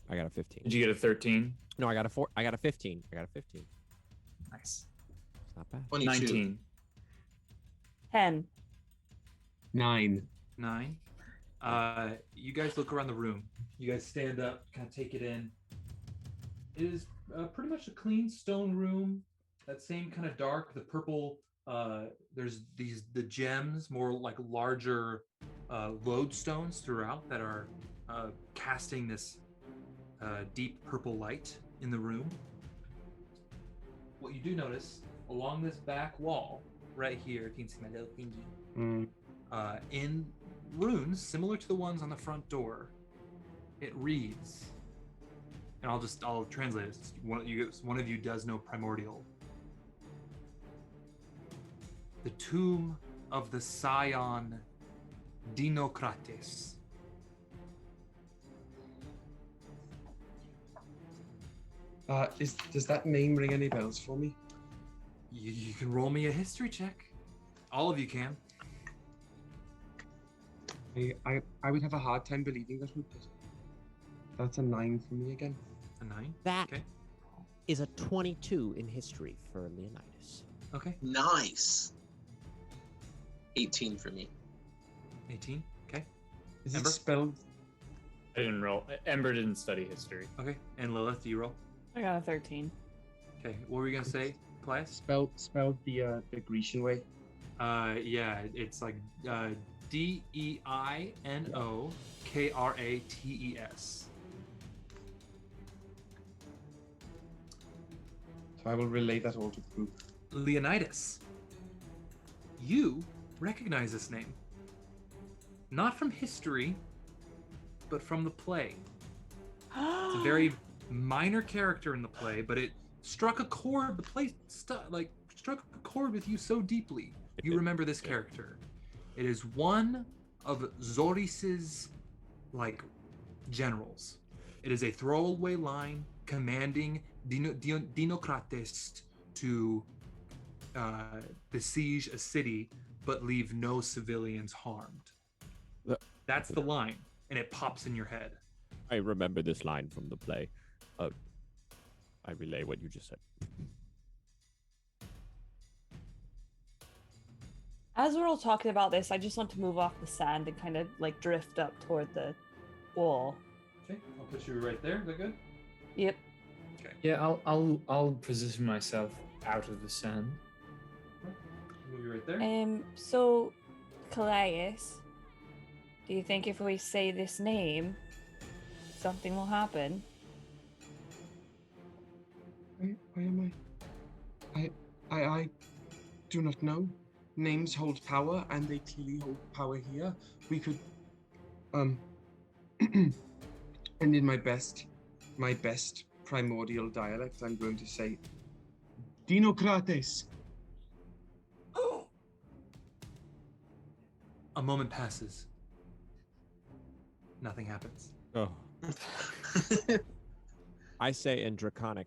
I got a 15. Did you get a 13? No, I got a 4. I got a 15. Nice. It's not bad. 22. 19. 10. 9. 9. You guys look around the room. You guys stand up, kind of take it in. It is pretty much a clean stone room. That same kind of dark, the purple. There's the gems, more like larger lodestones throughout that are casting this deep purple light in the room. What you do notice along this back wall, right here, if you can see my little thingy, in runes similar to the ones on the front door, it reads, and I'll translate it. One of you does know primordial. The tomb of the scion Dinocrates. Does that name ring any bells for me? You can roll me a history check. All of you can. I would have a hard time believing that, Rupert. That's a 9 for me again. A 9? That Okay. is a 22 in history for Leonidas. Okay. Nice. 18 for me. 18. Okay. Is Ember? it spelled? I didn't roll. Ember didn't study history. Okay. And Lilith, do you roll? I got a 13. Okay. What were you gonna say, Kallias? Spelled the Grecian way. Yeah, it's like Deinokrates. So I will relay that all to the group. Leonidas. You recognize this name. Not from history, but from the play. It's a very minor character in the play, but it struck a chord. The play struck a chord with you so deeply. You remember this character. It is one of Zoris's generals. It is a throwaway line commanding Dinocrates to besiege a city but leave no civilians harmed. That's the line, and it pops in your head. I remember this line from the play. I relay what you just said. As we're all talking about this, I just want to move off the sand and kind of drift up toward the wall. Okay, I'll put you right there. Is that good? Yep. Okay. Yeah, I'll position myself out of the sand. Move you right there. So, Kallias, do you think if we say this name, something will happen? Why am I do not know. Names hold power, and they clearly hold power here. We could, and in my best primordial dialect, I'm going to say, Dinocrates. A moment passes. Nothing happens. Oh. I say in Draconic.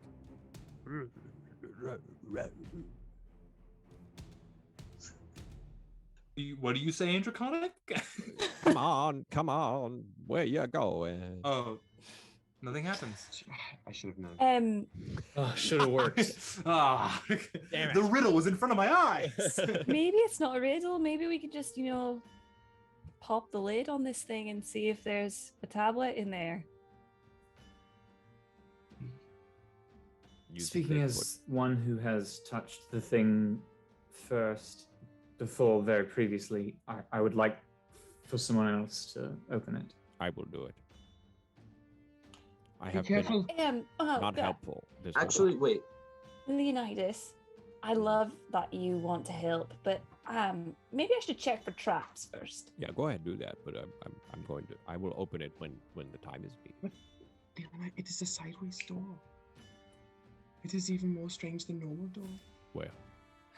What do you say in Draconic? Come on. Where you going? Oh, nothing happens. I should have known. Oh, should have worked. Damn it. The riddle was in front of my eyes. Maybe it's not a riddle. Maybe we could just, pop the lid on this thing and see if there's a tablet in there. Speaking as one who has touched the thing first, before very previously, I would like for someone else to open it. I will do it. I Be have careful. been not helpful. This whole Actually, time. wait. Leonidas, I love that you want to help, but maybe I should check for traps first. Yeah, go ahead, do that. But I'm going to. I will open it when the time is meet. It is a sideways door. It is even more strange than normal door. Well,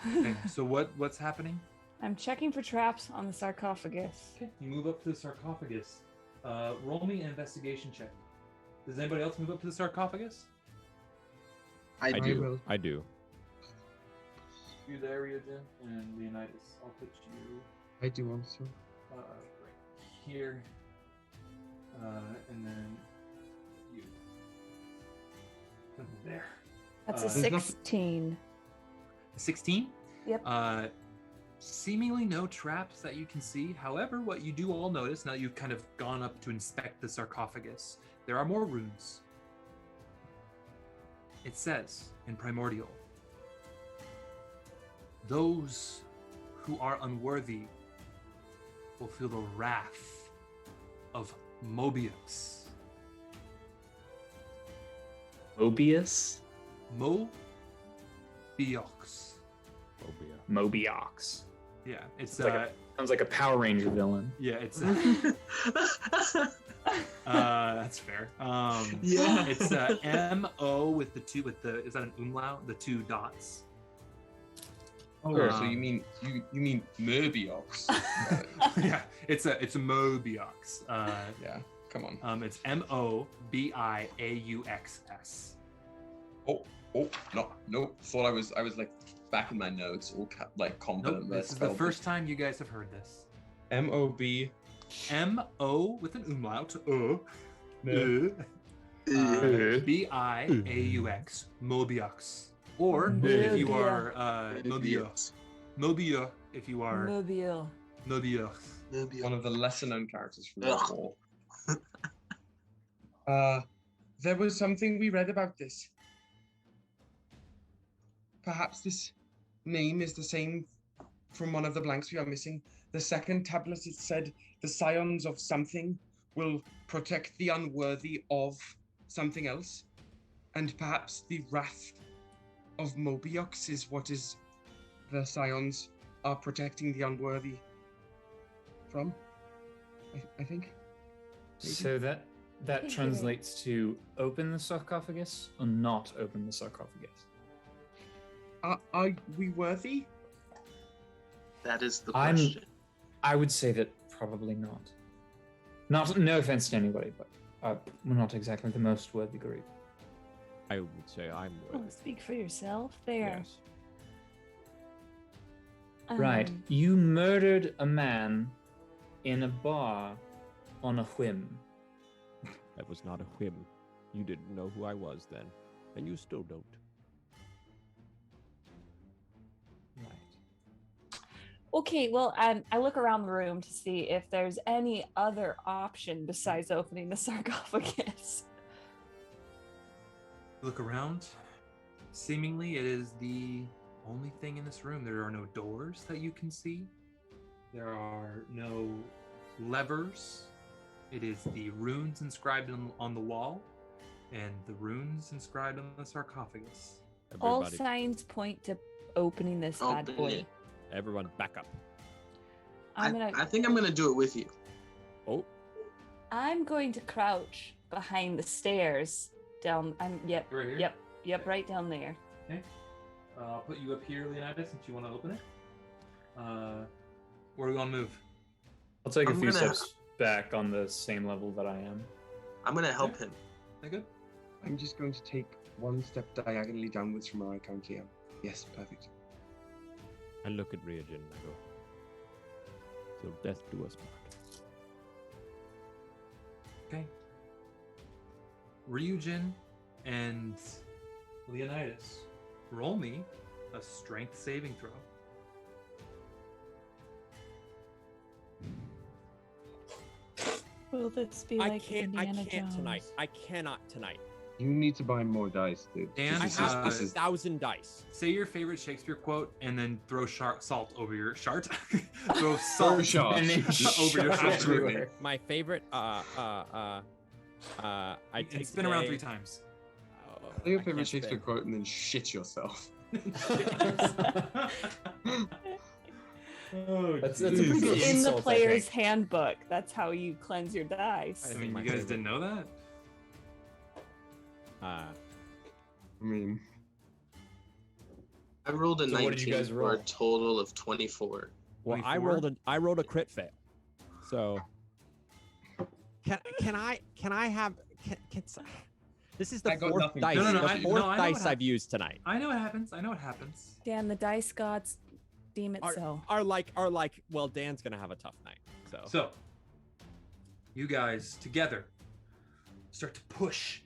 Okay, so what's happening? I'm checking for traps on the sarcophagus. Okay, you move up to the sarcophagus. Roll me an investigation check. Does anybody else move up to the sarcophagus? I I do. do. I do. You there, Ryujin, and Leonidas. I'll put you I do also. right here, and then you there. That's a There's nothing- 16. 16? Yep. Seemingly no traps that you can see. However, what you do all notice, now that you've kind of gone up to inspect the sarcophagus, there are more runes. it says in Primordial, those who are unworthy will feel the wrath of Mobius. Mobius? Mobius. Mobiox. Yeah, it's Sounds like a Power Ranger villain. yeah, it's that's fair. Yeah. It's M-O with the two is that an umlaut? The two dots. Oh, Sure. so you mean Morbiox? Yeah, it's a Mobius. Yeah, come on. It's Mobiauxs. Oh, no. Thought I was like back in my notes, all like confident. Nope, this is the first time you guys have heard this. M-O-B. M-O with an umlaut. No. B-I-A-U-X. Mobius. Or if you are Mobius. Mobius if you are Mobile. Mobius. One of the lesser known characters from the Ugh. war. There was something we read about this. Perhaps this name is the same from one of the blanks we are missing. The second tablet, it said, the scions of something will protect the unworthy of something else. And perhaps the wrath of Mobius is what is the scions are protecting the unworthy from, I think. Maybe. So that translates to open the sarcophagus or not open the sarcophagus? Are we worthy? That is the I'm- question. I would say that probably not. No offense to anybody, but we're not exactly the most worthy group. I would say I'm Oh, worthy. speak for yourself there. Yes. Right. You murdered a man in a bar on a whim. That was not a whim. You didn't know who I was then, and you still don't. Right. Okay, well, I look around the room to see if there's any other option besides opening the sarcophagus. Look around. Seemingly, it is the only thing in this room. There are no doors that you can see. There are no levers. It is the runes inscribed on the wall and the runes inscribed on the sarcophagus. All Everybody, signs point to opening this bad Open boy. it. everyone, back up. I think I'm gonna do it with you. Oh, I'm going to crouch behind the stairs down. Right here? Yep, right down there. Okay. I'll put you up here, Leonidas, since you want to open it. Where do we want to move? I'll take a I'm few gonna- steps back on the same level that I am. I'm gonna help him. That good? I'm just going to take one step diagonally downwards from where I currently am. Yes, perfect. I look at Ryujin and I go, till death do us part. Okay. Ryujin and Leonidas, roll me a strength saving throw. Will this be I like can't Indiana tonight. Jones? I cannot tonight. You need to buy more dice, dude. Dan, I This is- have this is 1,000 dice. Say your favorite Shakespeare quote and then throw salt over your shart. Throw salt shart. And then over your shot shoulder. everywhere. My favorite, I take And spin around today- 3 times. Oh, Say your I favorite can't Shakespeare spin. quote and then shit yourself. That's a pretty Jesus. good In the insult, I player's think. handbook, that's how you cleanse your dice. I think mean, my you guys favorite- didn't know that? I mean, I rolled a So what 19 did you guys for roll? a total of 24. Well, 24? I rolled a crit fail. So can I have this is the I got fourth nothing. dice. No, no, the I- fourth no, I know dice what I've happened. used tonight. I know what happens. I know what happens. Dan, the dice gods deem it so. Are like well, Dan's gonna have a tough night. So, you guys together start to push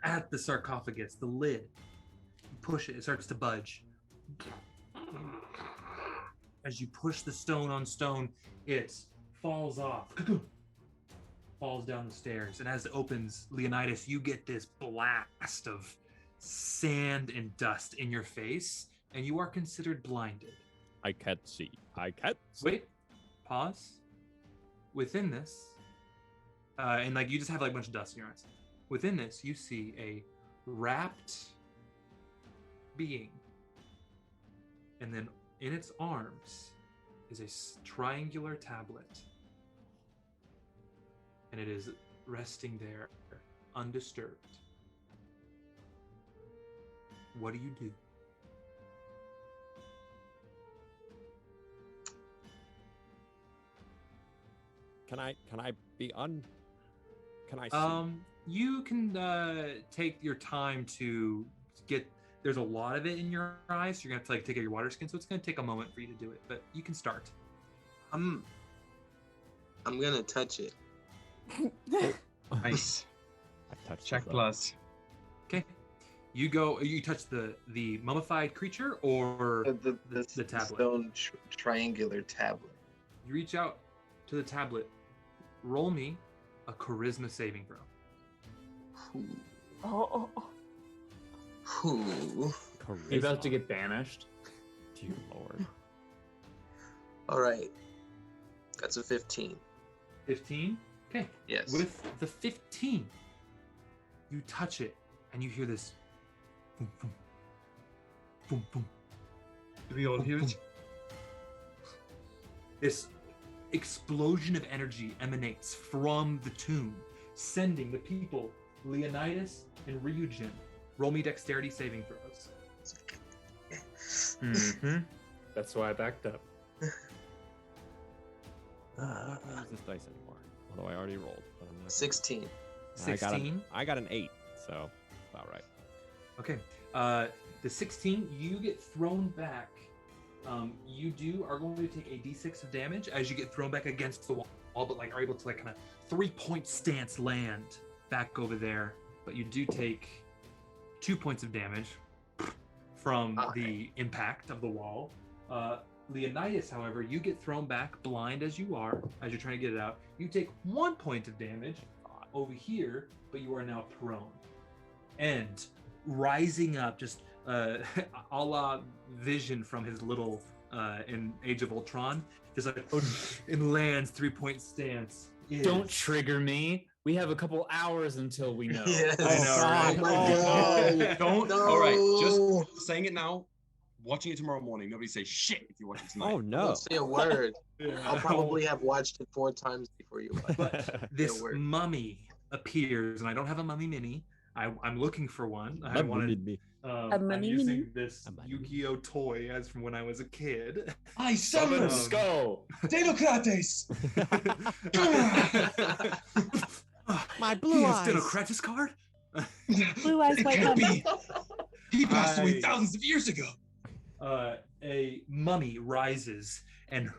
at the sarcophagus, the lid. You push it, it starts to budge. As you push the stone on stone, it falls off, falls down the stairs. And as it opens, Leonidas, you get this blast of sand and dust in your face, and you are considered blinded. I can't see. I can't see. Wait, pause. Within this, and like you just have like a bunch of dust in your eyes. Within this, you see a wrapped being, and then in its arms is a triangular tablet, and it is resting there, undisturbed. What do you do? Can I be on? Can I see? You can take your time to get. There's a lot of it in your eyes. So you're gonna have to like take out your water skin, so it's gonna take a moment for you to do it. But you can start. I'm gonna touch it. Nice. I touched Check the- plus. Okay. You go. You touch the mummified creature or The tablet. stone triangular tablet. You reach out to the tablet. Roll me a charisma saving throw. Oh. You about to get banished? Dear Lord. All right. That's a 15. 15. Okay. Yes. With the 15, you touch it and you hear this. Boom, boom, boom, boom. Do we all hear it? This explosion of energy emanates from the tomb, sending the people, Leonidas and Ryujin. Roll me dexterity saving throws. Mm-hmm. That's why I backed up. I don't use this dice anymore. Although I already rolled. But I'm not 16. 16. I got an 8, so about right. Okay. The 16, you get thrown back. You are going to take a d6 of damage as you get thrown back against the wall, but like are able to like kind of 3-point stance land back over there. But you do take 2 points of damage from the impact of the wall. Leonidas, however, you get thrown back blind as you are, as you're trying to get it out. You take 1 point of damage over here, but you are now prone. And rising up, just a la Vision from his little in Age of Ultron, just like and lands 3-point stance. Don't trigger me. We have a couple hours until we know. Yes. I know, right? Oh my God. Don't. No. All right, just saying it now. Watching it tomorrow morning. Nobody say shit if you watch it tonight. Oh no. Don't say a word. I'll probably have watched it 4 times before you watch it. But this word. mummy appears, and I don't have a mummy mini. I'm looking for one. I That wanted. wounded me. I'm mummy using mini? this A mummy Yu-Gi-Oh toy as from when I was a kid. I Summon summon Skull. Dinocrates. My blue eyes. Dinocratis card. Blue eyes, white Can't mummy. be. He passed away I- thousands of years ago. A mummy rises and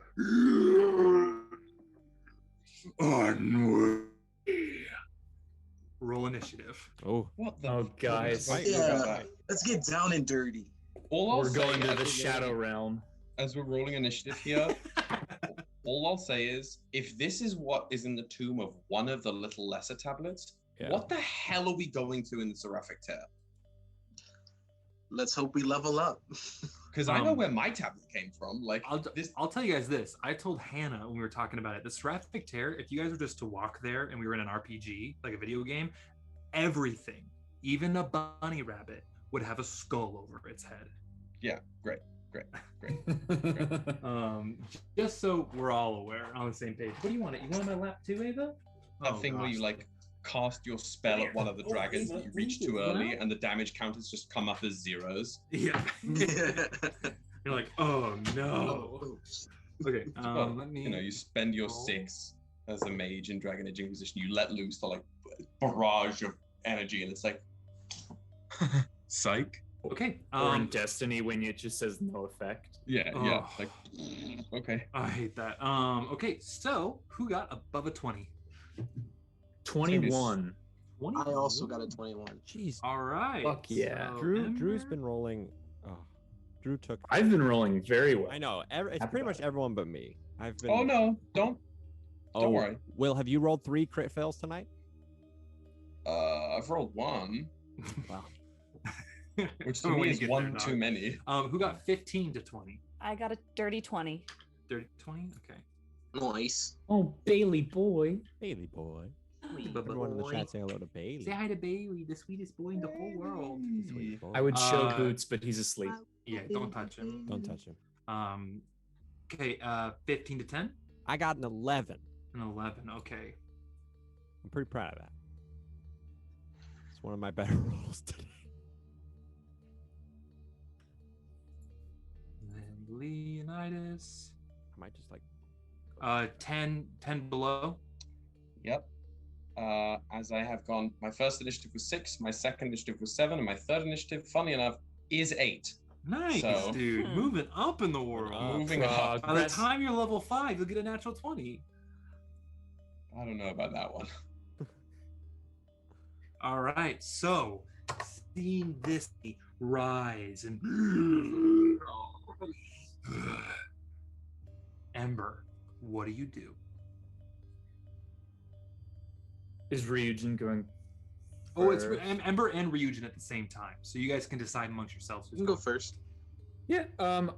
roll initiative. Oh. What the? Oh, guys. Right. Yeah. Let's get down and dirty. All I'll We're say going to as the we're Shadow rolling- Realm. As we're rolling initiative here, all I'll say is, if this is what is in the tomb of one of the little lesser tablets, Yeah. what the hell are we going to in the Seraphic Tear? Let's hope we level up. Because I know Um, where my tablet came from. Like this. I'll tell you guys this. I told Hannah when we were talking about it, the Seraphic Tear, if you guys were just to walk there and we were in an RPG, like a video game, everything, even a bunny rabbit, would have a skull over its head. Yeah, great. Just so we're all aware, on the same page. What do you want? You want on my lap too, Ava? That Oh, thing where gosh. you like cast your spell at one of the dragons that you reach too early, and the damage counters just come up as zeros. Yeah. Yeah. You're like, oh no. Okay. Well, Let me. you know, you spend your roll. 6 as a mage in Dragon Age Inquisition. You let loose the like barrage of energy, and it's like, psych. Okay. Or in Destiny when it just says no effect. Yeah, Oh. like, okay. I hate that. Okay. So who got above a 20? 21. 20. I also got a 21. Jeez. All right. Fuck yeah. So, Drew's Ember- been rolling. Oh. Drew took. I've been rolling very well. I know. It's Happy pretty about much it. everyone but me. I've been. Oh no, don't worry. Will, have you rolled 3 crit fails tonight? I've rolled 1. Wow. Which to When me you is get one there, dog. too many. Who got 15 to 20? I got a dirty 20. Dirty 20? Okay. Nice. Oh, Bailey boy. Bailey boy. Bailey Everyone in the boy. chat say hello to Bailey. Say hi to Bailey, the sweetest boy in the whole world. Sweet boy. I would show Uh, Boots, but he's asleep. Yeah, don't touch him. Don't touch him. Okay, 15 to 10? I got an 11. An 11, okay. I'm pretty proud of that. It's one of my better rolls today. And then Leonidas. I might just like 10 below. Yep. As I have gone, my first initiative was 6, my second initiative was 7, and my third initiative, funny enough, is 8. Nice, So- dude. Moving up in the world. Moving up. By the time you're level 5, you'll get a natural 20. I don't know about that one. All right, so seeing this rise and Ember, what do you do? Is Ryujin going? Oh, it's first? Ember and Ryujin at the same time, so you guys can decide amongst yourselves. You can go first. Yeah.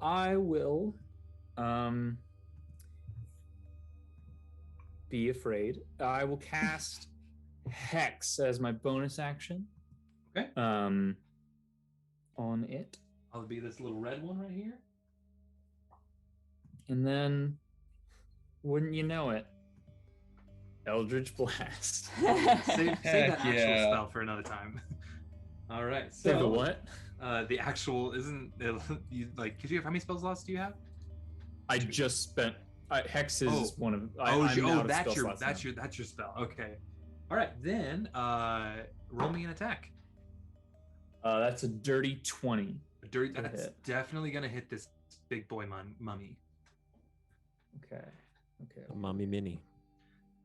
I will. Be afraid. I will cast Hex as my bonus action. Okay. On it, I'll be this little red one right here. and then, wouldn't you know it, Eldritch Blast. Save that actual yeah. spell for another time. All right. So Save the what? The actual isn't you like? Could you have how many spell slots do you have? I just spent. Hex is one of. I'm out of that's spell your slots that's now. your spell. Okay. All right, then roll me an attack. That's a dirty 20. That's hit. definitely gonna hit this big boy mummy. Okay. a mommy mini.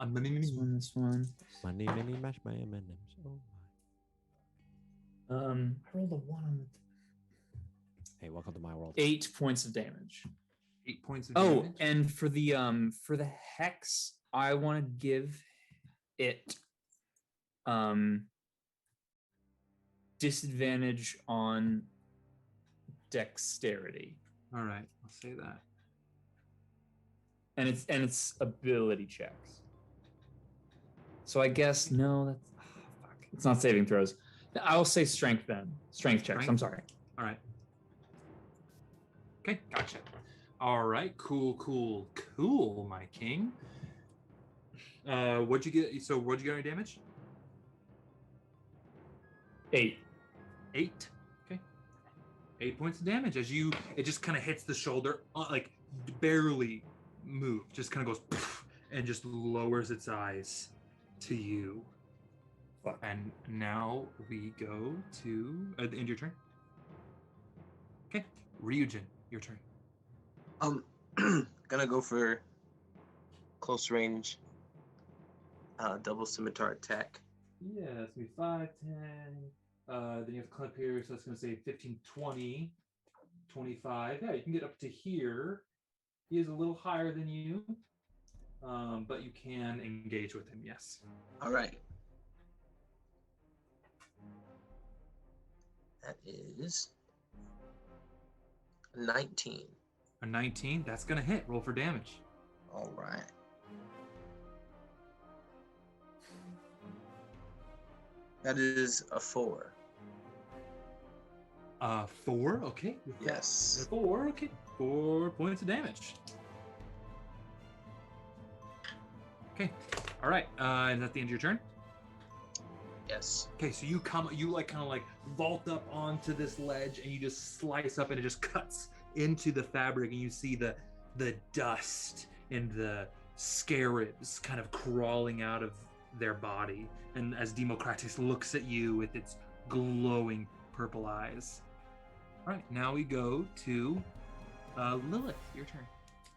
This one. Money mini mash my M&Ms. Oh my. I rolled a 1 on the. Hey, welcome to my world. 8 points of damage. 8 points of Oh, damage. and for the hex, I want to give it disadvantage on dexterity, All right, I'll say that. and it's ability checks. So I guess no, that's fuck. It's not saving throws. I'll say strength then. Strength checks. Strength? I'm sorry. All right. Okay, gotcha. All right, cool, my king. What'd you get? So what'd you get on your damage? 8. 8. Okay. 8 points of damage as it just kind of hits the shoulder, like barely move, just kind of goes poof, and just lowers its eyes to you. Fuck. And now we go to the end of your turn. Okay, Ryujin, your turn. Gonna go for close range double scimitar attack. Yeah, that's gonna be 5, 10. Then you have clip here, so that's gonna say 15, 20, 25. Yeah, you can get up to here. He is a little higher than you, but you can engage with him. Yes. All right. That is 19. A 19. That's gonna hit. Roll for damage. All right. That is a 4. 4. Okay. Yes. 4. Okay. 4 points of damage. Okay. All right. Is that the end of your turn? Yes. Okay. So you kind of vault up onto this ledge, and you just slice up, and it just cuts into the fabric, and you see the dust and the scarabs kind of crawling out of their body. And as Democratis looks at you with its glowing purple eyes. All right, now we go to Lilith. Your turn.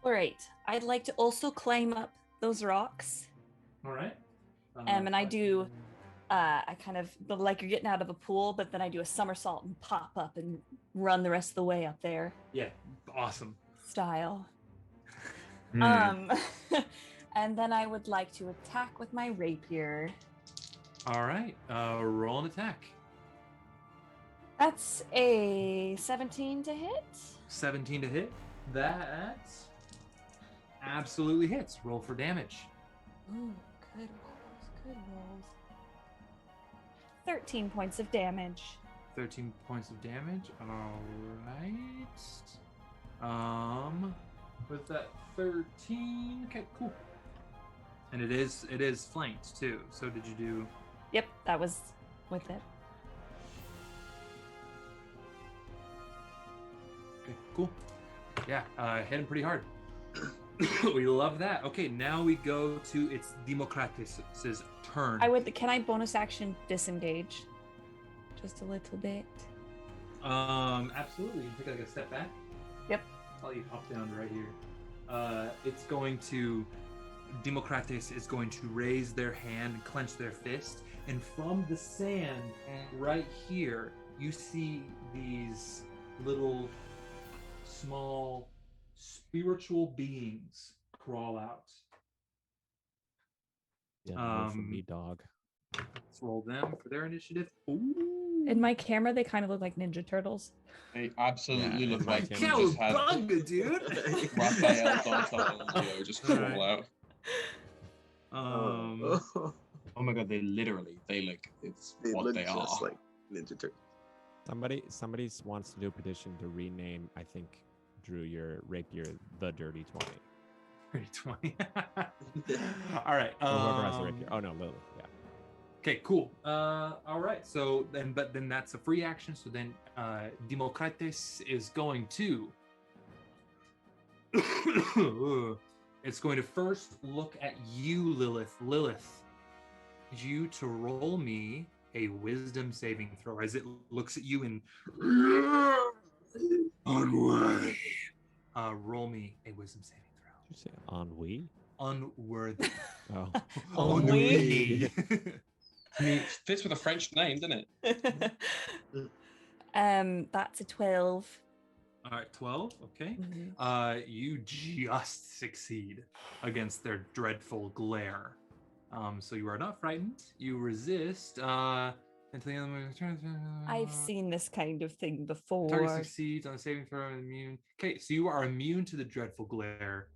All right. I'd like to also climb up those rocks. All right. And I do, I kind of, like you're getting out of a pool, but then I do a somersault and pop up and run the rest of the way up there. Yeah, awesome. Style. Hmm. And then I would like to attack with my rapier. All right, roll an attack. That's a 17 to hit. 17 to hit. That absolutely hits. Roll for damage. Ooh, good rolls, good rolls. 13 points of damage. 13 points of damage. All right. With that 13. Okay, cool. And it is flanked too. So did you do? Yep, that was with it. Okay, cool. Yeah, hit him pretty hard. We love that. Okay, now we go to it's Democratis' turn. Can I bonus action disengage? Just a little bit. Absolutely. You can take like a step back. Yep. I'll let you hop down right here. It's going to Democratis is going to raise their hand and clench their fist, and from the sand right here, you see these little small spiritual beings crawl out. Yeah, for me, dog. Let's roll them for their initiative. Ooh. In my camera, they kind of look like Ninja Turtles. They absolutely look like Cowabunga, dude! Raphael just crawl out. Oh my god, they look they are. Like Ninja Turtles. Somebody wants to do a petition to rename, I think, Drew, your rapier the Dirty 20. Dirty 20. All right. Whoever has the rapier. Oh no, Lilith. Yeah. Okay, cool. All right. So then that's a free action. So then Democratis is going to it's going to first look at you, Lilith. Lilith, you to roll me a wisdom saving throw as it looks at you and unworthy. Roll me a wisdom saving throw. Did you say ennui? Unworthy. Oh. Ennui. I mean, it fits with a French name, doesn't it? That's a 12. All right, 12. Okay. Mm-hmm. You just succeed against their dreadful glare. So you are not frightened. You resist. Until the other I've seen this kind of thing before. Target succeeds on a saving throw and immune. Okay, so you are immune to the dreadful glare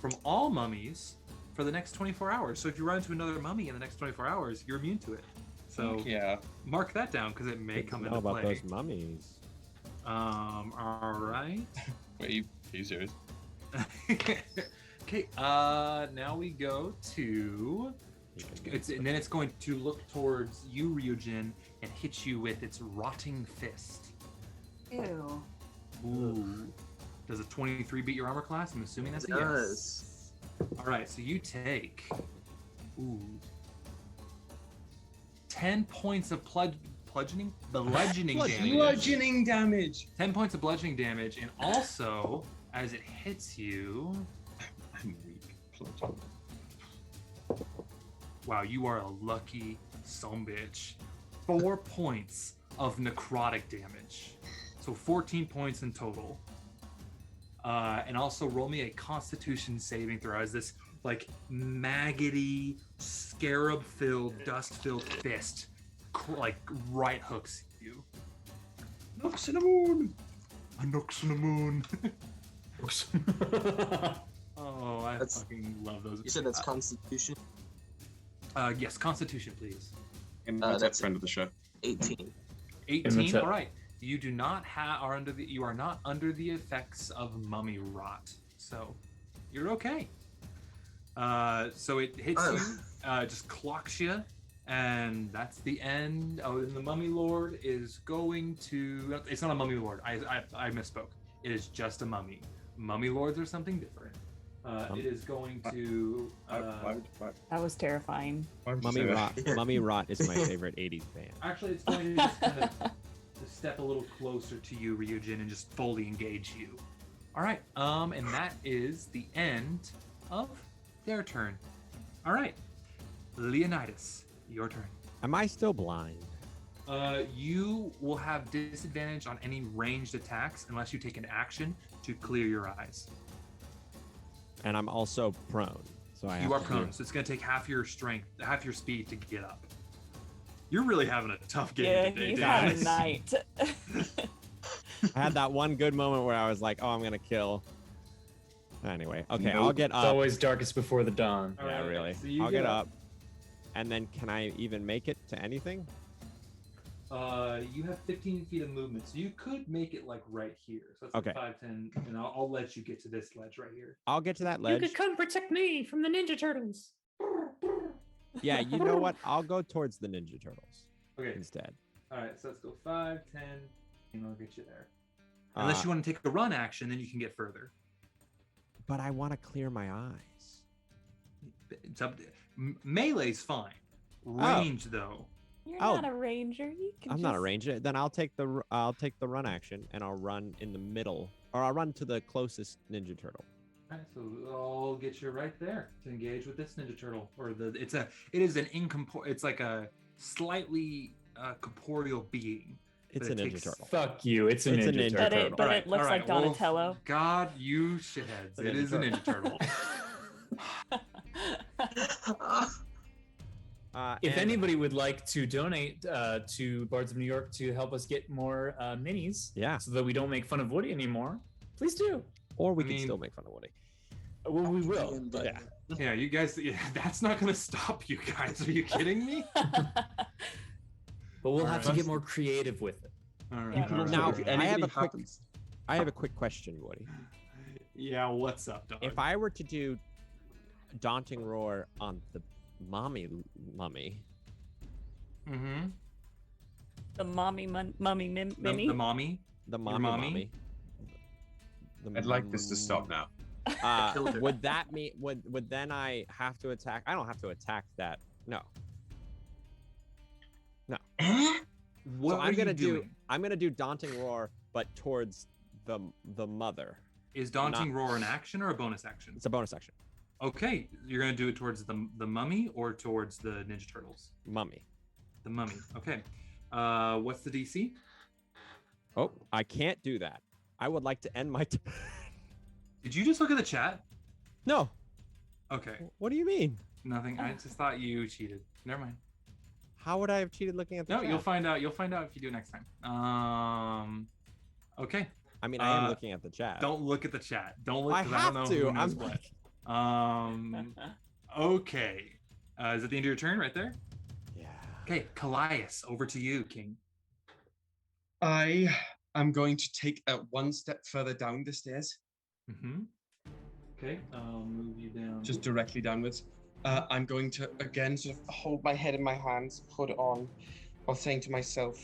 from all mummies for the next 24 hours. So if you run into another mummy in the next 24 hours, you're immune to it. So yeah, mark that down because it may come into play. How about those mummies? All right. Wait, are you serious? Okay. Now we go to. And then it's going to look towards you, Ryujin, and hit you with its rotting fist. Ew. Ooh. Does a 23 beat your armor class? I'm assuming that's a yes. All right, so you take 10 points of bludgeoning damage. 10 points of bludgeoning damage, and also as it hits you, I'm weak. Wow, you are a lucky sumbitch. 4 points of necrotic damage. So 14 points in total. And also roll me a constitution saving throw as this like maggoty, scarab-filled, dust-filled fist like right hooks you. Knocks in the moon. A knocks in the moon. Oh, I fucking love those. You said that's constitution? Yes, constitution, please. And that's friend of the show. 18. 18. All right. You do not you are not under the effects of mummy rot, so you're okay. So it hits you, just clocks you, and that's the end. Oh, and the mummy lord is going to. It's not a mummy lord. I misspoke. It is just a mummy. Mummy lords are something different. It is going to. That was terrifying. Mummy Rot is my favorite 80s band. Actually, it's going to just kind of step a little closer to you, Ryujin, and just fully engage you. All right. And that is the end of their turn. All right. Leonidas, your turn. Am I still blind? You will have disadvantage on any ranged attacks unless you take an action to clear your eyes. And I'm also prone, so you are prone, so it's going to take half your strength, half your speed to get up. You're really having a tough game Yeah, today, he's Dan. had a night. I had that one good moment where I was like, "Oh, I'm gonna kill." Anyway, okay, I'll get It's up. always darkest before the dawn. Yeah, Alright, really. so you I'll get get up. up. And then, can I even make it to anything? You have 15 feet of movement, so you could make it like right here. So that's Okay. like 5, 10, and I'll let you get to this ledge right here. I'll get to that ledge. come protect me from the Ninja Turtles. Yeah, you know what? I'll go towards the Ninja Turtles Okay. instead. All right, so let's go 5, 10, and I'll get you there. Unless Uh, you want to take a run action, then you can get further. But I want to clear my eyes. It's up. Melee's fine. Range though. You're Oh. not a ranger. You can I'm not a just- ranger. Then I'll take the run action and I'll run in the middle, or I'll run to the closest Ninja Turtle. All right, so I'll get you right there to engage with this Ninja Turtle, or it's like a slightly corporeal being. It's But a it Ninja takes- Turtle. Fuck you. It's a It's a Ninja, Ninja Turtle. Turtle. But it looks all like well, Donatello. God, you shitheads! It's a It Ninja is a Ninja Turtle. If And anybody would like to donate to Bards of New York to help us get more minis, Yeah. so that we don't make fun of Woody anymore, please do. or we I can mean- still make fun of Woody. Well, we will. But Yeah. Yeah, you guys. Yeah, that's not gonna stop you guys. Are you kidding me? we'll have to Alright. get more creative with it. All right. Yeah. all right. Now, If I have anybody a quick- happens- I have a quick question, Woody. Yeah, what's up, dog? If I were to do Daunting Roar on the mummy, Mm-hmm. The mummy The mini. mommy. the Your mommy, mommy? I'd like this to stop now. Killed her. Would that mean would then I have to attack? I don't have to attack that. No. What So are I'm you gonna doing? I'm gonna do Daunting Roar, but towards the mother. Is Daunting Roar an action or a bonus action? It's a bonus action. Okay, you're gonna do it towards the mummy or towards the Ninja Turtles? Mummy. The mummy. Okay. What's the DC? Oh, I can't do that. I would like to end my. Did you just look at the chat? No. Okay, What do you mean? nothing. I just thought you cheated. Never mind. How would I have cheated looking at the No, chat? you'll find out. You'll find out if you do it next time. Okay. I mean, I am uh, looking at the chat. Don't look at the chat. Don't look. I 'cause have don't know to. Who knows I'm what. like. Okay. Is it the end of your turn right there? Yeah. Okay, Kallias, over to you, King. I am going to take one step further down the stairs, Mm-hmm. Okay, I'll move you down. just directly downwards. I'm going to again sort of hold my head in my hands, hood on, while saying to myself,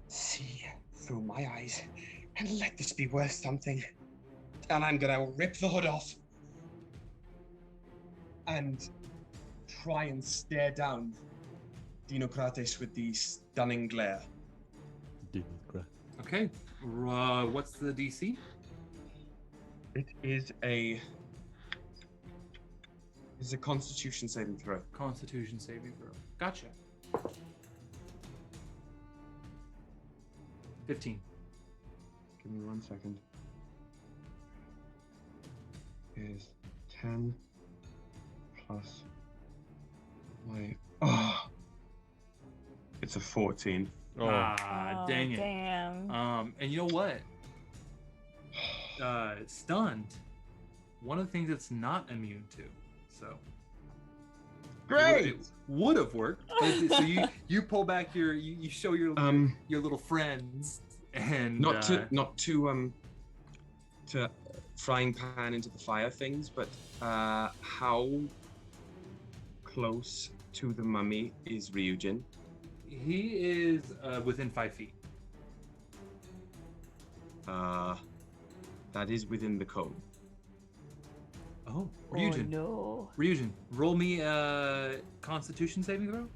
"See through my eyes, and let this be worth something." And I'm gonna rip the hood off and try and stare down Dinokrates with the stunning glare. Okay. What's the DC? It is a Constitution saving throw. Constitution saving throw. Gotcha. 15. Give me 1 second. Is 10 plus my it's a 14. Ah, dang it. Damn. And you know what? Stunned. One of the things it's not immune to. So it would have worked. But so you pull back you show your little friends and not to frying pan into the fire things, but how close to the mummy is Ryujin? he is within 5 feet. That is within the code. Oh, Oh Ryujin. no. Ryujin, roll me a Constitution saving throw.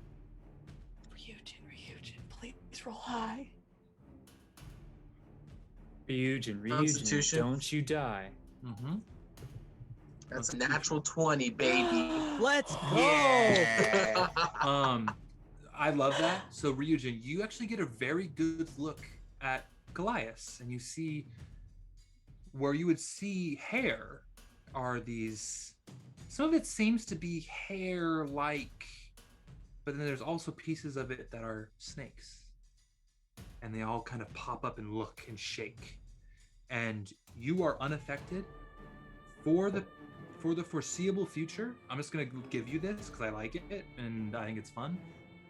Ryujin, please roll high. Ryujin, Constitution. don't you die. Mm-hmm. That's a natural 20, baby. Let's go. Yeah. I love that. So Ryujin, you actually get a very good look at Kallias, and you see where you would see hair are these. Some of it seems to be hair-like, but then there's also pieces of it that are snakes. And they all kind of pop up and look and shake. And you are unaffected for the foreseeable future. I'm just gonna give you this because I like it and I think it's fun.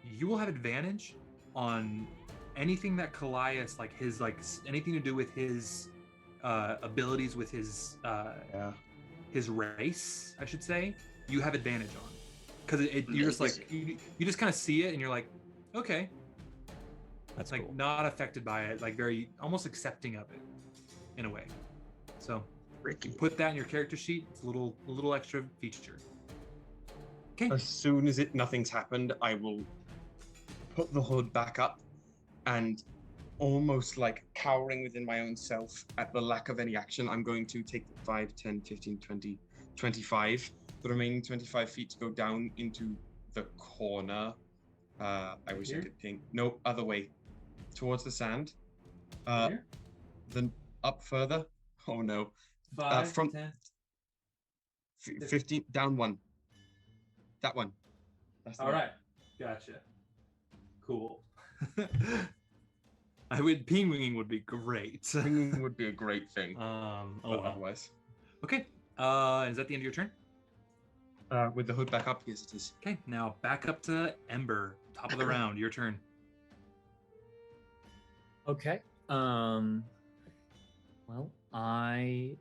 You will have advantage on anything that Kallias, like his, like anything to do with his abilities with his race, I should say. You have advantage on because you're just like you just kind of see it and you're like, okay, that's like cool. Not affected by it, like very almost accepting of it in a way. So you put that in your character sheet. It's a little extra feature. Okay. As soon as nothing's happened, I will put the hood back up and almost like cowering within my own self at the lack of any action, I'm going to take 5, 10, 15, 20, 25, the remaining 25 feet to go down into the corner. I wish I could ping. No, other way. Towards the sand. Then up further. Oh no. 5, from 10. 15, down 1. That one. That's all right. Gotcha. Cool. Pingwinging would be great. Pingwinging would be a great thing. Otherwise. Okay. Is that the end of your turn? With the hood back up, yes it is. Okay, now back up to Ember. Top of the round, your turn. Okay. Well, I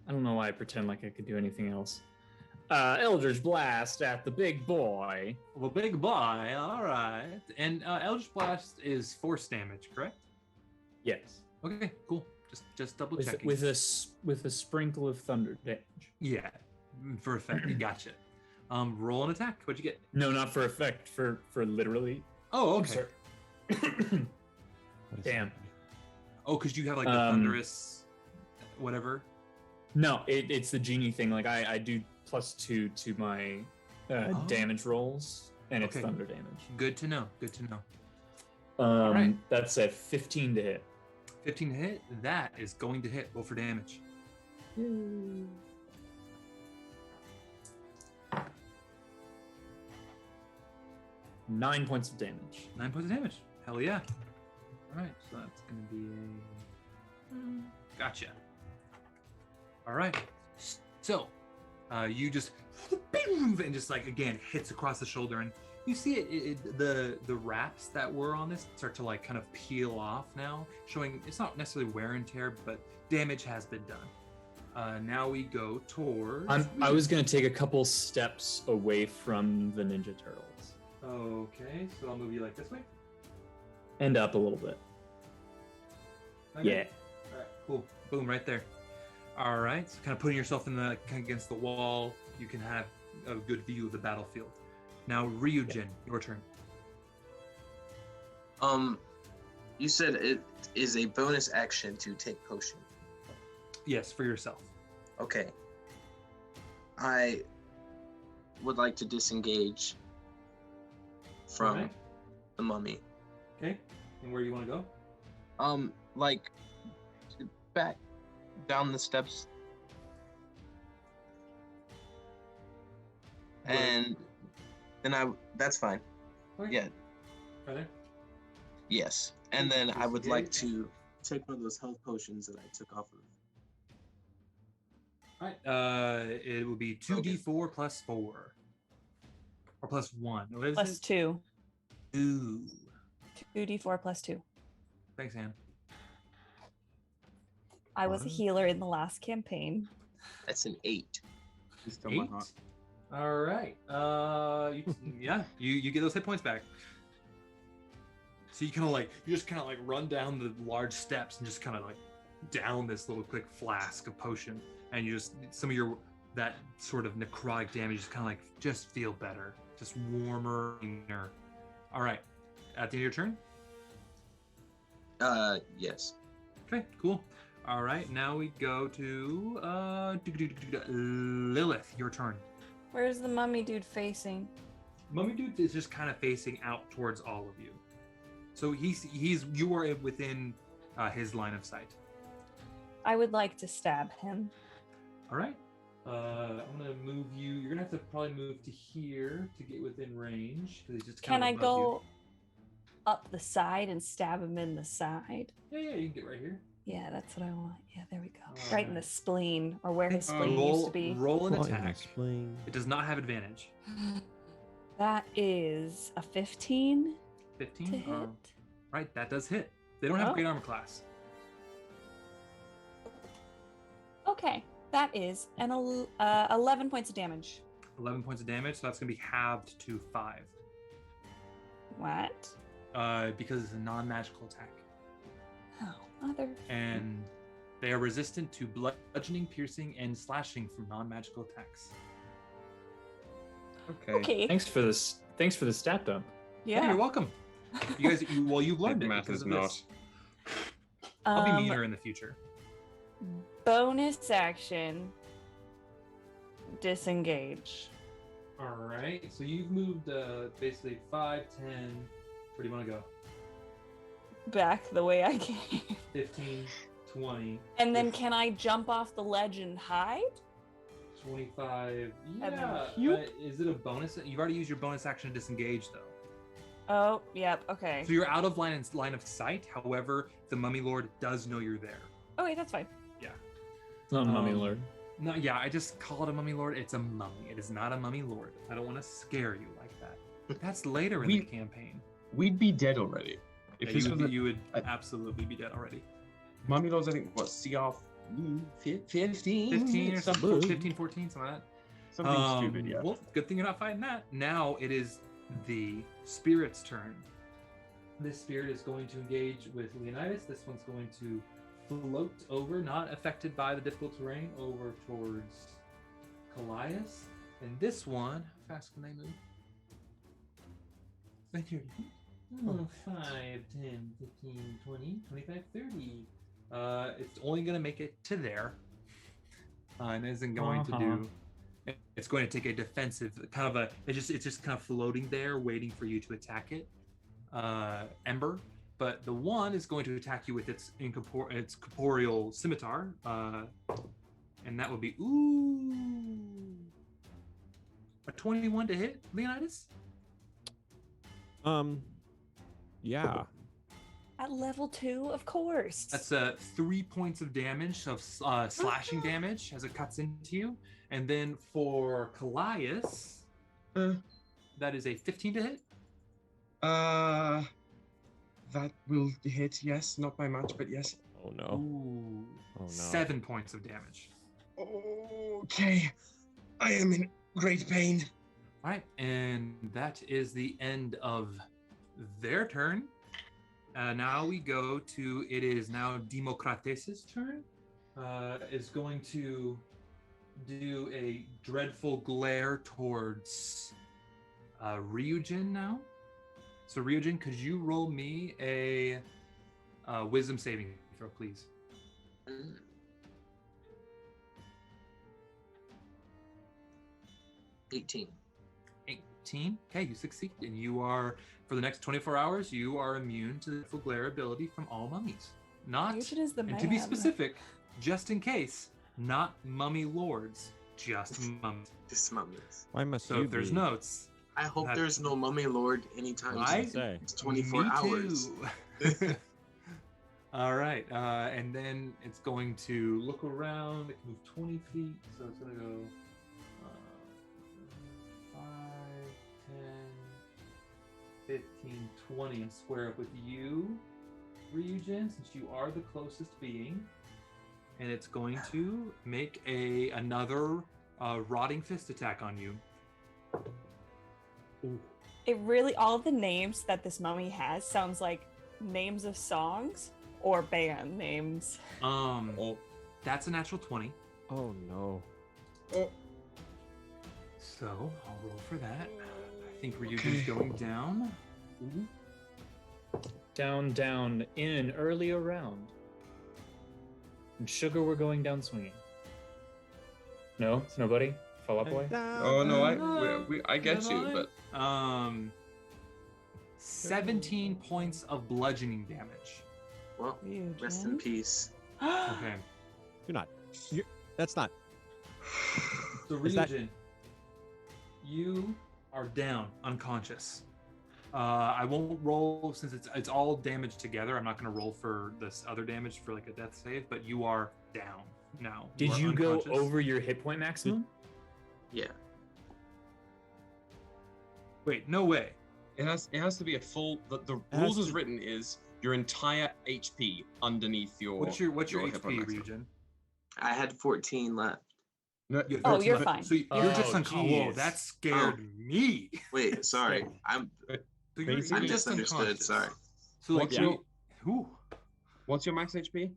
don't know why I pretend like I could do anything else. Eldritch Blast at the big boy. Well, big boy, all right. And Eldritch Blast is force damage, correct? Yes. Okay, cool. Just double checking. With a sprinkle of thunder damage. Yeah, for effect. Gotcha. Roll an attack. What'd you get? No, not for effect. For literally. Oh, okay. Damn. Oh, because you have like the thunderous, whatever. No, it's the genie thing. Like I do +2 to my damage rolls, and it's thunder damage. Good to know. All right. That's a 15 to hit. 15 to hit. That is going to hit. Roll for damage. Yay. 9 points of damage. 9 points of damage. Hell yeah. All right, so that's going to be a... Gotcha. All right. So, you just... And just like, again, hits across the shoulder. And you see the wraps that were on this start to like kind of peel off now, showing it's not necessarily wear and tear, but damage has been done. Now we go towards... I was going to take a couple steps away from the Ninja Turtles. Okay, so I'll move you like this way. And up a little bit. Okay. Yeah. All right, cool. Boom, right there. All right, so kind of putting yourself against the wall, you can have a good view of the battlefield. Now, Ryujin, your turn. You said it is a bonus action to take potion. Yes, for yourself. Okay. I would like to disengage from the mummy. Okay. And where you want to go? Like back down the steps. And then that's fine. Okay. Yeah. Right there? Yes. And then I would like to take one of those health potions that I took off of. All right. It will be 2d4 plus 4. Or plus 1. What is plus it? 2. Ooh. 2d4 plus 2. Thanks, Anne. I was a healer in the last campaign. That's an 8. 8? All right. You get those hit points back. So you just kind of like run down the large steps and just kind of like down this little quick flask of potion, and you just some of that sort of necrotic damage just feel better, just warmer. All right. At the end of your turn? Yes. Okay, cool. All right, now we go to Lilith, your turn. Where's the mummy dude facing? Mummy dude is just kind of facing out towards all of you. So you are within his line of sight. I would like to stab him. All right. I'm gonna move you. You're gonna have to probably move to here to get within range because he's just Can kind I of above go up the side and stab him in the side? you. Yeah, you can get right here. Yeah, that's what I want. Yeah, there we go. Right in the spleen, or where his Oh, spleen used to be. Roll an Claw in the attack. spleen. It does not have advantage. That is a 15 to 15. hit. Right, that does hit. They don't have Oh. great armor class. Okay, that is an 11 points of damage. 11 points of damage, so that's gonna be halved to 5. What? Because it's a non-magical attack. Oh, mother. And they are resistant to bludgeoning, piercing, and slashing from non-magical attacks. Okay. Thanks for this. Thanks for the stat dump. Yeah, you're welcome. You guys, you've learned it Math because is of not. this. I'll be meaner in the future. Bonus action. Disengage. All right, so you've moved basically 5, 10. Where do you want to go? Back the way I came. 15, 20. And then can I jump off the ledge and hide? 25. And then Yeah. whoop. Is it a bonus? You've already used your bonus action to disengage, though. Oh, yep, okay. So you're out of line of sight. However, the Mummy Lord does know you're there. Okay, that's fine. Yeah. It's not Mummy Lord. No, yeah, I just call it a Mummy Lord. It's a mummy. It is not a Mummy Lord. I don't want to scare you like that. That's later in the campaign. We'd be dead already. If Yeah, this you, was would, a you would absolutely be dead already. Mummy Lords, I think, what, CR 15? 15 or something. 15, 14, something like that. Something stupid, yeah. Well, good thing you're not fighting that. Now it is the spirit's turn. This spirit is going to engage with Leonidas. This one's going to float over, not affected by the difficult terrain, over towards Kallias. And this one, how fast can they move? 5, 10, 15, 20, 25, 30. It's only going to make it to there. And isn't going to do. It's going to take a defensive kind of a. It's just kind of floating there, waiting for you to attack it. Ember, but the one is going to attack you with its corporeal scimitar, and that would be a 21 to hit, Leonidas. Yeah. At level 2, of course. That's 3 points of damage of slashing damage as it cuts into you, and then for Kallias, that is a 15 to hit. That will hit, yes. Not by much, but yes. Oh no. Ooh. Oh no. 7 points of damage. Okay. I am in great pain. All right, and that is the end of their turn. Now we go to, it is now Democrates' turn. Is going to do a dreadful glare towards Ryujin now. So Ryujin, could you roll me a wisdom saving throw, please? 18. 18. Okay, you succeed, and you are, for the next 24 hours, you are immune to the full glare ability from all mummies. Not, Ryujin is the and to be man. specific, just in case, not mummy lords, just mummies. Just mummies. Why must So you if there's be? notes, I hope That- there's no mummy lord anytime I soon. say. It's 24 Me hours. too. All right, and then it's going to look around. It can move 20 feet, so it's going to go 5, 10, 15, 20, and square up with you, Ryujin, since you are the closest being. And it's going to make another rotting fist attack on you. Ooh. It really, all of the names that this mummy has sounds like names of songs or band names. That's a natural 20. Oh no. So I'll roll for that. I think Ryujin's going down. Down, down, in an earlier round. And Sugar, we're going down swinging. No? It's nobody? Fall Out Boy? Oh no, I get you, but 17 points of bludgeoning damage. Well, rest in peace. Okay. You're not. That's not. So Ryujin, you are down, unconscious. I won't roll since it's all damage together. I'm not going to roll for this other damage for like a death save, but you are down now. Did are you go unconscious. over your hit point maximum? Yeah. Wait, no way. It has to be a full. The rules as written is your entire HP underneath your. What's your hit point HP, maximum. Ryujin? I had 14 left. No, Oh, you're fine. So you're just unconscious. Whoa, that scared me. Wait, sorry. I'm So you're Basically- just misunderstood. unconscious. Sorry. So like, What's your- who? What's your max HP?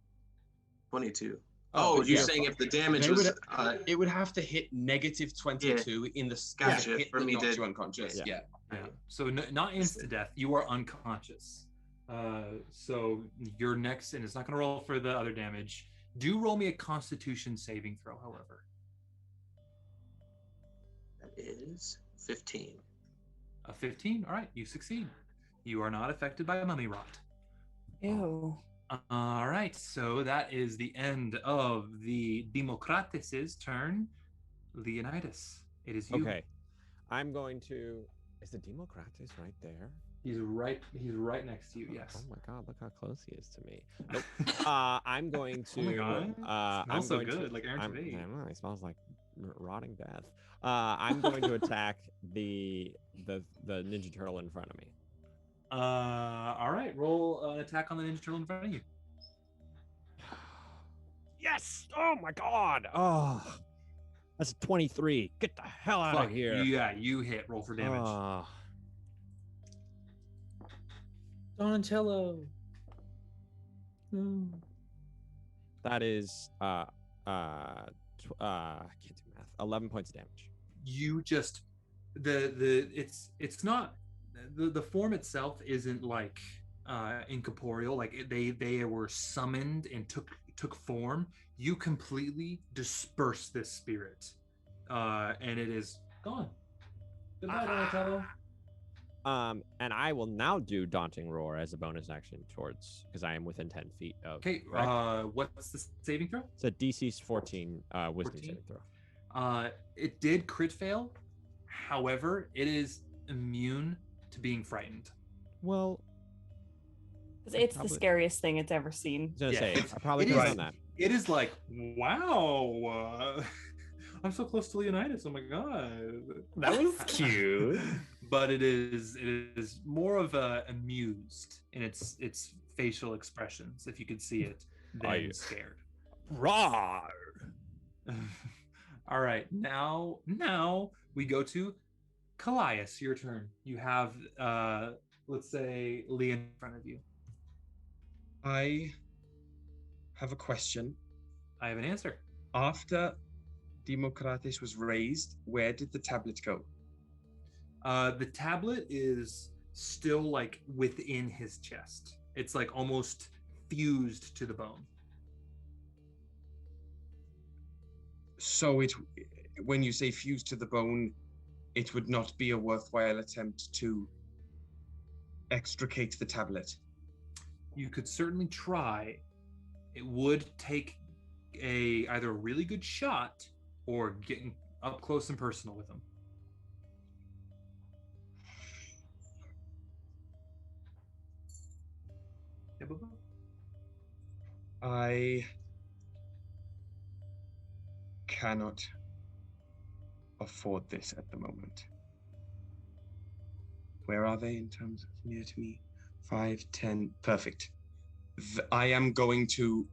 22. Oh, Oh, but you're yeah. saying if the damage They was. would- It would have to hit negative 22 in the Gotcha. hit For that me knocks to- you unconscious. Yeah. Yeah. Yeah. So not instant death. You are unconscious. So you're next, and it's not going to roll for the other damage. Do roll me a Constitution saving throw, however. That is 15. A 15. All right, you succeed. You are not affected by mummy rot. Ew. All right, so that is the end of the Democrates' turn. Leonidas, it is you. Okay. I'm going to. Is the Democrates right there? He's right next to you. Yes. Oh my God! Look how close he is to me. Nope. I'm going to. Oh my God. I'm Smells so going to- good, like Aaron I'm, Tveit. I don't know. He smells like rotting death. I'm going to attack the Ninja Turtle in front of me. All right, roll an attack on the Ninja Turtle in front of you. Yes! Oh my God! Oh, that's a 23. Get the hell out Fuck, of here! Yeah, you hit. Roll for damage. Oh. Donatello. That is I can't do math. 11 points of damage. You just it's not the form itself isn't like incorporeal. Like they were summoned and took form. You completely disperse this spirit, and it is gone. Goodbye, Donatello. And I will now do Daunting Roar as a bonus action towards because I am within 10 feet of. Okay, correct? what's the saving throw? It's a DC's 14 wisdom 14? saving throw. It did crit fail. However, it is immune to being frightened. Well, It's the Probably- scariest thing it's ever seen. I was gonna Yeah, say it's- I probably it could have is- done that. It is like, wow, I'm so close to Leonidas. Oh my god, That was cute. But it is more of a amused in its facial expressions, if you could see it, than scared. Roar! All right, now we go to Kallias. Your turn. You have let's say Leon in front of you. I have a question. I have an answer. After Democrates was raised, where did the tablet go? The tablet is still like within his chest. It's like almost fused to the bone. So when you say fused to the bone, it would not be a worthwhile attempt to extricate the tablet. You could certainly try. It would take either a really good shot or getting up close and personal with him. Yeah, Bubba? I cannot afford this at the moment. Where are they in terms of near to me? 5, 10, perfect. I am going to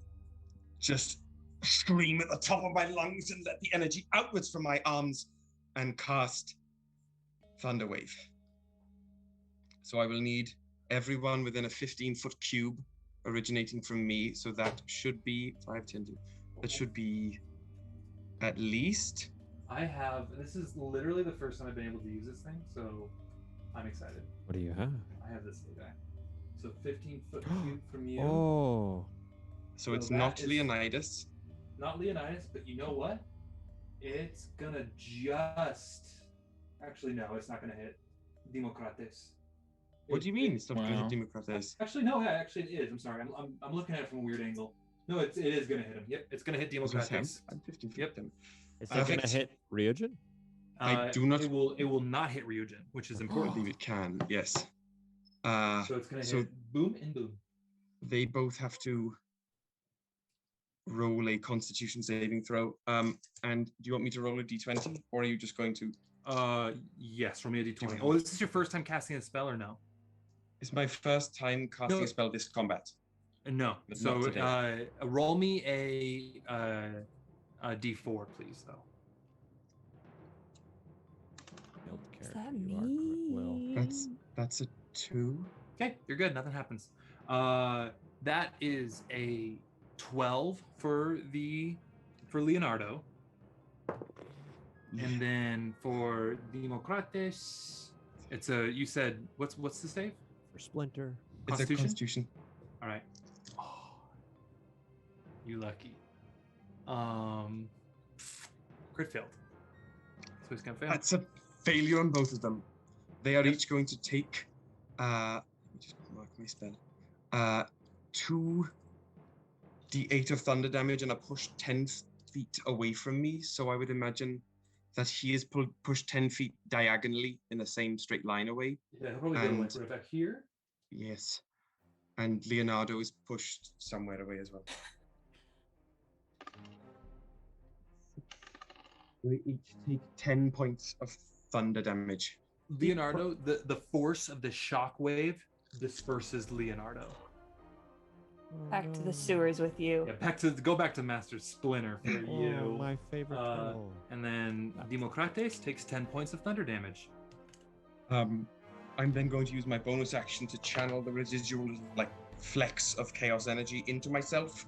just scream at the top of my lungs and let the energy outwards from my arms and cast Thunderwave. So I will need everyone within a 15-foot cube originating from me. So that should be 5, 10, that should be at least. This is literally the first time I've been able to use this thing, so I'm excited. What do you have? I have this guy. So 15-foot cube from you. Oh. So So it's that not is- Leonidas. Not Leonidas, but you know what? It's gonna just. Actually, no, it's not gonna hit Democrates. What do you mean? It's not going to Wow. hit Democrates. Actually, no. Actually, it is. I'm sorry. I'm looking at it from a weird angle. No, it is gonna hit him. Yep, it's gonna hit That's what I'm saying. Democrates. I'm 15 feet Yep. then. Is it gonna hit Ryujin? I do not. It will not hit Ryujin, which is I important. believe it can. Yes. So it's gonna hit boom and boom. They both have to roll a Constitution saving throw. And do you want me to roll a d20, or are you just going to? Yes, roll me a d20. Oh, this is your first time casting a spell, or no? It's my first time casting a spell this combat. No. But So not today. roll me a d4, please, though. Is that me? That's a 2. Okay, you're good. Nothing happens. That is a 12 for Leonardo. And then for Democrates, it's a. You said what's the save? For Splinter. It's a Constitution. All right. Oh, you lucky. Crit failed. So he's gonna fail. That's a failure on both of them. They are each going to take. Let me just mark my spell. 2d8 of thunder damage and are pushed 10 feet away from me. So I would imagine that he is pushed 10 feet diagonally in the same straight line away. Yeah, he'll probably go like right back here. Yes. And Leonardo is pushed somewhere away as well. They each take 10 points of thunder damage. Leonardo, the force of the shockwave disperses Leonardo. Back to the sewers with you. Yeah, go back to Master Splinter for you. My favorite troll. And then Democrates takes 10 points of thunder damage. I'm then going to use my bonus action to channel the residual flecks of chaos energy into myself,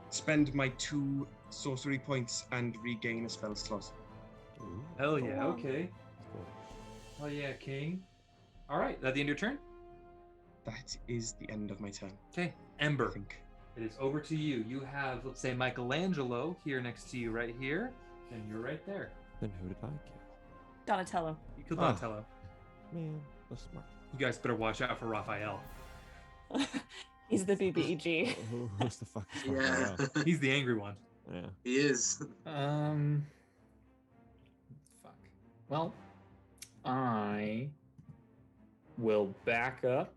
spend my 2 sorcery points, and regain a spell slot. Ooh. Hell yeah, okay. Cool. Oh yeah, King. All right, is that the end of your turn? That is the end of my turn. Okay, I Ember. think. It is over to you. You have, let's say, Michelangelo here next to you right here, and you're right there. Then who did I kill? Donatello. You killed Donatello. Man, so smart. You guys better watch out for Raphael. He's the BBEG. Who's the fuck? Yeah. He's the angry one. Yeah. He is. Fuck. Well, I will back up.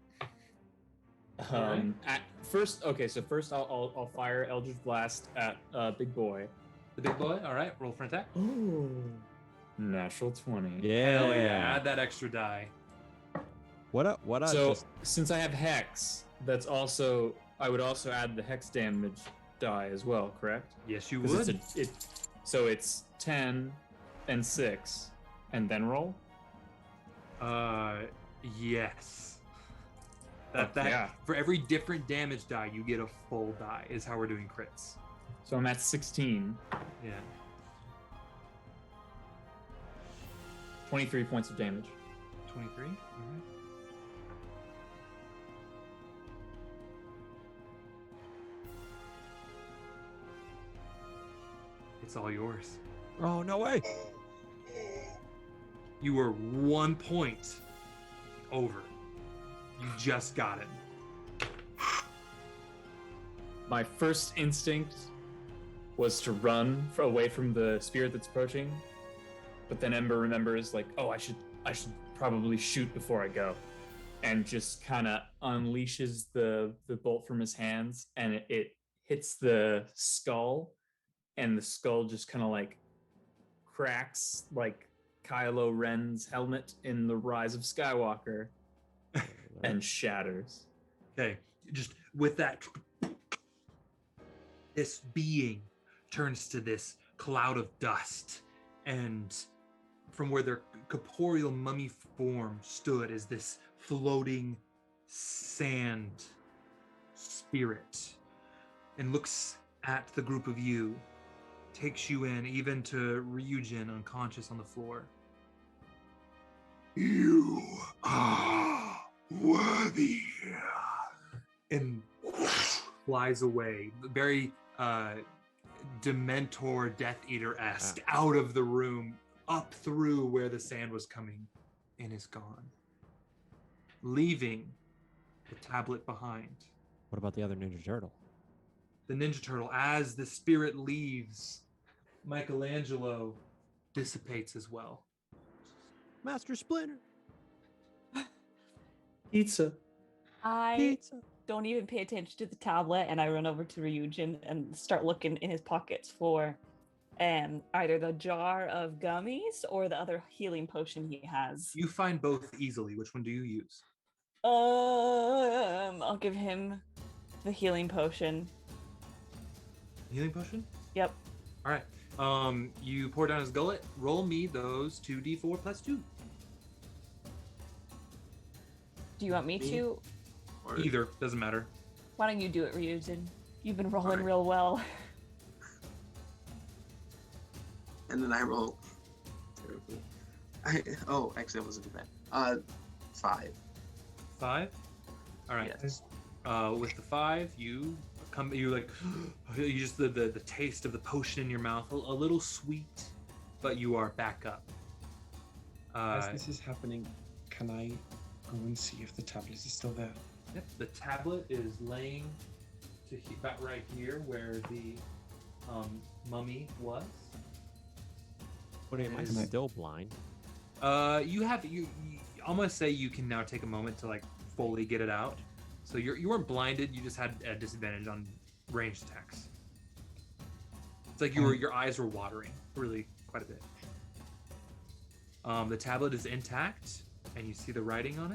First I'll fire Eldritch Blast at Big Boy. The big boy. All right, roll for an attack. Oh, natural 20. Yeah. Hell yeah! Add that extra die. So since I have Hex, I would also add the Hex damage die as well, correct? Yes, you 'Cause would. So it's 10 and 6, and then roll. Yes. Yeah. For every different damage die, you get a full die. Is how we're doing crits. So I'm at 16. Yeah. 23 points of damage. 23. All right. It's all yours. Oh, no way. You were 1 point over. You just got it. My first instinct was to run away from the spirit that's approaching, but then Ember remembers, oh, I should probably shoot before I go, and just kind of unleashes the bolt from his hands, and it hits the skull, and the skull just kind of cracks like Kylo Ren's helmet in The Rise of Skywalker. And shatters. Okay, just with that, this being turns to this cloud of dust, and from where their corporeal mummy form stood is this floating sand spirit, and looks at the group of you, takes you in, even to Ryujin unconscious on the floor. You are worthy, and flies away, very Dementor Death Eater-esque, out of the room, up through where the sand was coming, and is gone, leaving the tablet behind. What about the other Ninja Turtle? The Ninja Turtle, as the spirit leaves, Michelangelo dissipates as well. Master Splinter. Pizza. I don't even pay attention to the tablet, and I run over to Ryujin and start looking in his pockets for either the jar of gummies or the other healing potion he has. You find both easily. Which one do you use? I'll give him the healing potion. Healing potion? Yep. All right. You pour down his gullet. Roll me those 2d4 plus 2. Do you want me to? Or Either. Doesn't matter. Why don't you do it, Ryujin? You've been rolling Alright. real well. and then I roll. Terribly. Actually, I wasn't too bad. 5. 5? All right. Yes. With the 5, you like you just the taste of the potion in your mouth, a little sweet, but you are back up. As this is happening, can I go and see if the tablet is still there? Yep, the tablet is laying to about right here where the mummy was. What am I Is- still blind? You I'm gonna say you can now take a moment to like fully get it out. So you weren't blinded, you just had a disadvantage on ranged attacks. It's like your eyes were watering really quite a bit. The tablet is intact and you see the writing on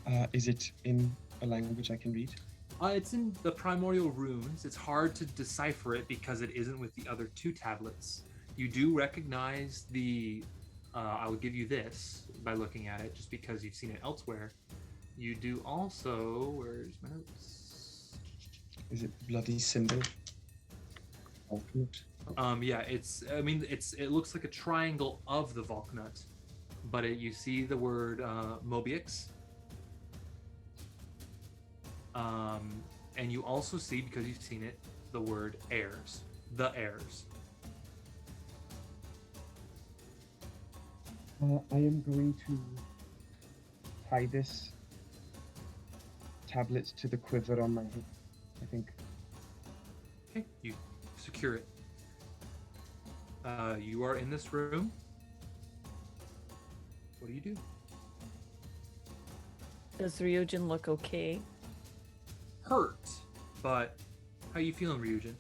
it. Is it in a language I can read? It's in the primordial runes. It's hard to decipher it because it isn't with the other 2 tablets. You do recognize the I will give you this by looking at it just because you've seen it elsewhere. You do also, where's my notes? Is it bloody symbol? Ultimate? Yeah, it looks like a triangle of the Volknut, but you see the word Mobius. And you also see, because you've seen it, the word heirs. The heirs. I am going to tie this tablet to the quiver on my hip, I think. Okay, you secure it. You are in this room. What do you do? Does Ryujin look okay? Hurt, but how you feeling, Ryujin?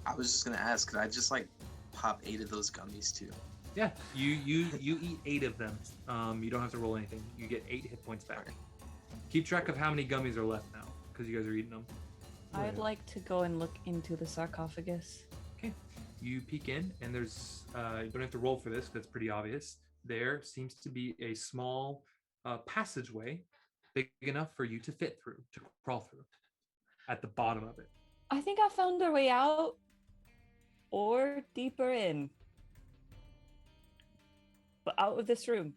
I was just gonna ask, could I just like pop 8 of those gummies too? Yeah, you eat 8 of them. You don't have to roll anything. You get 8 hit points back. Keep track of how many gummies are left now, because you guys are eating them. I'd like to go and look into the sarcophagus. Okay, you peek in, and there's you don't have to roll for this, because it's pretty obvious. There seems to be a small passageway, big enough for you to fit through, to crawl through, at the bottom of it. I think I found a way out, or deeper in. But out of this room.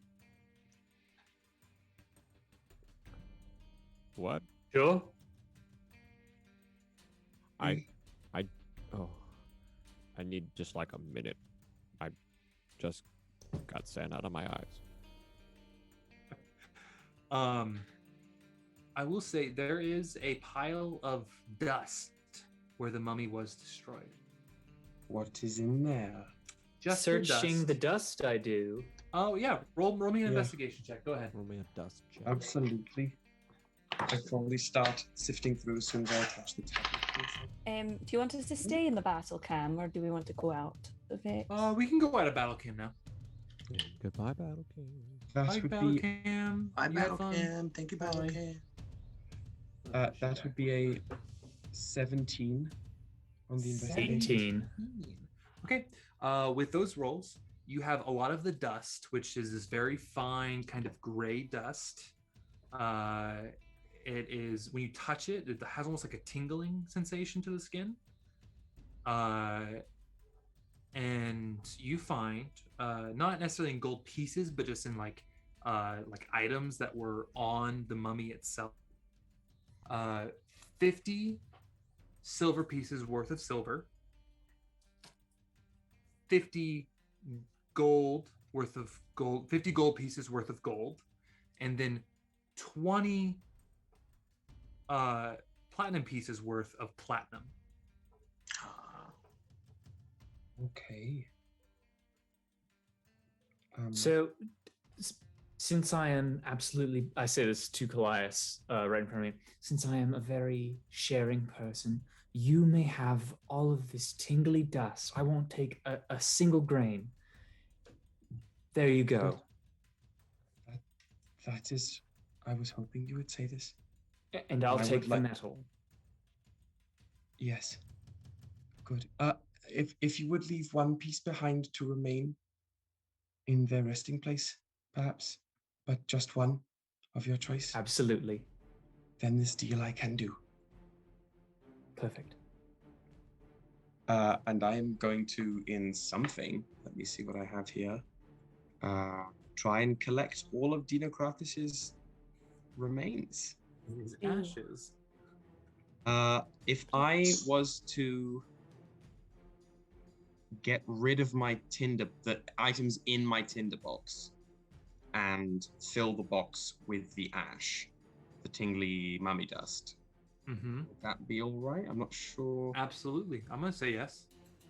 What? Sure. I need just like a minute. I just got sand out of my eyes. I will say there is a pile of dust where the mummy was destroyed. What is in there? Just Searching the dust. dust, I do. Oh yeah, roll me an investigation check. Go ahead. Roll me a dust check. Absolutely. I probably start sifting through as soon as I touch the tablet. Do you want us to stay in the battle cam, or do we want to go out of it? We can go out of battle cam now. Goodbye, Battle King. That Bye, would battle be cam. Bye, You have Battle fun. Cam. Thank you, Battle Bye. Cam. that would be a 17 on the investigation. 18. Okay. With those rolls, you have a lot of the dust, which is this very fine kind of gray dust. It is, when you touch it, it has almost like a tingling sensation to the skin. And you find, not necessarily in gold pieces, but just in like items that were on the mummy itself. 50 silver pieces worth of silver. 50 gold worth of gold, 50 gold pieces worth of gold, and then 20 platinum pieces worth of platinum. Okay. So, since I am absolutely, I say this to Kallias right in front of me, since I am a very sharing person, you may have all of this tingly dust. I won't take a single grain. There you go. That is, I was hoping you would say this. And I'll I take would the like- metal. Yes. Good. If you would leave one piece behind to remain in their resting place, perhaps, but just one of your choice, Absolutely. then this deal I can do. Perfect. And I am going to, in something, let me see what I have here, try and collect all of Dinocratus's remains. His ashes. If I was to get rid of my the items in my tinderbox and fill the box with the ash, the tingly mummy dust, would that be all right? I'm not sure. Absolutely. I'm going to say yes.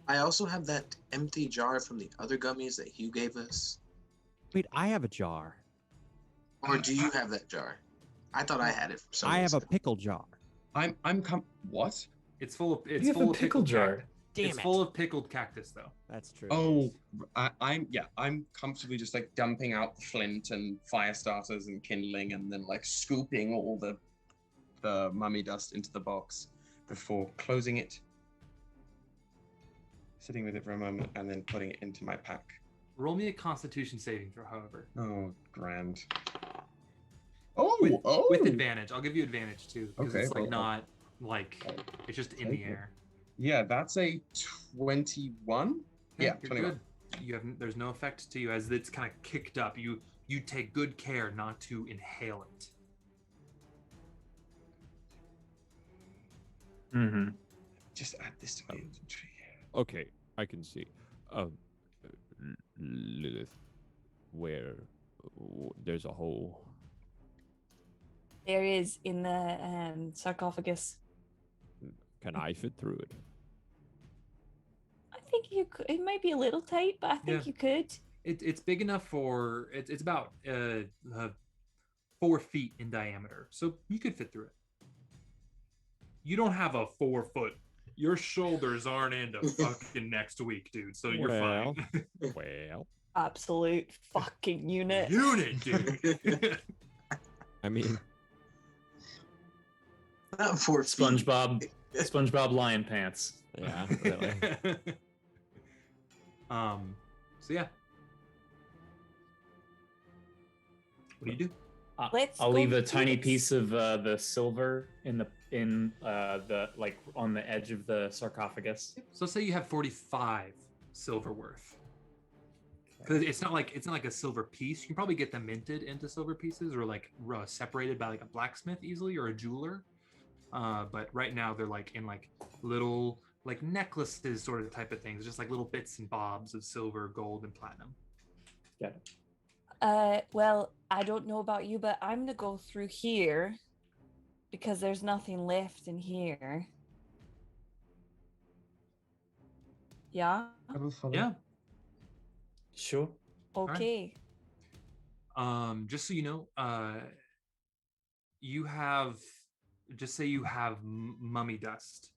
I also have that empty jar from the other gummies that Hugh gave us. Wait, I have a jar. Or do you have that jar? I thought I had it for some I have reason. a pickle jar. What? It's full of You have a pickle jar. Damn it's it. full of pickled cactus, though. That's true. Oh, I'm comfortably just like dumping out the flint and fire starters and kindling, and then like scooping all the mummy dust into the box before closing it, sitting with it for a moment, and then putting it into my pack. Roll me a Constitution saving throw, however. Oh, grand. With advantage. I'll give you advantage too, because Okay, it's like well, not like it's just in the take it. air. Yeah, that's a 21. Yeah, you're 21. good. You have there's no effect to you as it's kind of kicked up. You take good care not to inhale it. Mm-hmm. Just add this to my inventory. Okay, I can see. Lilith, where there's a hole. There is in the sarcophagus. Can I fit through it? I think you could. It might be a little tight, but I think you could. It's big enough for it's about 4 feet in diameter, so you could fit through it. You don't have a 4 foot. Your shoulders aren't into fucking next week, dude. So you're fine. Well, absolute fucking unit. Dude. I mean, Not 4 feet. SpongeBob Lion Pants. Yeah, really. So yeah. What do you do? I'll leave a tiny piece of the silver in the like on the edge of the sarcophagus. So say you have 45 silver worth. Because it's not like a silver piece. You can probably get them minted into silver pieces or like separated by like a blacksmith easily or a jeweler. But right now they're like in like little like necklaces sort of type of things, just like little bits and bobs of silver, gold, and platinum. Yeah. Well, I don't know about you, but I'm gonna go through here because there's nothing left in here. Yeah. Yeah. Sure. Okay. Just so you know, you have just say you have mummy dust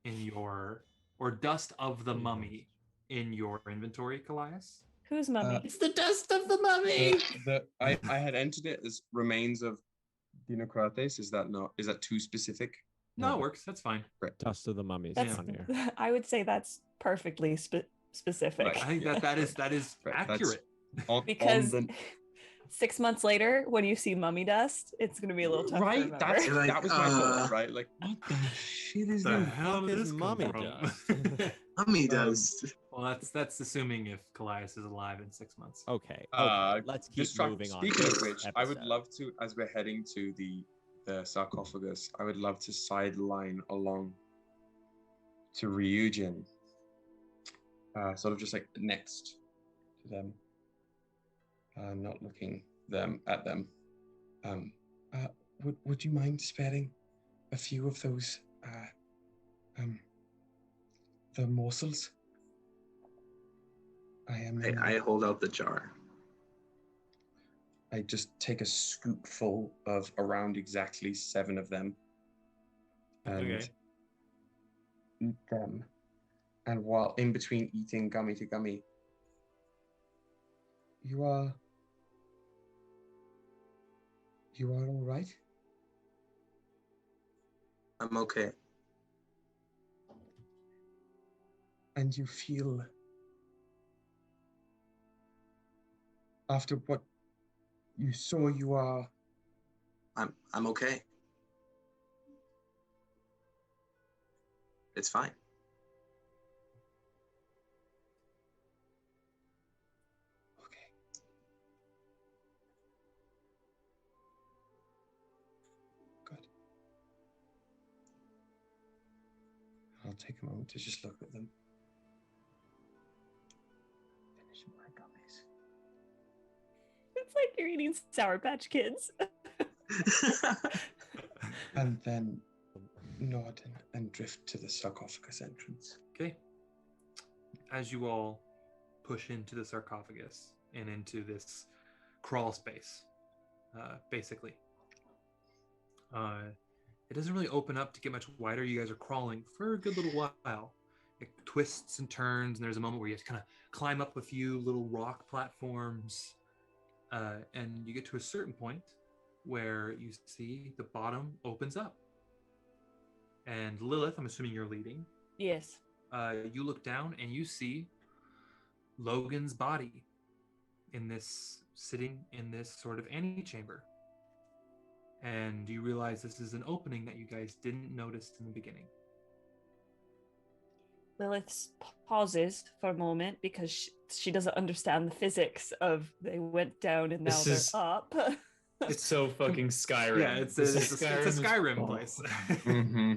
in your or dust of the mummy in your inventory, Kallias. Who's mummy? It's the dust of the mummy. I had entered it as remains of Dinocrates. Is that too specific? No, it works. That's fine. Right. Dust of the mummies That's, down here. I would say that's perfectly specific. Right. I think that is Right, accurate. Because 6 months later, when you see mummy dust, it's going to be a little tough to remember. That was my thought, right? Like, what the shit is The this? hell did this mummy come from? dust? Mummy dust. Well, that's assuming if Kallias is alive in 6 months. Okay. Let's keep moving on. Speaking of which, I would episode. love to, as we're heading to the sarcophagus, I would love to sideline along to Ryujin, sort of just like next to them, not looking at them. Would you mind sparing a few of those the morsels? I hold out the jar. I just take a scoopful of around exactly 7 of them and Okay. eat them. And while in between eating gummy to gummy, you are all right? I'm okay. And you feel, after what you saw, you are... I'm okay. It's fine. Okay. Good. I'll take a moment to just look at them. Finish my gummies. It's like you're eating Sour Patch Kids. And then nod and drift to the sarcophagus entrance. Okay. As you all push into the sarcophagus and into this crawl space, basically, it doesn't really open up to get much wider. You guys are crawling for a good little while. It twists and turns, and there's a moment where you have to kind of climb up a few little rock platforms, and you get to a certain point where you see the bottom opens up. And Lilith, I'm assuming you're leading. Yes. You look down and you see Logan's body sitting in this sort of antechamber. And you realize this is an opening that you guys didn't notice in the beginning. Lilith pauses for a moment because she doesn't understand the physics of they went down and now they're up. It's so fucking Skyrim. Yeah, it's a Skyrim place. Mm-hmm.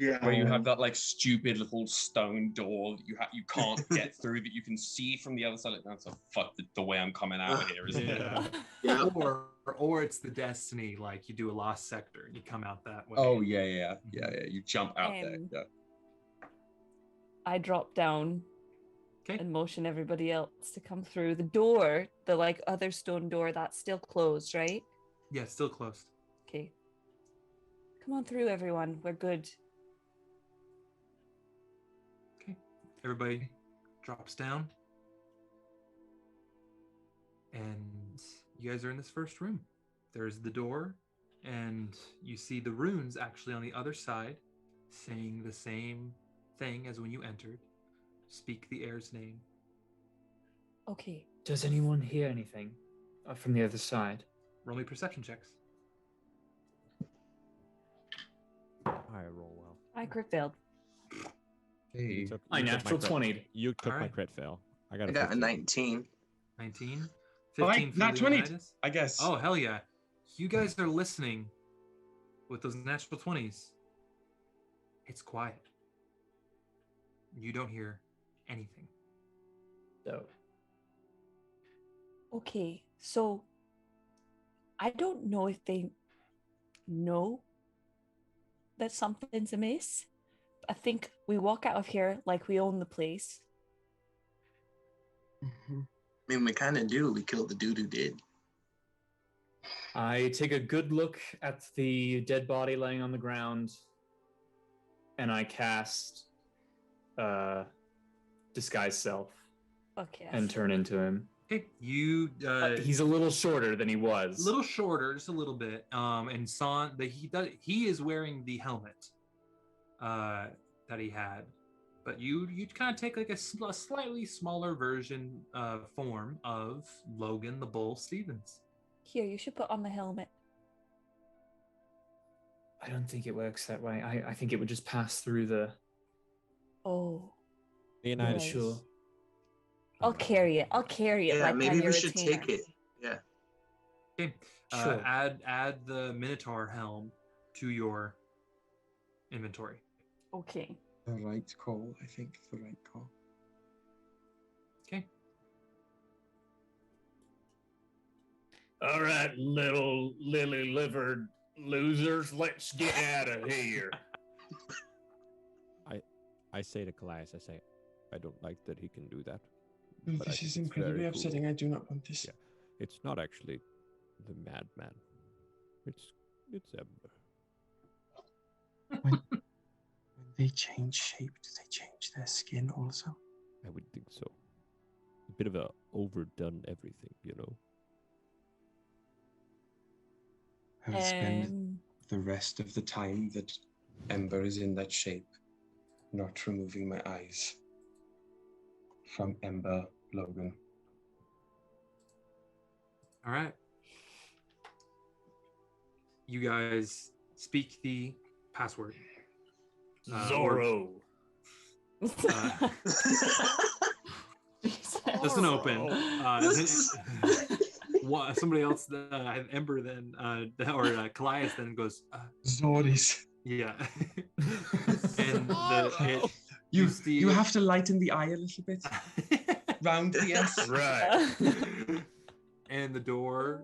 Yeah, where you have that like stupid little stone door that you can't get through that you can see from the other side. Like, that's the way I'm coming out of here, isn't it? Yeah. Or it's the Destiny, like you do a lost sector and you come out that way. Oh yeah. You jump out there. Yeah. I drop down Okay. and motion everybody else to come through. The door, the like other stone door, that's still closed, right? Yeah, still closed. Okay. Come on through, everyone. We're good. Okay. Everybody drops down. And you guys are in this first room. There's the door, and you see the runes actually on the other side saying the same thing as when you entered. Speak the heir's name. Okay. Does anyone hear anything from the other side? Roll me perception checks. I roll well. I crit failed. Hey. I natural 20'd. You took my Alright. crit fail. I I got got a 15. 19. 19. All 15 right, for not 20, Leonidas. I guess. Oh, hell yeah. You guys are listening with those natural 20s. It's quiet. You don't hear anything. So Okay, so I don't know if they know that something's amiss. I think we walk out of here like we own the place. Mm-hmm. I mean, we kind of do. We killed the dude who did. I take a good look at the dead body laying on the ground, and I cast Disguise Self Fuck yes. and turn into him. Okay, you He's a little shorter than he was. a little shorter, just a little bit. And he is wearing the helmet that he had, but you kind of take like a slightly smaller version form of Logan the Bull Stevens. Here, you should put on the helmet. I don't think it works that way. I think it would just pass through the. Oh. Leonidas. Right. Sure. I'll carry it. I'll carry it Yeah, like maybe on your we should retainer. take it. Yeah. Okay, Sure. add the Minotaur helm to your inventory. Okay. The right call, I think. The right call. Okay. All right, little lily-livered losers, let's get out of here. I say to Kallias, I say, I don't like that he can do that. Well, But I this think is it's incredibly very upsetting. cool. I do not want this. Yeah. It's not actually the madman. It's Ember. When they change shape, do they change their skin also? I would think so. A bit of a overdone everything, you know. I will spend the rest of the time that Ember is in that shape, not removing my eyes from Ember Logan. All right. You guys speak the password. Zorro. Doesn't open. Somebody else, Ember then, or Kallias then goes, Zordis. yeah. And you have to lighten the eye a little bit. Round the S. Right. And the door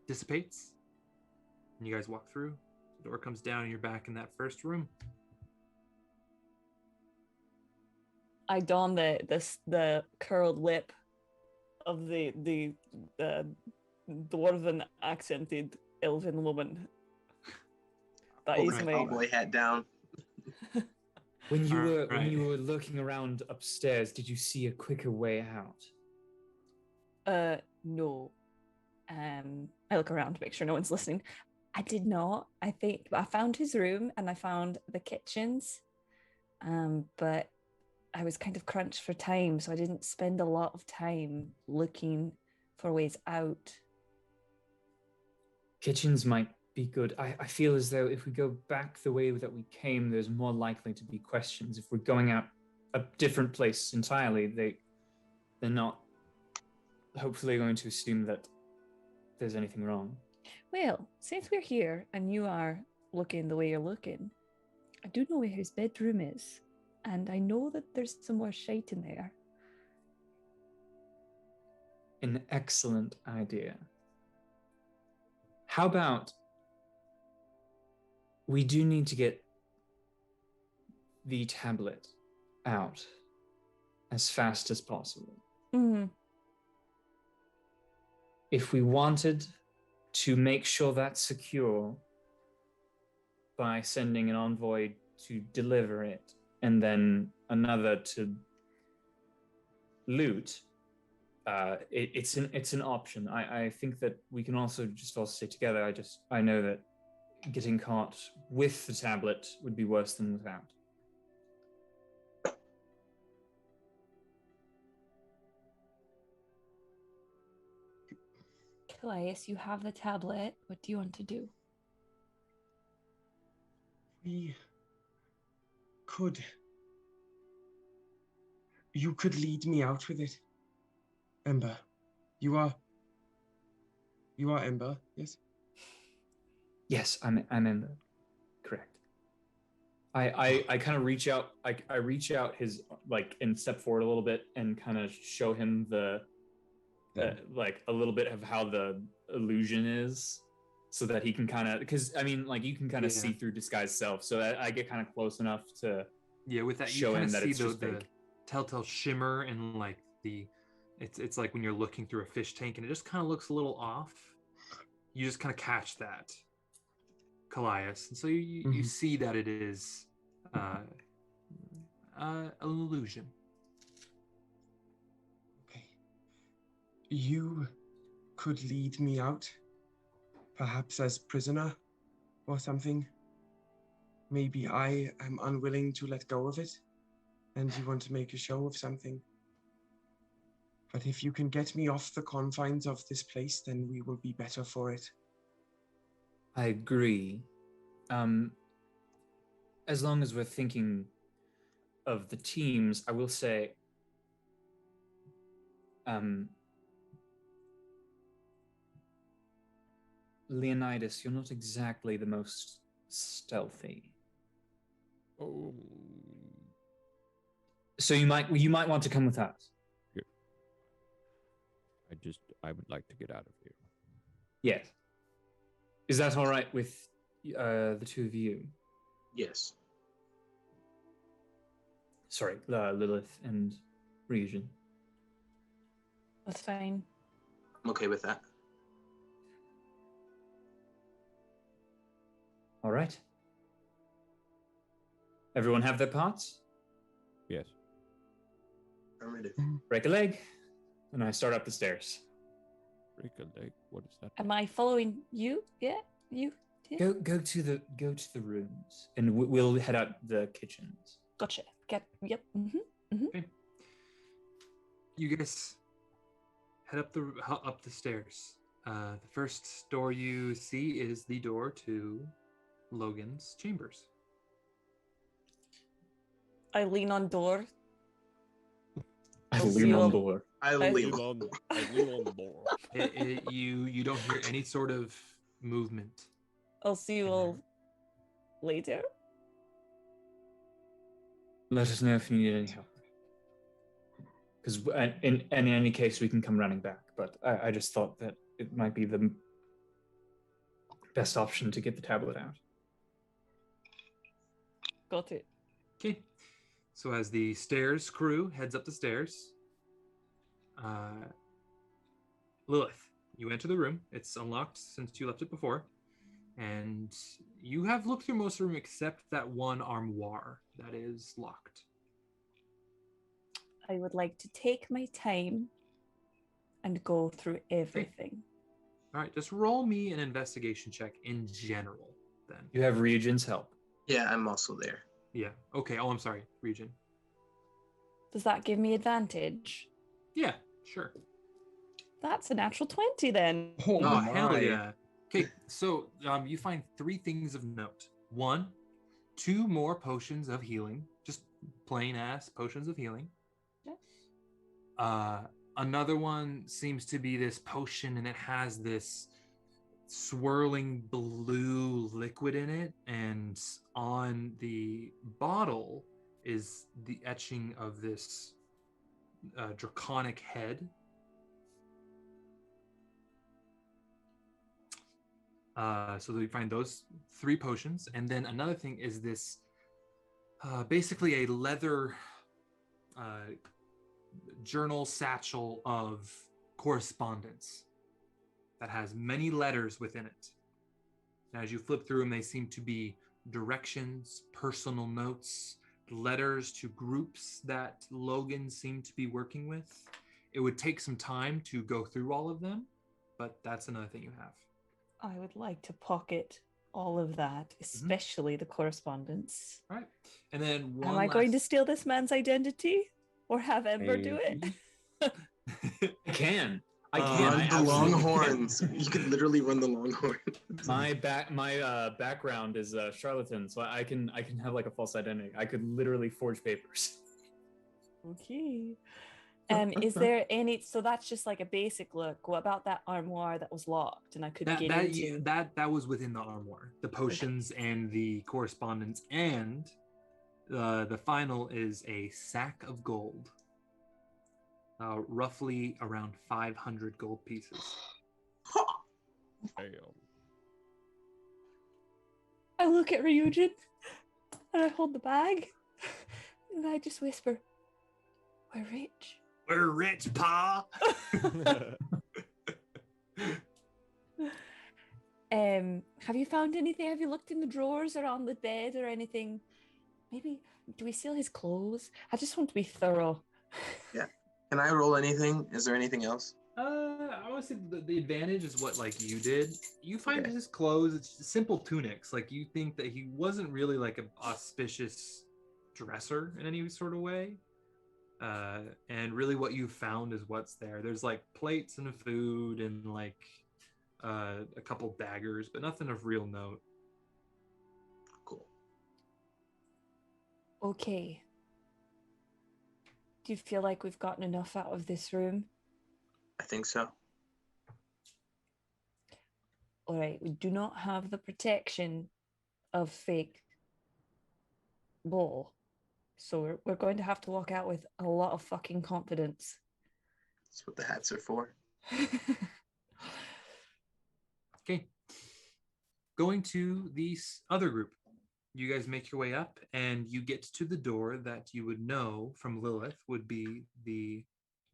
dissipates. And you guys walk through. The door comes down and you're back in that first room. I don the curled lip of the dwarven accented elven woman. That Pull is my my cowboy hat down. When you were Right. looking around upstairs, did you see a quicker way out? no. I look around to make sure no one's listening. I did not. I think I found his room and I found the kitchens. But I was kind of crunched for time, so I didn't spend a lot of time looking for ways out. Kitchens might be good. I feel as though if we go back the way that we came, there's more likely to be questions. If we're going out a different place entirely, they're not hopefully going to assume that there's anything wrong. Well, since we're here and you are looking the way you're looking, I do know where his bedroom is, and I know that there's some more shite in there. An excellent idea. How about we do need to get the tablet out as fast as possible. Mm. If we wanted to make sure that's secure by sending an envoy to deliver it and then another to loot, it's an option. I think that we can also just all stay together. I know that getting caught with the tablet would be worse than without. Kallias, you have the tablet. What do you want to do? We could. You could lead me out with it. Ember. You are Ember, yes? Yes, I'm Ember. Correct. I kind of reach out. I reach out his and step forward a little bit and kind of show him the a little bit of how the illusion is, so that he can kind of, because I mean, you can kind of see through disguise self. So I get kind of close enough to with that show you kind him of that see it's just the fake. telltale shimmer and it's like when you're looking through a fish tank and it just kind of looks a little off. You just kind of catch that, Kallias, and so you see that it is an illusion. Okay. You could lead me out, perhaps as prisoner or something. Maybe I am unwilling to let go of it, and you want to make a show of something. But if you can get me off the confines of this place, then we will be better for it. I agree. As long as we're thinking of the teams, I will say, Leonidas, you're not exactly the most stealthy. Oh. So you might want to come with us. Yeah. I would like to get out of here. Yes. Is that all right with the two of you? Yes. Sorry, Lilith and Ryujin. That's fine. I'm okay with that. All right. Everyone have their parts? Yes. Affirmative. Break a leg, and I start up the stairs. Break a leg. What is that? Am I following you? Yeah, you. Yeah. Go to the rooms, and we'll head out the kitchens. Gotcha. Yep. Okay. You guys head up the stairs. The first door you see is the door to Logan's chambers. I lean on door. I lean lean on on door. I leave. I lean on the door. You don't hear any sort of movement. I'll see you all later. Let us know if you need any help. Because in any case, we can come running back. But I just thought that it might be the best option to get the tablet out. Got it. Okay. So as the Krew heads up the stairs, Lilith, you enter the room. It's unlocked since you left it before. And you have looked through most of the room except that one armoire that is locked. I would like to take my time and go through everything. All right, just roll me an investigation check in general then. You have Ryujin's help. Yeah, I'm also there. Yeah. Okay. Oh, I'm sorry, Ryujin. Does that give me advantage? Yeah, sure. That's a natural 20 then. Oh, hell yeah. Okay, so you find 3 things of note. 1, 2 more potions of healing, just plain ass potions of healing. Yeah. Another one seems to be this potion, and it has this swirling blue liquid in it, and on the bottle is the etching of this draconic head. So we find those 3 potions, and then another thing is this basically a leather journal satchel of correspondence that has many letters within it. And as you flip through them, they seem to be directions, personal notes, letters to groups that Logan seemed to be working with. It would take some time to go through all of them, but that's another thing you have. I would like to pocket all of that, especially the correspondence. All right. And then Am I going to steal this man's identity or have Ember do it? I can. Run the Longhorns. You could literally run the Longhorn. My background is charlatan, so I can have like a false identity. I could literally forge papers. Okay. Is there any? So that's just like a basic look. What about that armoire that was locked and I couldn't get into? That was within the armoire. The potions and the correspondence, and the final is a sack of gold. Roughly around 500 gold pieces. Damn. I look at Ryujin and I hold the bag and I just whisper, "We're rich." We're rich, Pa. Have you found anything? Have you looked in the drawers or on the bed or anything? Maybe, do we steal his clothes? I just want to be thorough. Yeah. Can I roll anything? Is there anything else? I want to say the advantage is what like you did. You find his clothes, it's just simple tunics. Like you think that he wasn't really like an auspicious dresser in any sort of way. And really what you found is what's there. There's like plates and food and like a couple daggers, but nothing of real note. Cool. Okay. Do you feel like we've gotten enough out of this room? I think so. All right, we do not have the protection of fake bull. So we're going to have to walk out with a lot of fucking confidence. That's what the hats are for. Okay. Going to the other group. you guys make your way up, and you get to the door that you would know from Lilith would be the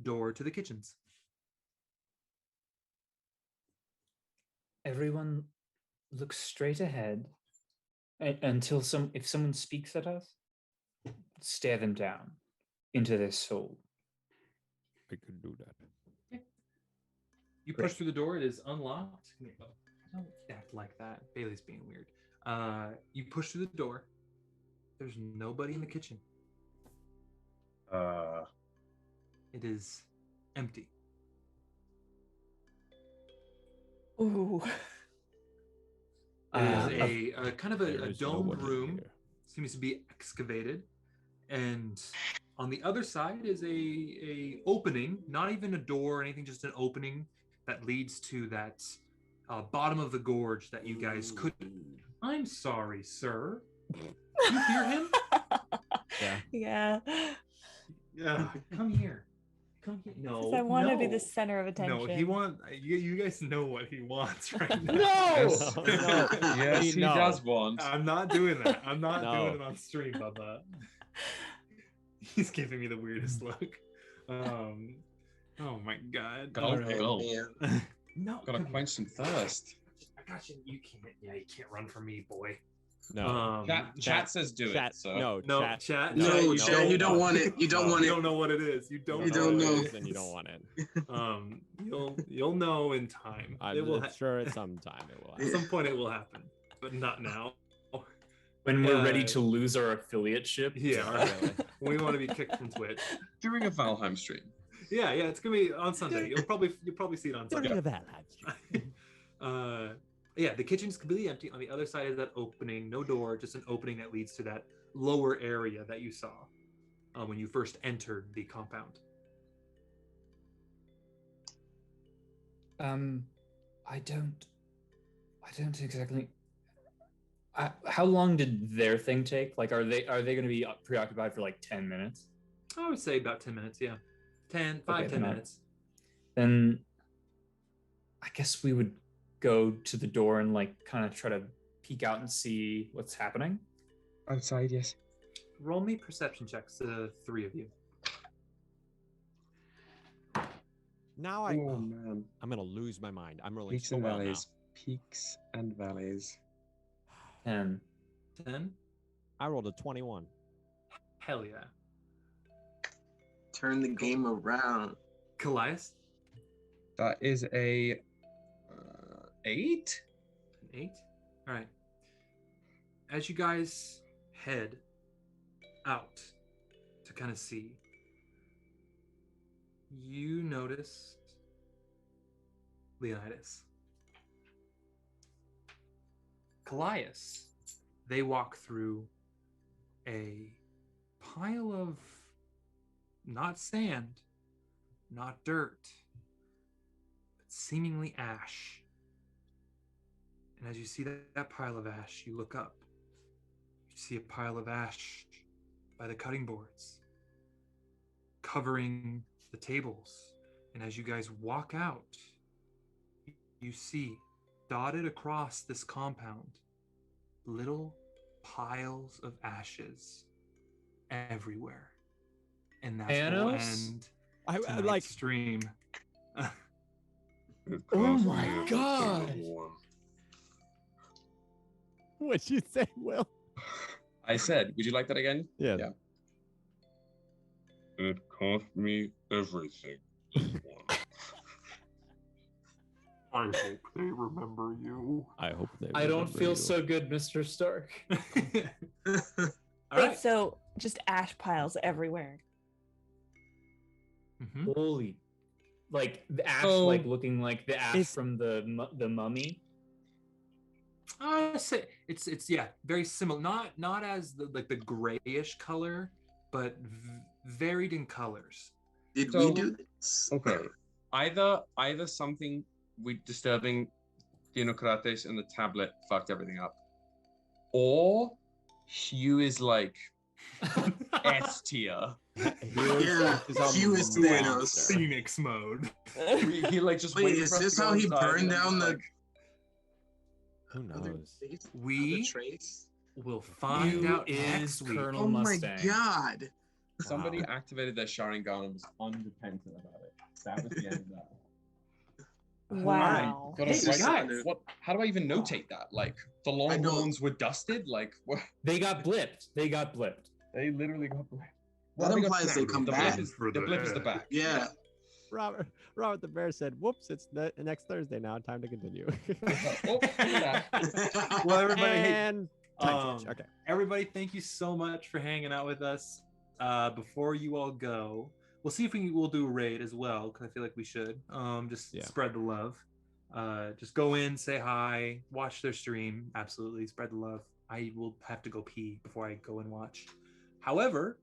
door to the kitchens. Everyone looks straight ahead until if someone speaks at us, stare them down into their soul. I could do that. You push through the door. It is unlocked. Don't act like that. Bailey's being weird. You push through the door. There's nobody in the kitchen. It is empty. Ooh. It is a kind of a domed room. Here. Seems to be excavated, and on the other side is a opening. Not even a door or anything, just an opening that leads to that bottom of the gorge that you guys could. I'm sorry, sir. You hear him? Yeah. Yeah. Come here. Come here. No. I want to be the center of attention. No, he wants. You guys know what he wants right now. No. Yes, he does want. I'm not doing that. I'm not doing it on stream, Bubba. He's giving me the weirdest look. Oh my god. Go. No. Gotta quench some thirst. I got you. You can't. Yeah, you can't run from me, boy. No. Chat says do Chat, it. So. Chat. No, chat. You don't want it. You don't want You it. don't know what it is. You don't know. Then you don't want it. You'll know in time. I'm sure at some time it will At happen. some point it will happen, but not now. When we're ready to lose our affiliateship. Yeah, really. We want to be kicked from Twitch. During a Valheim stream. Yeah, it's gonna be on Sunday. You'll probably see it on Sunday. Yeah, the kitchen's completely empty. On the other side is that opening, no door, just an opening that leads to that lower area that you saw when you first entered the compound. I don't exactly. How long did their thing take? Like, are they going to be preoccupied for like 10 minutes? I would say about 10 minutes. Yeah, 10 minutes. Then I guess we would go to the door and like kind of try to peek out and see what's happening. Outside, yes. Roll me perception checks, the three of you. Now man. I'm gonna lose my mind. I'm rolling Peaks so and well valleys. Peaks and valleys. 10. 10. now. I rolled a 21. Hell yeah. Turn the game around. Kallias? That is a 8? 8? All right. As you guys head out to kind of see, you notice Leonidas. Kallias, they walk through a pile of not sand, not dirt, but seemingly ash. And as you see that pile of ash, you look up. You see a pile of ash by the cutting boards, covering the tables. And as you guys walk out, you see dotted across this compound little piles of ashes everywhere. And that's will end I tonight's like stream. Oh my god! What'd you say, Will? I said, would you like that again? Yeah. It cost me everything. I hope they remember you. I hope they. I don't remember feel you. so good, Mr. Stark. All Wait, right. so just ash piles everywhere. Mhm. Holy, like the ash, Oh. like looking like the ash Is- from the mummy. Say it's yeah, very similar. Not as the grayish color, but varied in colors. Did So- we do this? Okay. Either something disturbing Dinokrates and the tablet fucked everything up, or Hugh is like S tier. Yeah, Hugh is Thanos. Phoenix mode. He like just Wait, waited is for us this to go how he inside burned and then down just, the like, Who other knows? face? We Other trace? we'll find Who out is next week. Colonel Oh Mustang? my god. Somebody Wow. activated their Sharingan and was unrepentant about it. That was the end of that. Wow. Gotta Hey, write that- guys. what? How do I even notate that? Like the Longhorns were dusted. Like what? They got blipped. They got blipped. They literally got. That implies they come the back. Blip is, the blip is the back. Yeah. Robert the Bear said, "Whoops! It's next Thursday now. Time to continue." Oh, look at that. Well, everybody, hey, and time change. Okay. everybody, thank you so much for hanging out with us. Before you all go, we'll see if we'll do a raid as well, because I feel like we should. Just spread the love. Just go in, say hi, watch their stream. Absolutely, spread the love. I will have to go pee before I go and watch. However,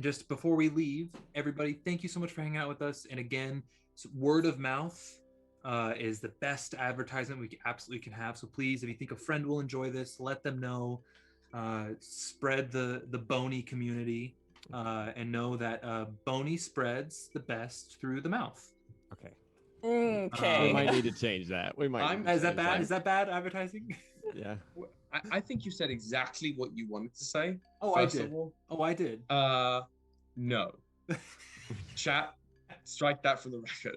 just before we leave, everybody, thank you so much for hanging out with us. And again, word of mouth is the best advertisement we absolutely can have. So please, if you think a friend will enjoy this, let them know. Spread the Boney community, and know that Boney spreads the best through the mouth. Okay. Okay. We might need to change that. We might. Is that bad? Is that bad advertising? Yeah. I think you said exactly what you wanted to say. Oh, first I did. of all. Oh, I did. No. Chat, strike that from the record.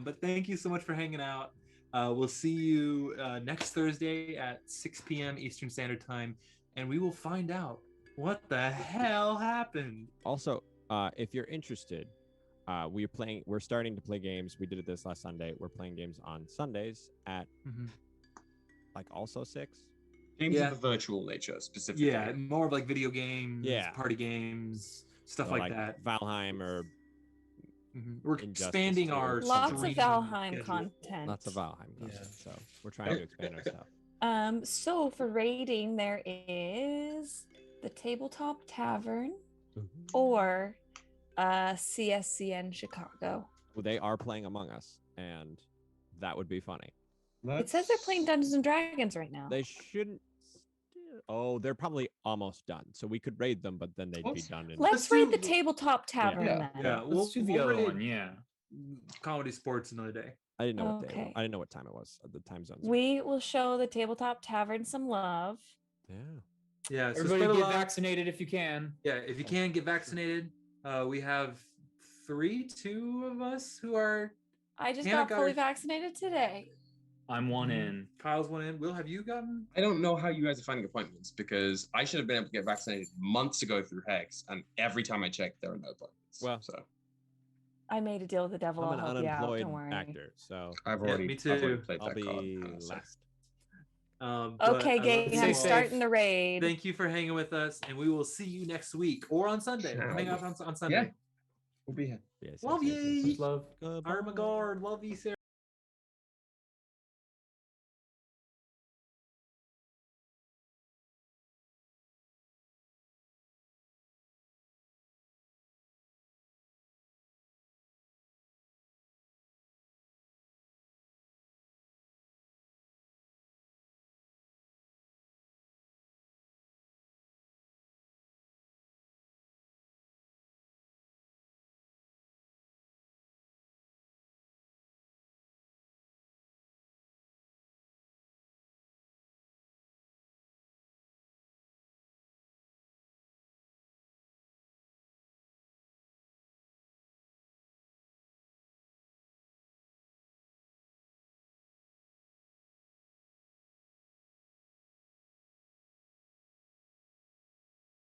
But thank you so much for hanging out. We'll see you next Thursday at 6 p.m. Eastern Standard Time, and we will find out what the hell happened. Also, if you're interested, we're starting to play games. We did this last Sunday. We're playing games on Sundays at like also 6. Games of a virtual nature, specifically. Yeah, more of like video games, party games, stuff So like that. Valheim or we're Injustice expanding 2. our Lots of streaming Valheim schedule. content. Lots of Valheim content. So we're trying to expand our stuff. So for raiding, there is the Tabletop Tavern or CSCN Chicago. Well, they are playing Among Us, and that would be funny. It says they're playing Dungeons and Dragons right now. They shouldn't. Oh, they're probably almost done. So we could raid them, but then they'd be done. Let's raid the Tabletop Tavern then. Yeah, Let's do the other one. Yeah. Comedy sports another day. I didn't know what day. Okay. I didn't know what time it was. The time zones. We will show the Tabletop Tavern some love. Yeah. Yeah. So Everybody spread the get love. vaccinated if you can. Yeah, if you can get vaccinated. We have two of us who are. I just Hannah got fully got- vaccinated today. I'm one in. Kyle's one in. Will, have you gotten? I don't know how you guys are finding appointments because I should have been able to get vaccinated months ago through Hex, and every time I check, there are no appointments. Well, so I made a deal with the devil. I'm an I'll help you out. unemployed Don't worry. actor, so I've Yeah, already, me I've already too. played I'll that be card. So. last. But Okay, I love gang, you I'm all. starting the raid. Thank you for hanging with us, and we will see you next week or on Sunday. We'll hang out on Sunday. Yeah, we'll be here. Yes, Love yes, yes, yes, ye. yes. Love. Goodbye. Armagard, love you, Sarah.